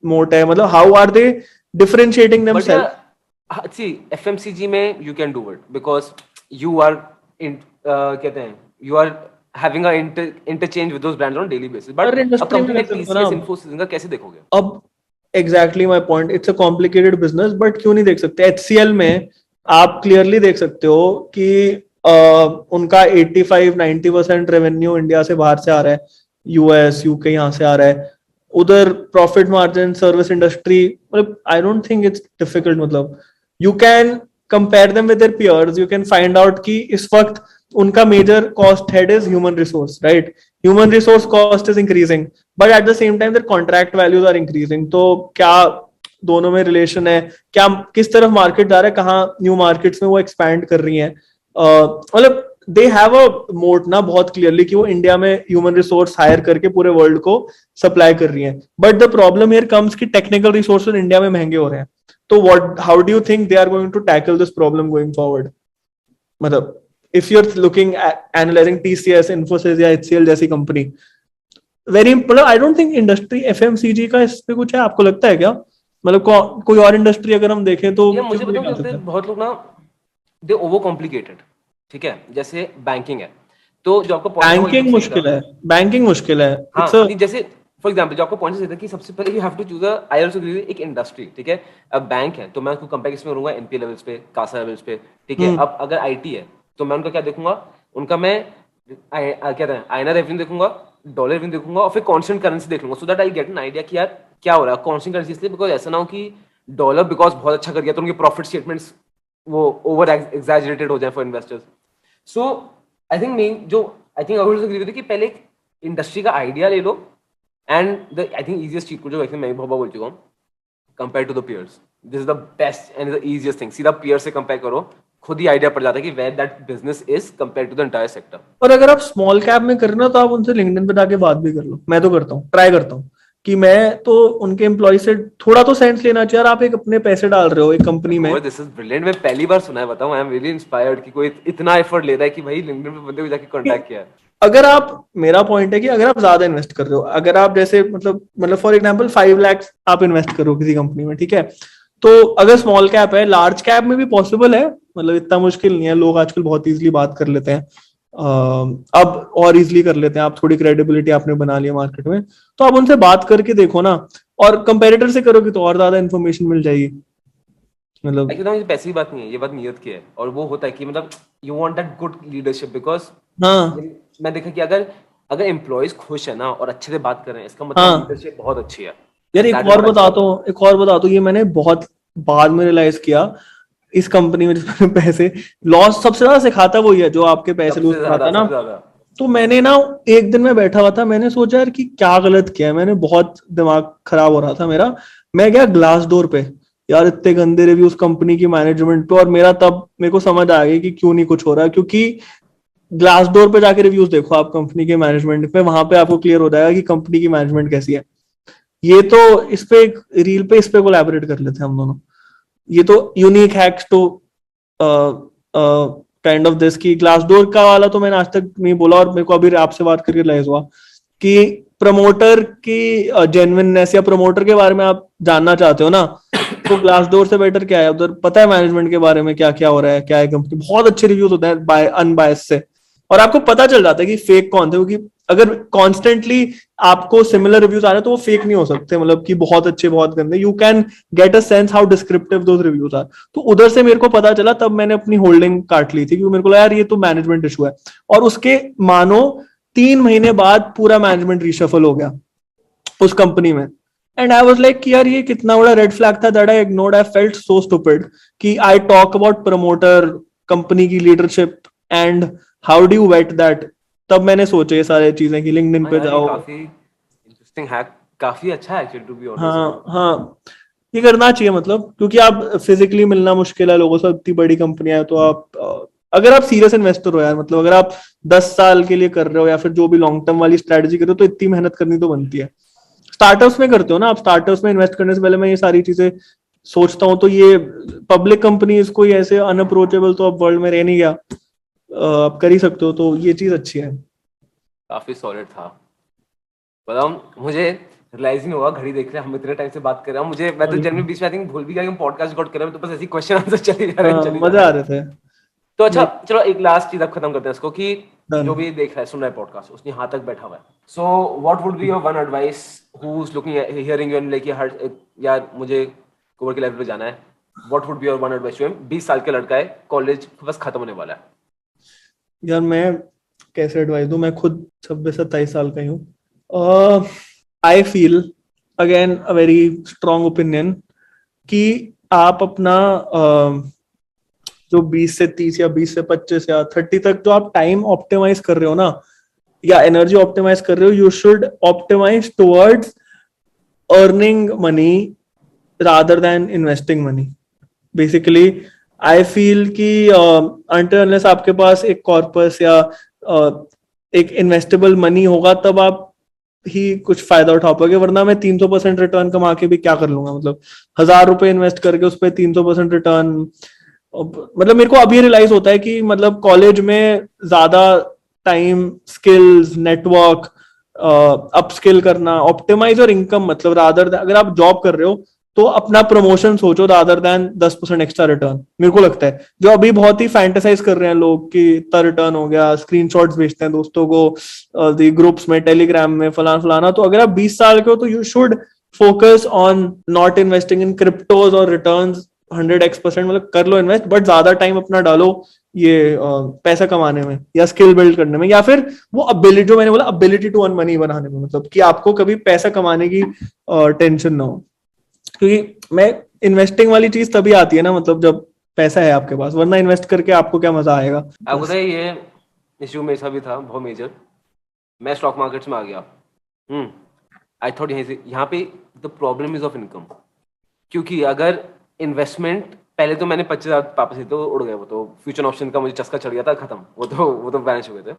मोट है, मतलब how are they differentiating but themselves. यार सी एफएमसीजी में you can do it because you are in कहते हैं you are having a interchange with those brands on daily basis, but हर a industry में company कर like सकते हो ना टीसीएस आप। इन्फोसिस इनका कैसे देखोगे? अब exactly my point, it's a complicated business, but क्यों नहीं देख सकते? एचसीएल में आप क्लियरली देख सकते हो कि उनका 85-90% रेवेन्यू इंडिया से बाहर से आ रहा है, यूएस यूके यहाँ से आ रहा है। उधर प्रॉफिट मार्जिन सर्विस इंडस्ट्री, मतलब I don't think it's difficult. मतलब you can compare them with their peers, you can find out कि इस वक्त उनका major cost head is human resource, right? Human resource cost is increasing, but at the same time their contract values are increasing. तो क्या दोनों में relation है? क्या किस तरफ मार्केट जा रहा है, कहाँ न्यू मार्केट्स में वो एक्सपैंड कर रही हैं? मतलब दे हैव अ मोट ना बहुत क्लियरली कि वो इंडिया में ह्यूमन रिसोर्स हायर करके पूरे वर्ल्ड को सप्लाई कर रही हैं. But the problem here comes कि टेक्निकल रिसोर्सेज इंडिया में महंगे हो रहे हैं. तो what, how do you think they are going to tackle this problem going forward? मतलब if you're looking at analyzing TCS, Infosys या HCL जैसी कंपनी, वेरी मतलब I don't think industry FMCG का इस पे कुछ है. आपको लगता है क्या? मतलब कोई और इंडस्ट्री अगर हम देखें तो ये मुझे क्यों नहीं बताऊं, आ जैसे सकता? बहुत लोग ना दे ओवर कॉम्प्लिकेटेड, ठीक है, जैसे बैंकिंग है, तो जो आपका पॉइंट था वो एकदम बैंकिंग सही था। मुश्किल है, बैंकिंग मुश्किल है. इट्स हाँ, नहीं जैसे फॉर एग्जाम्पल जो आपका पॉइंट सही था कि सबसे पहले you have to choose I also agree एक इंडस्ट्री, ठीक है। अब बैंक है तो मैं उसको कंपेयर किसमें करूंगा, एनपी लेवल्स पे, कासा लेवल्स पे, ठीक है। अब अगर आईटी है तो मैं उनका क्या देखूंगा, उनका मैं क्या कहते हैं आईना रेवेन्यू देखूंगा, डॉलर रेवेन्यू देखूंगा, और फिर कांस्टेंट करेंसी देख लूंगा, so that I get an idea कि यार क्या हो रहा है कांस्टेंट करेंसी, इसलिए बिकॉज ऐसा ना हो कि डॉलर बिकॉज बहुत अच्छा कर गया तो उनके प्रॉफिट स्टेटमेंट्स वो ओवर एग्जैजरेटेड हो जाए for investors. So I think main जो आई थिंक एग्री विद कि पहले एक इंडस्ट्री का आइडिया ले लो, and the I think easiest cheat code जो वैसे मैं भी बहुत बोल चुका हूँ, compare to the peers, this is the best and the easiest thing. सीधा पियर से कंपेयर करो, खुद ही आइडिया पड़ जाता है कि where that business is compare to the entire sector. और अगर आप स्मॉल कैप में कर रहे हो तो आप उनसे लिंक्डइन पे जाके बात भी कर लो. मैं तो करता हूँ, ट्राई करता हूँ कि मैं तो उनके एम्प्लॉय से थोड़ा तो सेंस लेना चाहिए. यार आप एक अपने पैसे डाल रहे हो एक कंपनी में. दिस इज ब्रिलियंट, मैं पहली बार सुना है, बताऊं आई एम रियली इंस्पायर्ड कि कोई इतना एफर्ट ले रहा है कि भाई लिंक्डइन पे बंदे को जाके कांटेक्ट किया है। अगर आप, मेरा पॉइंट है कि अगर आप ज्यादा इन्वेस्ट कर रहे हो, अगर आप जैसे मतलब फॉर एग्जांपल 5 लाख आप इन्वेस्ट करो किसी कंपनी में, ठीक है, तो अगर स्मॉल कैप है, लार्ज कैप में भी पॉसिबल है, मतलब इतना मुश्किल नहीं है. लोग आजकल बहुत इजीली बात कर लेते हैं. अब और इजीली कर लेते हैं. आप थोड़ी क्रेडिबिलिटी आपने बना लिया मार्केट में, तो आप उनसे बात करके देखो ना. और कंपेरेटर से करोगे तो और ज्यादा इन्फॉर्मेशन मिल जाएगी. मतलब ये पैसे की बात नहीं है, ये बात नीयत की है, और वो होता है कि मतलब you want that good leadership, because हाँ मैं देखा कि अगर अगर एम्प्लॉयज खुश है ना और अच्छे से बात कर रहे हैं, इसका मतलब हाँ. लीडरशिप बहुत अच्छी है, यार एंड एक दैट इज और व्हाट आई बताता सॉ। हूँ, एक और बताता हूँ. ये मैंने बहुत बाद में रियलाइज किया. इस कंपनी में जिसमें पैसे लॉस सबसे ज्यादा सिखाता वही है जो आपके पैसे लूज कराता है ना. सबसे ज्यादा तो मैंने ना एक दिन में बैठा हुआ था, मैंने सोचा यार कि क्या गलत किया है मैंने. बहुत दिमाग खराब हो रहा था मेरा. मैं गया ग्लास डोर पे. यार इतने गंदे रिव्यूज कंपनी की मैनेजमेंट पे, और मेरा तब मेरे को समझ आ गई कि क्यों नहीं कुछ हो रहा. क्योंकि ग्लास डोर पे जाके रिव्यूज देखो आप कंपनी के मैनेजमेंट पे, वहां पे आपको क्लियर हो जाएगा कि कंपनी की मैनेजमेंट कैसी है. ये तो इस पे एक रील पे इस पे कोलैबोरेट कर लेते हैं हम दोनों. ये तो unique hacks to kind of this की ग्लास डोर का वाला तो मैंने आज तक नहीं बोला, और मेरे को अभी आपसे बात करके रियलाइज हुआ कि प्रमोटर की जेन्युइननेस या प्रमोटर के बारे में आप जानना चाहते हो ना, तो ग्लास डोर से बेटर क्या है? उधर पता है मैनेजमेंट के बारे में क्या क्या हो रहा है, क्या है कंपनी. बहुत अच्छे रिव्यूज होते हैं बाय अनबायस से, और आपको पता चल जाता है कि फेक कौन थे. क्योंकि अगर कॉन्स्टेंटली आपको सिमिलर रिव्यूज आ रहे हैं तो वो फेक नहीं हो सकते. मतलब कि बहुत अच्छे बहुत गंदे, you can get a sense how descriptive those reviews are. तो उधर से मेरे को पता चला, तब मैंने अपनी होल्डिंग काट ली थी, क्योंकि मेरे को लगा यार ये तो मैनेजमेंट इशू है. और उसके मानो 3 महीने बाद पूरा मैनेजमेंट रिशफल हो गया उस कंपनी में. एंड आई वाज लाइक कि यार ये कितना बड़ा रेड फ्लैग था that I ignored. I felt so stupid कि I talk about promoter, company की leadership, and how do you vet that. तब मैंने सोचा ये सारी चीजें कि लिंक्डइन हाँ पे यार, ये जाओ. काफी इंटरेस्टिंग हैक, काफी अच्छा है एक्चुअली टू बी ऑनेस्ट। हाँ हाँ, ये करना चाहिए. मतलब क्योंकि आप फिजिकली मिलना मुश्किल है लोगों से, इतनी बड़ी कंपनियां है, तो आप अगर आप सीरियस इन्वेस्टर हो यार, मतलब अगर आप 10 साल के लिए कर रहे हो या फिर जो भी लॉन्ग टर्म वाली स्ट्रेटजी कर रहे हो, तो इतनी मेहनत करनी तो बनती है. स्टार्टअप्स में करते हो ना आप, स्टार्टअप्स में इन्वेस्ट करने से पहले मैं ये सारी चीजें सोचता हूँ. तो ये पब्लिक कंपनीज कोई ऐसे अनअप्रोचेबल तो अब वर्ल्ड में रह नहीं गया. आप कर ही सकते हो, तो ये चीज अच्छी है. काफी सॉलिड था। बताओ, मुझे रियलाइज नहीं हुआ, घड़ी देख रहे हैं हम इतने टाइम से बात कर रहे हैं, मुझे मैं तो जनरली बीच में आई थिंक भूल भी गया कि हम पॉडकास्ट रिकॉर्ड कर रहे हैं, तो बस ऐसी क्वेश्चन आंसर चले जा रहे हैं, चले जा मजा रहे आ हैं। रहे थे. तो अच्छा नहीं, चलो, एक लास्ट चीज अब खत्म करते हैं इसको, कि डन. जो भी देख रहा है सुन रहा है पॉडकास्ट, उसने यहाँ तक बैठा हुआ है, so what would be your one advice who is looking hearing you and like यार मुझे कोवर के लेवल पे जाना है, what would be your one advice to him? 20 साल का लड़का है, कॉलेज बस खत्म होने वाला है। यार मैं कैसे एडवाइस दूं, मैं खुद 26-27 साल का ही हूँ. I feel again a very strong opinion कि आप अपना जो 20 से 30 या 20 से 25 या 30 तक जो आप टाइम ऑप्टिमाइज कर रहे हो ना, या एनर्जी ऑप्टिमाइज कर रहे हो, you should optimise towards earning money rather than investing money. Basically I feel कि अनटिल अनलेस आपके पास एक कॉर्पस या एक इन्वेस्टेबल मनी होगा तब आप ही कुछ फायदा उठा पाओगे, वरना मैं 300% रिटर्न कमा के भी क्या कर लूंगा. मतलब 1,000 रुपए इन्वेस्ट करके उस पर 300% रिटर्न. मतलब मेरे को अभी रियलाइज होता है कि मतलब कॉलेज में ज्यादा टाइम स्किल्स नेटवर्क अपस्किल करना ऑप्टिमाइज और इनकम, मतलब रादर अगर आप जॉब कर रहे हो तो अपना प्रमोशन सोचो रादर देन 10% एक्स्ट्रा रिटर्न. मेरे को लगता है जो अभी बहुत ही फैंटेसाइज कर रहे हैं लोग कि इतना रिटर्न हो गया, स्क्रीनशॉट्स भेजते हैं दोस्तों को ग्रुप्स में टेलीग्राम में फलाना फलाना. तो अगर आप 20 साल के हो तो you should focus on not investing in cryptos और रिटर्न्स 100x%. मतलब कर लो इन्वेस्ट, बट ज्यादा टाइम अपना डालो ये पैसा कमाने में या स्किल बिल्ड करने में, या फिर वो अबिलिटी जो मैंने बोला अबिलिटी टू अर्न मनी बनाने में. मतलब कि आपको कभी पैसा कमाने की टेंशन ना हो. क्योंकि मैं इन्वेस्टिंग वाली चीज तभी आती है ना, मतलब जब पैसा है आपके पास, वरना इन्वेस्ट करके आपको क्या मजा आएगा. आपको पता है ये इश्यू मेरे साथ भी था बहुत मेजर. मैं स्टॉक मार्केट्स में आ गया. आई थॉट यहाँ पे the problem is of income. क्योंकि अगर इन्वेस्टमेंट पहले तो मैंने 25,000 पापा से तो उड़ गए, वो तो फ्यूचर ऑप्शन का मुझे चस्का चढ़ गया था, खत्म. वो तो बैलेंस हो गए थे.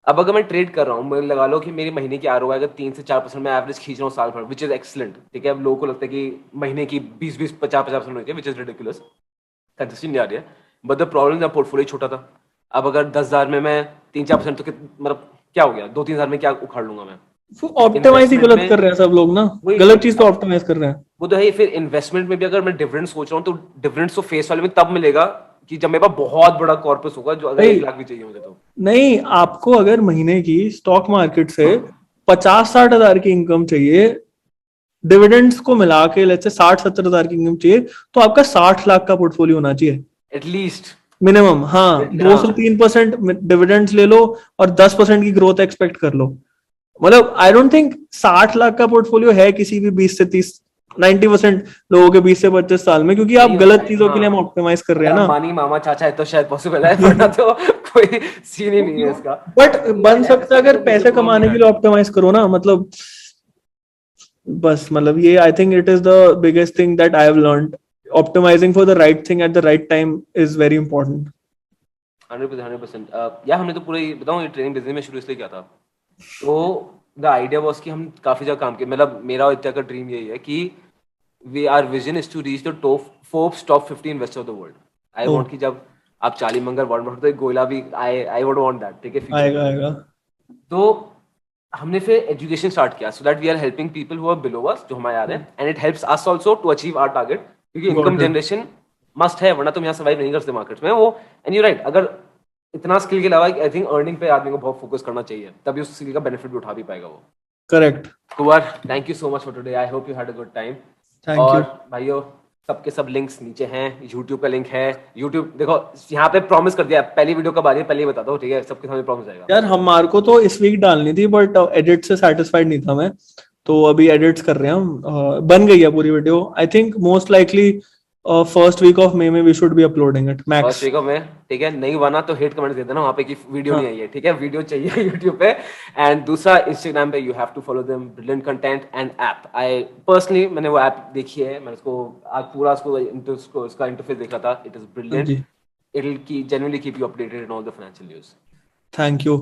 अब अगर मैं ट्रेड कर रहा हूँ, मैं लगा लो कि मेरी महीने की आरओआई अगर 3 से 4% मैं एवरेज खींच रहा हूँ साल भर, विच इज एक्सलेंट. ठीक है, अब लोगों को लगता है कि महीने की 20-50% होनी चाहिए, विच इज रिडिकुलस. कंसिस्टेंट नहीं आ रही है. बट द प्रॉब्लम था पोर्टफोलियो छोटा था. अब अगर 10,000 में मैं 3-4% तो मतलब क्या हो गया, 2-3 हज़ार में क्या उखाड़ लूंगा मैं. ऑप्टिमाइज ही इन्वेस्टमेंट गलत में कर रहे हैं सब लोग ना, वही गलत वही चीज पे ऑप्टिमाइज कर रहे हैं. वो तो है. फिर इन्वेस्टमेंट में भी अगर मैं डिविडेंड सोच रहा हूँ तो डिविडेंड तो फेस वैल्यू में तब मिलेगा कि जब मेरे पास बहुत बड़ा कॉर्पस होगा, जो अगर 1 लाख भी चाहिए मुझे तो. नहीं, आपको अगर महीने की स्टॉक मार्केट से 50-60 हजार की इनकम चाहिए, डिविडेंड्स को मिला के लेट्स से 60-70 हजार की इनकम चाहिए, तो आपका 60 लाख का पोर्टफोलियो होना चाहिए एटलीस्ट मिनिमम. हाँ, 2 से 3% डिविडेंड्स ले लो और 10% की ग्रोथ एक्सपेक्ट कर लो. मतलब आई डोंट थिंक 60 लाख का पोर्टफोलियो है किसी भी 90% लोगों के 20 से 25 साल में, क्योंकि आप गलत चीजों के लिए हम ऑप्टिमाइज कर रहे हैं ना. अंबानी मामा चाचा है तो शायद पॉसिबल है, वरना तो कोई सीन ही नहीं है इसका. बट बन सकता है अगर पैसे कमाने के लिए ऑप्टिमाइज करो ना. मतलब बस मतलब ये I think it is the biggest thing that I have learned. Optimising for the right thing at the right time is very important. 100%. यार हमने तो पूरा ये बताऊं, ये ट्रेनिंग बिजनेस में शुरू इसलिए किया था. तो द आइडिया वाज कि हम काफी जगह काम किए. मतलब मेरा इतना का ड्रीम यही है कि we are vision is to reach the top Forbes top 50 investor of the world. I want कि जब आप चाली मंगल वर्ल्ड में तो एक गोयला भी आई वुड वांट दैट. ठीक है, आएगा आएगा. तो हमने फिर एजुकेशन स्टार्ट किया so that we are helping people who are below us, जो हमारे आ रहे हैं, and it helps us also to achieve our target. क्योंकि इनकम जनरेशन मस्ट है, वरना तुम यहाँ सर्वाइव नहीं कर सकते मार्केट में. वो एंड यू राइट, अगर इतना स्किल के अलावा आई थिंक अर्निंग पे आदमी को बहुत फोकस करना चाहिए, तभी उस स्किल का बेनिफिट भी उठा भी पाएगा वो. Correct. Kunwar, thank you so much for today. I hope you had a good time. और भाइयों, सबके सब लिंक्स नीचे हैं. यूट्यूब का लिंक है. यूट्यूब देखो, यहाँ पे प्रॉमिस कर दिया, पहली वीडियो कब आ रही है पहले ही बता दो. ठीक है, सबके सामने प्रॉमिस आएगा. यार हमारे को तो इस वीक डालनी थी, बट एडिट से सेटिस्फाइड नहीं था मैं, तो अभी एडिट्स कर रहे हैं हम. बन गई है पूरी video. I think most likely first week of May में we should be uploading it max. First week of में. ठीक है, नहीं बना तो हेट कमेंट दे देना वहां पे कि वीडियो नहीं आई है. ठीक है, वीडियो चाहिए यूट्यूब पे. एंड दूसरा, इंस्टाग्राम पे you have to follow them, brilliant content and app. I personally मैंने वो ऐप देखी है, मैंने उसको आज पूरा उसका इंटरफेस देखा था. It is brilliant. It will genuinely keep you updated in all the financial news. Thank you.